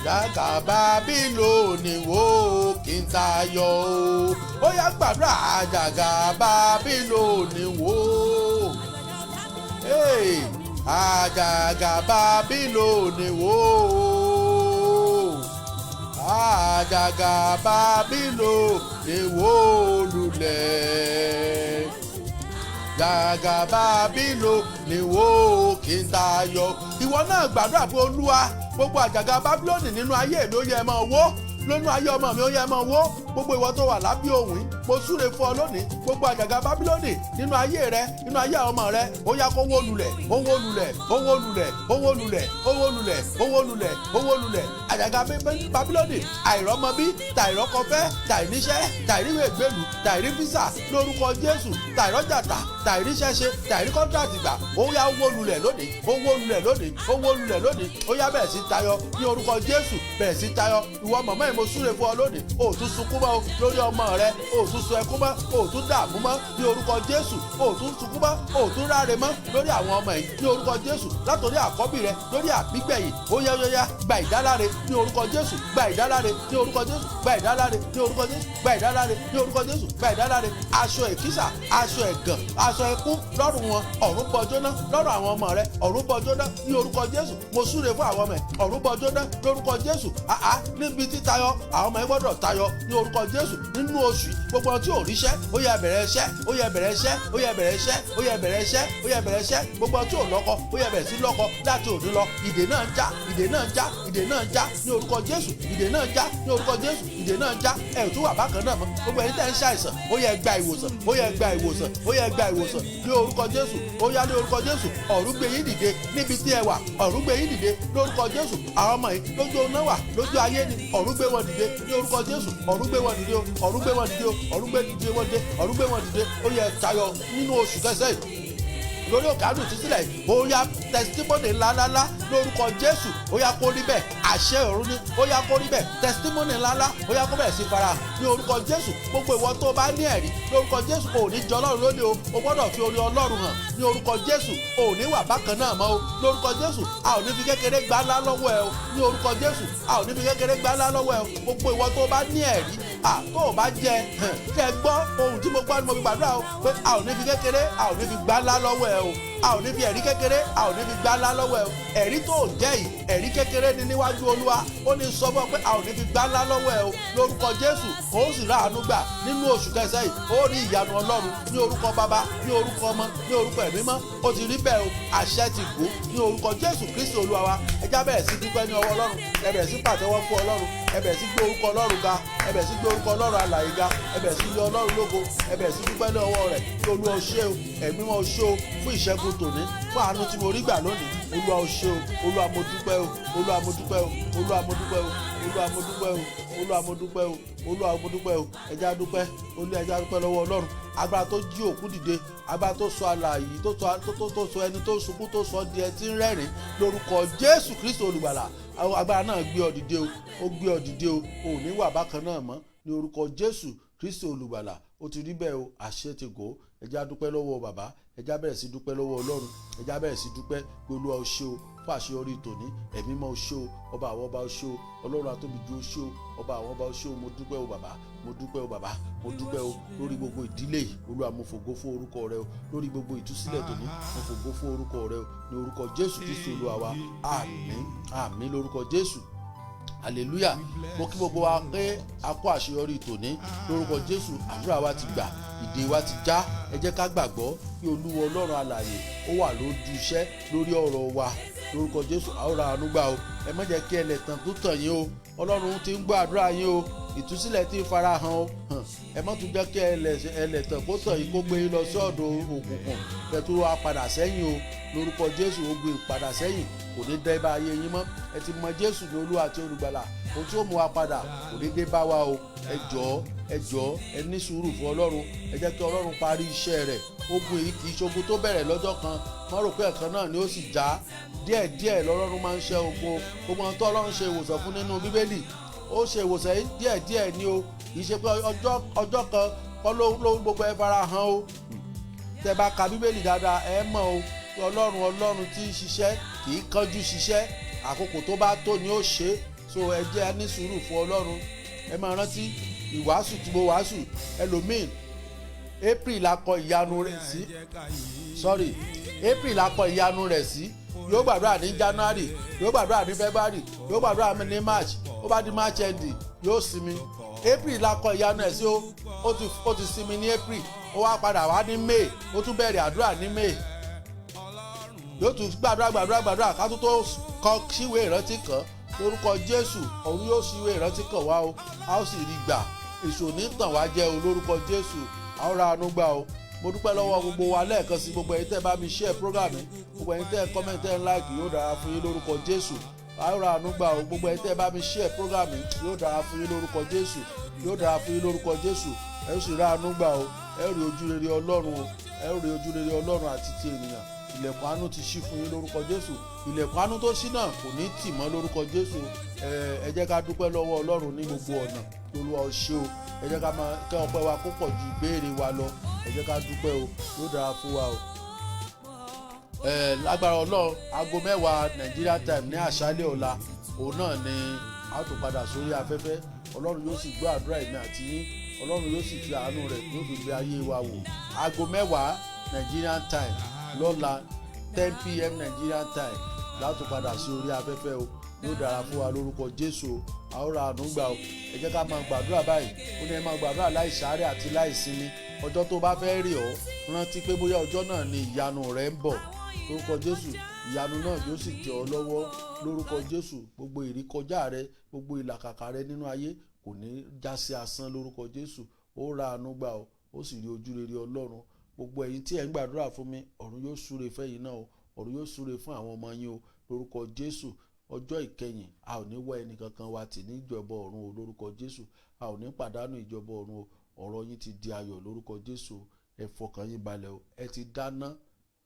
Àjàgà Bábílónì wó kí n tayọ o. Ó yá gbàdúrà àjàgà Bábílónì wó. Àjàgà Bábílónì wó. Àjàgà Bábílónì wó lulẹ̀. Àjàgà Bábílónì wó kí n tayọ. Ìwọ náà gbàdúrà pé Olúwa gbogbo àjàgà Bábílónì nínú ayé mi ó yẹ máa wó, lónú ayé ọmọ mi ó yẹ máa wó. Gbogbo ìwọ tó wà lábí òun mo súre fún ọ lónìí. Gbogbo àjàgà Bábílónì nínú ayé rẹ, nínú ayé ọmọ rẹ, ó yá kó wó lulẹ̀, ó wó lulẹ̀, ó wó lulẹ̀, ó wó lulẹ̀, ó wó lulẹ̀, ó wó lulẹ̀, ó wó lulẹ̀. Àjàgà Bábílónì àìrọ́mọbí, tàìrọ́kọfẹ́, tàìníṣẹ́, tàìríwé ìgbélú, tàìrí físà lórúkọ Jésù, tàìrọ́jàtà, tàìríṣẹ́ṣe, tàìrí kọ́ńtrátì gbà, ó yá wó lulẹ̀ lónìí, ó wó lulẹ̀ lónìí, ó wó lulẹ̀ lónìí. Ó yá bẹ̀rẹ̀ sí tayọ ní orúkọ Jésù, bẹ̀rẹ̀ sí tayọ. Ìwọ màmá yìí mo súre fún ọ lónìí, o tún sunkún mọ́ lórí ọmọ rẹ, o tún sun ẹkún mọ́, o tún dààmú mọ́ ní orúkọ Jésù, o tún sunkún mọ́, o tún ráre mọ́ lórí àwọn ọmọ yìí ní orúkọ Jésù. Látòrí àkọ́bí rẹ lórí àbígbẹ̀yìn, ó yá yá yá gba ìdáláre ní orúkọ Jésù, gba ìdáláre ní orúkọ Jésù, gba ìdáláre ní orúkọ Jésù, gba ìdáláre ní orúkọ Jésù, gba ìdáláre. Aṣọ èkísà, aṣọ ẹ̀gàn, aṣọ ẹkún lọ́rùn wọn, ọ̀run bọ́ jóná lọ́rùn àwọn ọmọ rẹ, ọ̀run bọ́ jóná ní orúkọ Jésù. Mo súre fún àwọn ọmọ ẹ̀, ọ̀run bọ́ jóná lórúkọ Jésù. Níbi títayọ àwọn ọmọ ẹ̀ gbọ́dọ̀ tayọ ní orúkọ Jésù. Nínú oṣù gbogbo gbogbo tí ò ríṣẹ́ ó yá bẹ̀rẹ̀ iṣẹ́, ó yá bẹ̀rẹ̀ iṣẹ́, ó yá bẹ̀rẹ̀ iṣẹ́, ó yá bẹ̀rẹ̀ iṣẹ́, ó yá bẹ̀rẹ̀ iṣẹ́, gbogbo tí ò lọ́kọ ó yá bẹ̀rẹ̀ sí lọ́kọ láti òní lọ. Ìdè náà ń já, ìdè náà ń já, ìdè náà ń já ní orúkọ Jésù, ìdè náà ń já ní orúkọ Jésù, ìdè náà ń já. Ẹ ò tún wà bákan náà mọ́. Gbogbo ẹni tẹ́ ń ṣàìsàn ó yá gba ìwòsàn, ó yá gba ìwòsàn, ó yá gba ìwòsàn ní orúkọ Jésù, ó yá ní orúkọ Jésù. Ọ̀run gbé yín dìde níbi tí ẹ wà, ọ̀run gbé yín dìde lórúkọ Jésù. Àwọn ọmọ yìí lójú ọ̀nà wà lójú ayé ni, ọ̀run gbé wọn dìde ní orúkọ Jésù, ọ̀run gbé wọn dìde o, ọ̀run gbé wọn dìde o, ọ̀run gbé dìde wọn dé, ọ̀run gbé wọn dìde. Ó yẹ tayọ nínú oṣù kẹsẹ̀ yìí lórí òkè àdùn títí sílẹ̀ yìí. Ó yá testimony ńláńlá lórúkọ Jésù, ó yá kó rí bẹ́ẹ̀. Àṣẹ ọ̀run ni ó yá kó rí bẹ́ẹ̀. Testimony ńláńlá ó yá kó bẹ̀rẹ̀ sí fara ní orúkọ Jésù. Gbogbo ìwọ tó bá ní ẹ̀rí lórúkọ Jésù, ò ní jọ Ọlọ́run lónìí o gbọ́dọ̀ fi orí Ọlọ́run hàn ní orúkọ Jésù. Ò ní wà bákan náà mọ́ o lórúkọ Jésù. A ò ní fi kékeré gbá ńlá lọ́wọ́ ẹ o ní orúkọ Jésù. A ò ní fi kékeré gbá ńlá lọ́wọ́ ẹ o. Gbogbo ìwọ tó bá ní ẹ̀rí tó o bá jẹ kẹ gbọ́ ohun tí mo gbọ́ ni mo fi gbàdúrà o pé a ò ní fi kékeré, a ò ní fi gbá ńlá lọ́wọ́ ẹ o. A ò ní fi ẹ̀rí kékeré, a ò ní fi gbá ńlá lọ́wọ́ ẹ o. Ẹ̀rí tó o jẹ́ yìí ẹ̀rí kékeré ni níwájú Olúwa. Ó ní sọ fún ọ pé a ò ní fi gbá ńlá lọ́wọ́ ẹ o lórúkọ Jésù. Ó sì rà àánú gbà nínú oṣù kẹsẹ̀ yìí. Ó rí ìyanu Ọlọ́run ní orúkọ Baba, ní orúkọ Ọmọ, ní orúkọ Ẹ̀mí Mímọ́. Ó ti rí bẹ́ẹ̀ o, àṣẹ ti kú ní orúkọ Jésù Kristi Olúwa wa. Ẹ já bẹ̀rẹ̀ sí dúpẹ́ ní ọwọ́ Ọlọ́run, ẹ bẹ̀rẹ̀ sí pàtẹ́wọ́ fún Ọlọ́run, ẹ bẹ̀rẹ̀ sí gbé orúkọ Ọlọ́run ga, ẹ bẹ̀rẹ̀ sí gbé orúkọ Ọlọ́run alààyè ga, ẹ bẹ̀rẹ̀ sí gbé Ọlọ́run lógo, ẹ bẹ̀rẹ̀ sí dúpẹ́ ní ọwọ́ rẹ̀ kí Olúwa ó ṣé o, Ẹ̀mí Mímọ́ ó ṣé o fún ìṣẹ́gun tòní, fún àánú tí mo rí gbà lónìí. Olúwa ó ṣé o, Olúwa mo dúpẹ́ o, Olúwa mo dúpẹ́ o, Olúwa mo dúpẹ́ o, Olúwa mo dúpẹ́ o, Olúwa mo dúpẹ́ o, Olúwa mo dúpẹ́ o. Ẹ já dúpẹ́, Olúwa ẹ já dúpẹ́ lọ́wọ́ Ọlọ́run. Agbára tó jí òkú dìde, agbára tó sọ alààyè, tó sọ ẹni tó sunkún, tó sọ di ẹ tí ń rẹ́rìn lórúkọ Jésù Kristi olùgbàlà. Agbára náà gbé ọ dìde o, ó gbé ọ dìde o, ò ní wà bákan náà mọ́ ní orúkọ Jésù Kristi olùgbàlà. Ó ti rí bẹ́ẹ̀ o, àṣẹ ti gò. Ẹ já dúpẹ́ lọ́wọ́ bàbá, ẹ já bẹ̀rẹ̀ sí dúpẹ́ lọ́wọ́ Ọlọ́run, ẹ já bẹ̀rẹ̀ sí dúpẹ́ pé Olúwa ó ṣé o fún àṣeyọrí tòní. Ẹ̀mí Mímọ́ ó ṣé o, ọba àwọn ọba ó ṣé o, Ọlọ́run atóbijù ó ṣé o, ọba àwọn ọba ó ṣé o. Mo dúpẹ́ o bàbá, mo dúpẹ́ o bàbá, mo dúpẹ́ o lórí gbogbo ìdílé yìí. Olúwa mo fògo fún orúkọ rẹ o, lórí gbogbo ìtúsílẹ̀ tòní mo fògo fún orúkọ rẹ o ní orúkọ Jésù Kristi Olúwa wa. Àmín, àmín lórúkọ Jésù. Hallelujah. Mo kí gbogbo wa pé a kó àṣeyọrí tòní lórúkọ Jésù. Àdúrà wa ti gbà, ìdè wa ti já. Ẹ jẹ́ ká gbàgbọ́ kí Olúwa Ọlọ́run alààyè ó wà lójú iṣẹ́ lórí ọ̀rọ̀ wa lórúkọ Jésù. A ó ra àánú gbà o. Ẹ má jẹ́ kí ẹlẹ́tàn tó tàn yín o. Ọlọ́run ti ń gbọ́ àdúrà yín o, ìtúsílẹ̀ ti fara hàn o. Ẹ má tún jẹ́ kí ẹlẹ́tàn kó tàn yín kó gbé yín lọ sí ọ̀dọ̀ òkùnkùn kẹ́ tó wá padà sẹ́yìn o lórúkọ Jésù. Ogun ìpadà sẹ́yìn kò ní dé bá ayé yín mọ́. Ẹ ti mọ Jésù ní Olúwa àti olùgbàlà. Ohun tí ó mú wa padà kò ní dé bá wa o. Ẹ jọ̀ọ́ ẹ ní sùúrù fún Ọlọ́run. Ẹ jẹ́ kí Ọlọ́run parí iṣẹ́ rẹ̀. Ogun yìí kì í ṣogun tó bẹ̀rẹ̀ lọ́jọ́ kan. Má rò pé ẹ̀kan náà ni ó sì já. Díẹ̀díẹ̀ lọ́lọ́run máa ń ṣe ogun. Gbogbo ohun tó Ọlọ́run ṣe ìwòsàn fún nínú Bíbélì, ó ṣe ìwòsàn yìí díẹ̀díẹ̀ ni o. Kì í ṣe pé ọjọ́ kan kọ́ ló gbogbo ẹ fara hàn o. Tẹ́ bá ka Bíbélì dáadáa ẹ mọ̀ o. Ọlọ́run tí ń ṣiṣẹ́ kì í kánjú ṣiṣẹ́. Àkókò tó bá tó ni ó ṣe. So ẹ jẹ́ ní sùúrù fún Ọlọ́run. Ẹ máa rántí ìwàásù tí mo wàásù. Ẹlòmíì April la kọ ìyanu rẹ̀ sí. April la kọ ìyanu rẹ̀ sí. Yóò gbàdúrà ní January, yóò gbàdúrà ní February, yóò gbàdúrà ní March. Ó bá di March end yóò sinmi. April la kọ ìyanu ẹ̀ sí o. Ó ti sinmi ní April. Ó wá padà wá ní May. Ó tún bẹ̀rẹ̀ àdúrà ní May. Yóò tún gbàdúrà ká tó kọ síwèé ìrántí kan lórúkọ Jésù. Òun yóò síwèé ìrántí kan wá o. A ó sì rí gbà. Èṣù ní tàn wá jẹ o lórúkọ Jésù. A ó ra àánú gbà o. Mo dúpẹ́ lọ́wọ́ gbogbo wa lẹ́ẹ̀kan sí. Gbogbo ẹ̀yin tẹ́ bá mi share program yìí, gbogbo ẹ̀yin tẹ́ comment tẹ́ like yóò dára fún yín lórúkọ Jésù. A ó ra àánú gbà o. Gbogbo ẹ̀yin tẹ́ bá mi share program yìí yóò dára fún yín lórúkọ Jésù. Yóò dára fún yín lórúkọ Jésù. Ẹ ó sì ra àánú gbà o. Ẹ rí ojú rere Ọlọ́run o. Ẹ rí ojú rere Ọlọ́run àti ti ènìyàn. Ilẹ̀kùn àánú ti ṣí fún yín lórúkọ Jésù. Ilẹ̀kùn àánú tó ṣí náà kò ní tì mọ́ lórúkọ Jésù. Ẹ jẹ́ ká dúpẹ́ lọ́wọ́ Ọlọ́run ní gbogbo ọ̀nà. Olúwa ó ṣé o. Ẹ jẹ́ ká máa kẹ́ ọpẹ́ wa kó pọ̀ ju ìbéèrè wa lọ. Ẹ jẹ́ ká dúpẹ́ o. Yóò dára fún wa o. Lágbára Ọlọ́run aago 10 Nigeria time ní àṣálẹ́ ọ̀la òun náà ni a tún padà sórí afẹ́fẹ́. Ọlọ́run yóò sì gbọ́ àdúrà èmi àti yín. Ọlọ́run yóò sì fi àánú rẹ̀ yóò fi gbé ayé wa wò. Aago 10 Nigerian time lọ́la 10 PM Nigerian time láti padà sí orí afẹ́fẹ́ o. Yóò dára fún wa lórúkọ Jésù. àórà àánú gbà o. Ẹ jẹ́ ká máa gbàdúrà báyìí. Ó ní ẹ máa gbàdúrà láì sàárẹ̀ àti láì sinmi. Ọjọ́ tó bá fẹ́ rí ọ, rántí pé bóyá ọjọ́ náà ni ìyanu rẹ ń bọ̀. Lórúkọ Jésù, ìyanu náà yóò sì tẹ̀ ọ́ lọ́wọ́. Lórúkọ Jésù, gbogbo ìrékọjá rẹ, gbogbo ìlàkàkà rẹ nínú ayé kò ní já sí asán. Lórúkọ Jésù, ó ra àánú gbà o, ó sì rí ojú rere Ọlọ́run. Gbogbo ẹ̀yin tí ẹ ń gbàdúrà fún mi, ọ̀run yóò súre fẹ́yìn náà o, ọ̀run yóò súre fún àwọn ọmọ yín o. Lórúkọ Jésù, ọjọ́ ìkẹyìn a ò ní wá ẹnì kankan wa tì ní ìjọba ọ̀run o. Lórúkọ Jésù, a ò ní pàdánù ìjọba ọ̀run o. Ọ̀rọ̀ yín ti di ayọ̀. Lórúkọ Jésù, ẹ fọkàn yín balẹ̀ o. Ẹ ti dáná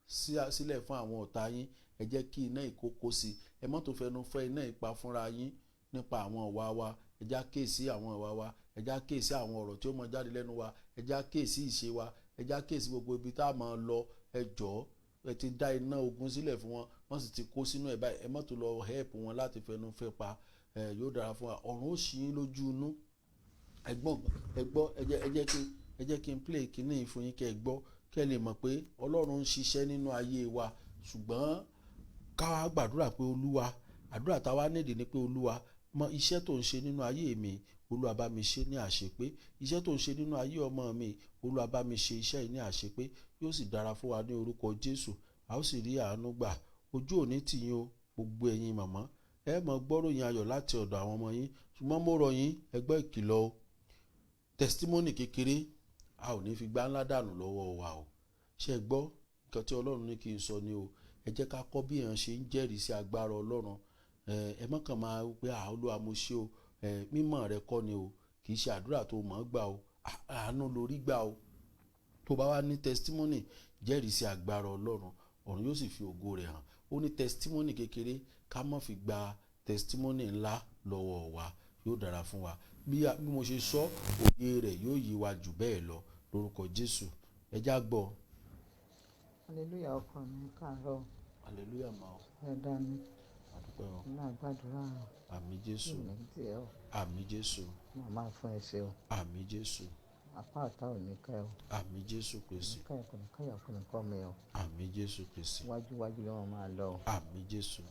sílẹ̀ fún àwọn ọ̀tá yín. Ẹ jẹ́ kí iná ìkókó sí. Ẹ má tó fẹnu fẹ́ iná ìpa fúnra yín nípa àwọn ìwà wa. Ẹ já kíyèsí àwọn ìwà wa. Ẹ já kíyèsí àwọn ọ̀rọ̀ tí ó mọ jáde lẹ́nu wa. Ẹ já kíyèsí ìṣe wa. Ẹ já kíyèsí gbogbo ibi tá a máa lọ. Ẹ jọ̀ọ́, ẹ ti dá iná ogun sílẹ̀ fún wọn, wọ́n sì ti kó sínú ẹ̀ báyìí. Ẹ má tó lọ help wọn láti fẹnu fẹ́ pa. Yóò dára fún wa. Ọ̀run ó ṣí yín lójú inú. Ẹ gbọ́, ẹ jẹ́ kí n play kíní fún yín kẹ́ ẹ gbọ́, kẹ́ ẹ lè mọ̀ pé Ọlọ́run ń ṣiṣẹ́ nínú ayé wa. Ṣùgbọ́n ká wá gbàdúrà pé Olúwa, àdúrà táwa nídìí ni pé Olúwa, mọ iṣẹ́ tó ń ṣe nínú ayé mi, Olúwa bá mi ṣe ní àṣepé. Iṣẹ́ tó ń ṣe nínú ayé ọmọ mi, Olúwa bá mi ṣe iṣẹ́ yìí ní àṣepé. Yóò sì dára fún wa ní orúkọ Jésù. A ó sì rí àánú gbà. Ojú òní tì yín o, gbogbo ẹ̀yin màmá. Ẹ mọ̀ gbọ́ròyìn ayọ̀ láti ọ̀dọ̀ àwọn ọmọ yín. Ṣùgbọ́n mo rọ̀ yín, ẹ gbọ́ ìkìlọ̀ o. Testimony kékeré a ò ní fi gbá ńlá dànù lọ́wọ́ wa o. Ṣé ẹ gbọ́ nǹkan tí Ọlọ́run ní kí n sọ ni o. Ẹ jẹ́ ká kọ́ bí èèyàn ṣe ń jẹ́rìí sí agbára Ọlọ́run. Ẹ má kàn máa pé Olúwa mo ṣe o. Mímọ̀ rẹ kọ́ ni o. Kì í ṣe àdúrà tó mọ̀ gbà o. Àánú lórí gbà o. Tó bá wá ní testimony, jẹ́rìí sí agbára Ọlọ́run, ọ̀run yóò sì fi ògo rẹ̀ hàn. Ó ní testimony kékeré ká má fi gba testimony ńlá lọ́wọ́ wa. Yóò dára fún wa. Bí mo ṣe sọ, òye rẹ̀ yóò yí wa jù bẹ́ẹ̀ lọ. Lórúkọ Jésù, ẹ já gbọ́. Hallelujah ọkọ mi káàárọ̀. Hallelujah ma o. Ẹ dání. Àdúpẹ́ o. Ní àgbàdúrà. Àmín Jésù. Ìní tí ẹ o. Àmín Jésù. Màmá fún ẹ ṣe o. Àmín Jésù. Apá ọ̀tá ò ní kẹ́ o. Àmín Jésù Kristi. Káyọ̀ kò ní káyọ̀ kò ní kọ́ mi o. Àmín Jésù Kristi. Wájúwájú ló máa lọ o. Àmín Jésù.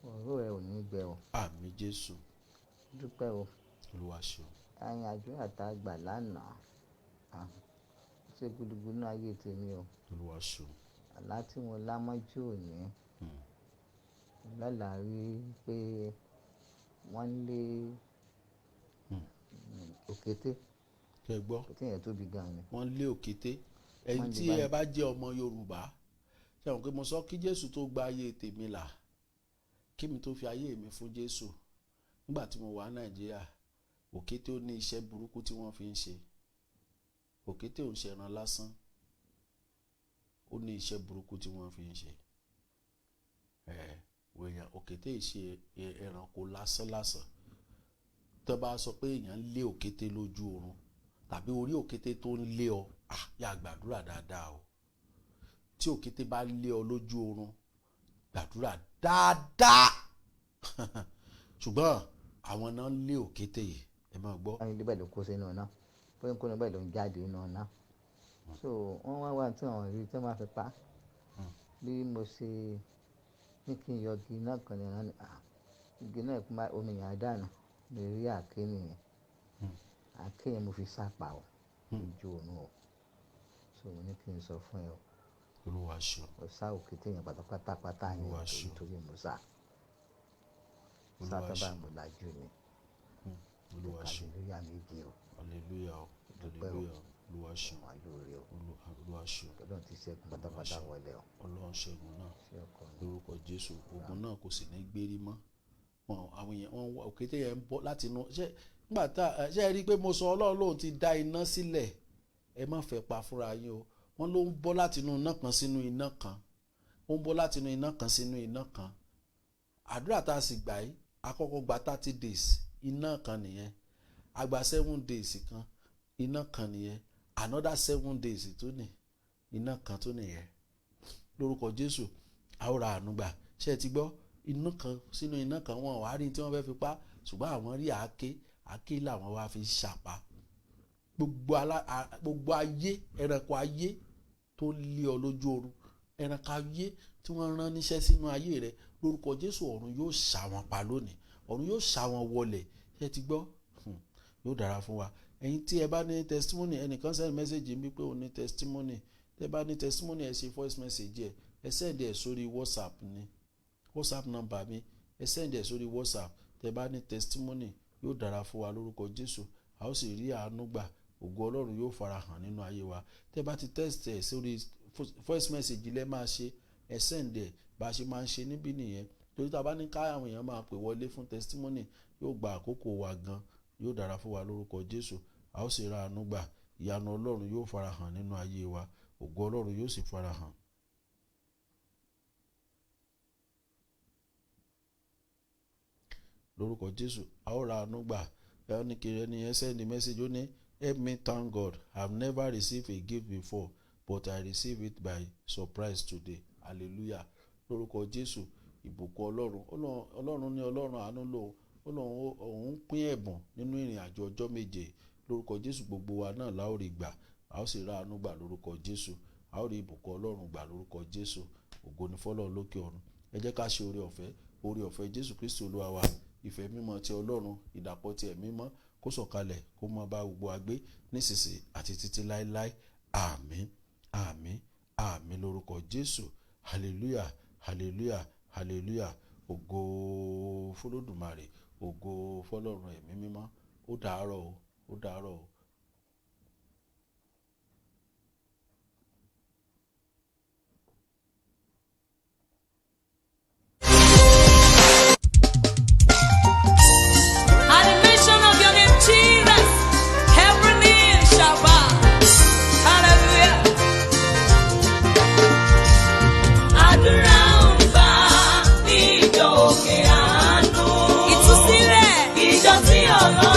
Ọ̀rọ̀ ẹ ò ní gbẹ o. Àmín Jésù. Dúpẹ́ o. Olúwa ṣeun. Àyìn àdúrà tá a gbà lánàá. Ṣé gudugudu náà ayé tèmi o. Olúwa ṣeun. Àlá tí mo lá mọ́jú òní. Lọ́la rí pé wọ́n lé òkété. Kẹ́ gbọ́. Òkété yẹn tóbi gan ni. Wọ́n lé òkété. Ẹ̀yin tí ẹ bá jẹ́ ọmọ Yorùbá, ṣé àwọn pé mo sọ kí Jésù tó gba ayé tèmi là, kí mi tó fi ayé mi fún Jésù. Nígbà tí mo wà Nàìjíríà, òkété ó ní iṣẹ́ burúkú tí wọ́n fi ń ṣe. Òkété ò ń ṣe ẹran lásán. Ó ní iṣẹ́ burúkú tí wọ́n fi ń ṣe. Wèèyàn òkété ìṣe ẹranko lásán. Tó bá sọ pé èèyàn lé òkété lójú oorun tàbí orí òkété tó ń lé ọ, yá gbàdúrà dáadáa o. Tí òkété bá lé ọ lójú oorun, gbàdúrà dáadáa. Ṣùgbọ́n àwọn náà ń lé òkété yìí, ẹ máa gbọ́. Àwọn ilé bẹ́ẹ̀ ló kó sínú ọ̀nà, bóyá kó ní bẹ́ẹ̀ ló ń jáde nínú ọ̀nà. So wọ́n wá tí wọ́n rí tí wọ́n máa fi pa. Bí mo ṣe ní kí n yọ igi náà kan ní ọ̀nà ni igi náà kó omi yàn dànù lè rí àáké nìyẹn. Àáké yẹn mo fi sápa o ojú oorun o. So mo ní kí n sọ fún ẹ o. Olúwa ṣeun. Mo sá òkété yẹn pátápátá yẹn nítorí mo sá. Sátọ́ bá mo lajú ni. Olúwa ṣeun. Hallelujah méjì o. Hallelujah o. Hallelujah. Olúwa ṣeun. Àlóore o. Olúwa ṣeun. Ọlọ́run ti ṣẹ́gun pátápátá wọlé o. Ọlọ́run ṣẹ́gun náà. Ṣé ọkọ mi? Lórúkọ Jésù, ogun náà kò sì ní gbérí mọ́. Àwọn èèyàn wọn wá òkété yẹn ń bọ́ láti inú. Nígbà tá ṣé ẹ rí i pé mo sọ Ọlọ́run lòun ti dá iná sílẹ̀. Ẹ má fẹ́ pa fúnra yín o. Wọ́n ló ń bọ́ láti inú iná kan sínú iná kan. Ó ń bọ́ láti inú iná kan sínú iná kan. Àdúrà tá a sì gbà yìí, àkọ́kọ́ gba 30 days, iná kan nìyẹn. A gba 7 days kan, iná kan nìyẹn. Another 7 days tó ní, iná kan tó nìyẹn. Lórúkọ Jésù, a ó ra àánú gbà. Ṣé ẹ ti gbọ́? Iná kan sínú iná kan, wọn wá rí tí wọ́n fẹ́ fi pa, ṣùgbọ́n àwọn rí àáké làwọn wá fi ṣàpá. Gbogbo ayé, ẹranko ayé tó lé ọ lójú oorun, ẹranko ayé tí wọ́n rán níṣẹ́ sínú ayé rẹ, lórúkọ Jésù ọ̀run yóò ṣà wọ́n pa lónìí. Ọ̀run yóò ṣà wọ́n wọlẹ̀. ṣé ti gbọ́ yóò dára fún wa. Ẹ̀yin tí ẹ bá ní testimony, ẹnìkan send message mi pé ó ní testimony. Tẹ́ bá ní testimony, ẹ ṣe voice message ẹ send ẹ sórí WhatsApp ni, WhatsApp number mi, ẹ send ẹ sórí WhatsApp. Tẹ́ bá ní testimony, yóò dára fún wa lórúkọ Jésù. A ó sì rí àánú gbà, ògo Ọlọ́run yóò farahàn nínú ayé wa. Tẹ́ bá ti text ẹ sórí voice message lẹ́ máa ṣe, ẹ send ẹ bá ṣe máa ń ṣe níbí nìyẹn. Torí tá a bá ní ká àwọn èèyàn máa pè wọlé fún testimony, yóò gba àkókò wa gan. Yóò dára fún wa lórúkọ Jésù. A ó sì ra àánú gbà, ìyanu Ọlọ́run yóò farahàn nínú ayé wa, ògo Ọlọ́run yóò sì farahàn. Lórúkọ Jésù, a ó ra àánú gbà. Ẹni kiri ẹni yẹn send the message, ó ní help me thank God, I've never received a gift before but I receive it by surprise today. Hallelujah. Lórúkọ Jésù, ìbùkún Ọlọ́run. Ọlọ́run ní Ọlọ́run àánú lòun. Ọlọ́run òun pín ẹ̀bùn nínú ìrìn àjò ọjọ́ méje. Lórúkọ Jésù, gbogbo wa náà la ó rí gbà. A ó sì ra àánú gbà lórúkọ Jésù. A ó rí ìbùkún Ọlọ́run gbà lórúkọ Jésù. Ògo ni fọ́lọ́run lókè ọ̀run. Ẹ jẹ́ ká ṣe oore ọ̀fẹ́ Jésù Kristi Olúwa wa. Ìfẹ́ mímọ́ ti Ọlọ́run, ìdàpọ̀ ti ẹ̀mí mọ́ kó sọ̀kalẹ̀ kó máa bá gbogbo wa gbé nísinsìnyí àti títí láéláé. Àmín, àmín, àmín lórúkọ Jésù. Hallelujah, hallelujah, hallelujah. Ògo f'Olódùmarè, ògo f'Ọlọ́run ẹ̀mí mímọ́. Ó dàárọ̀ o, ó dàárọ̀ o.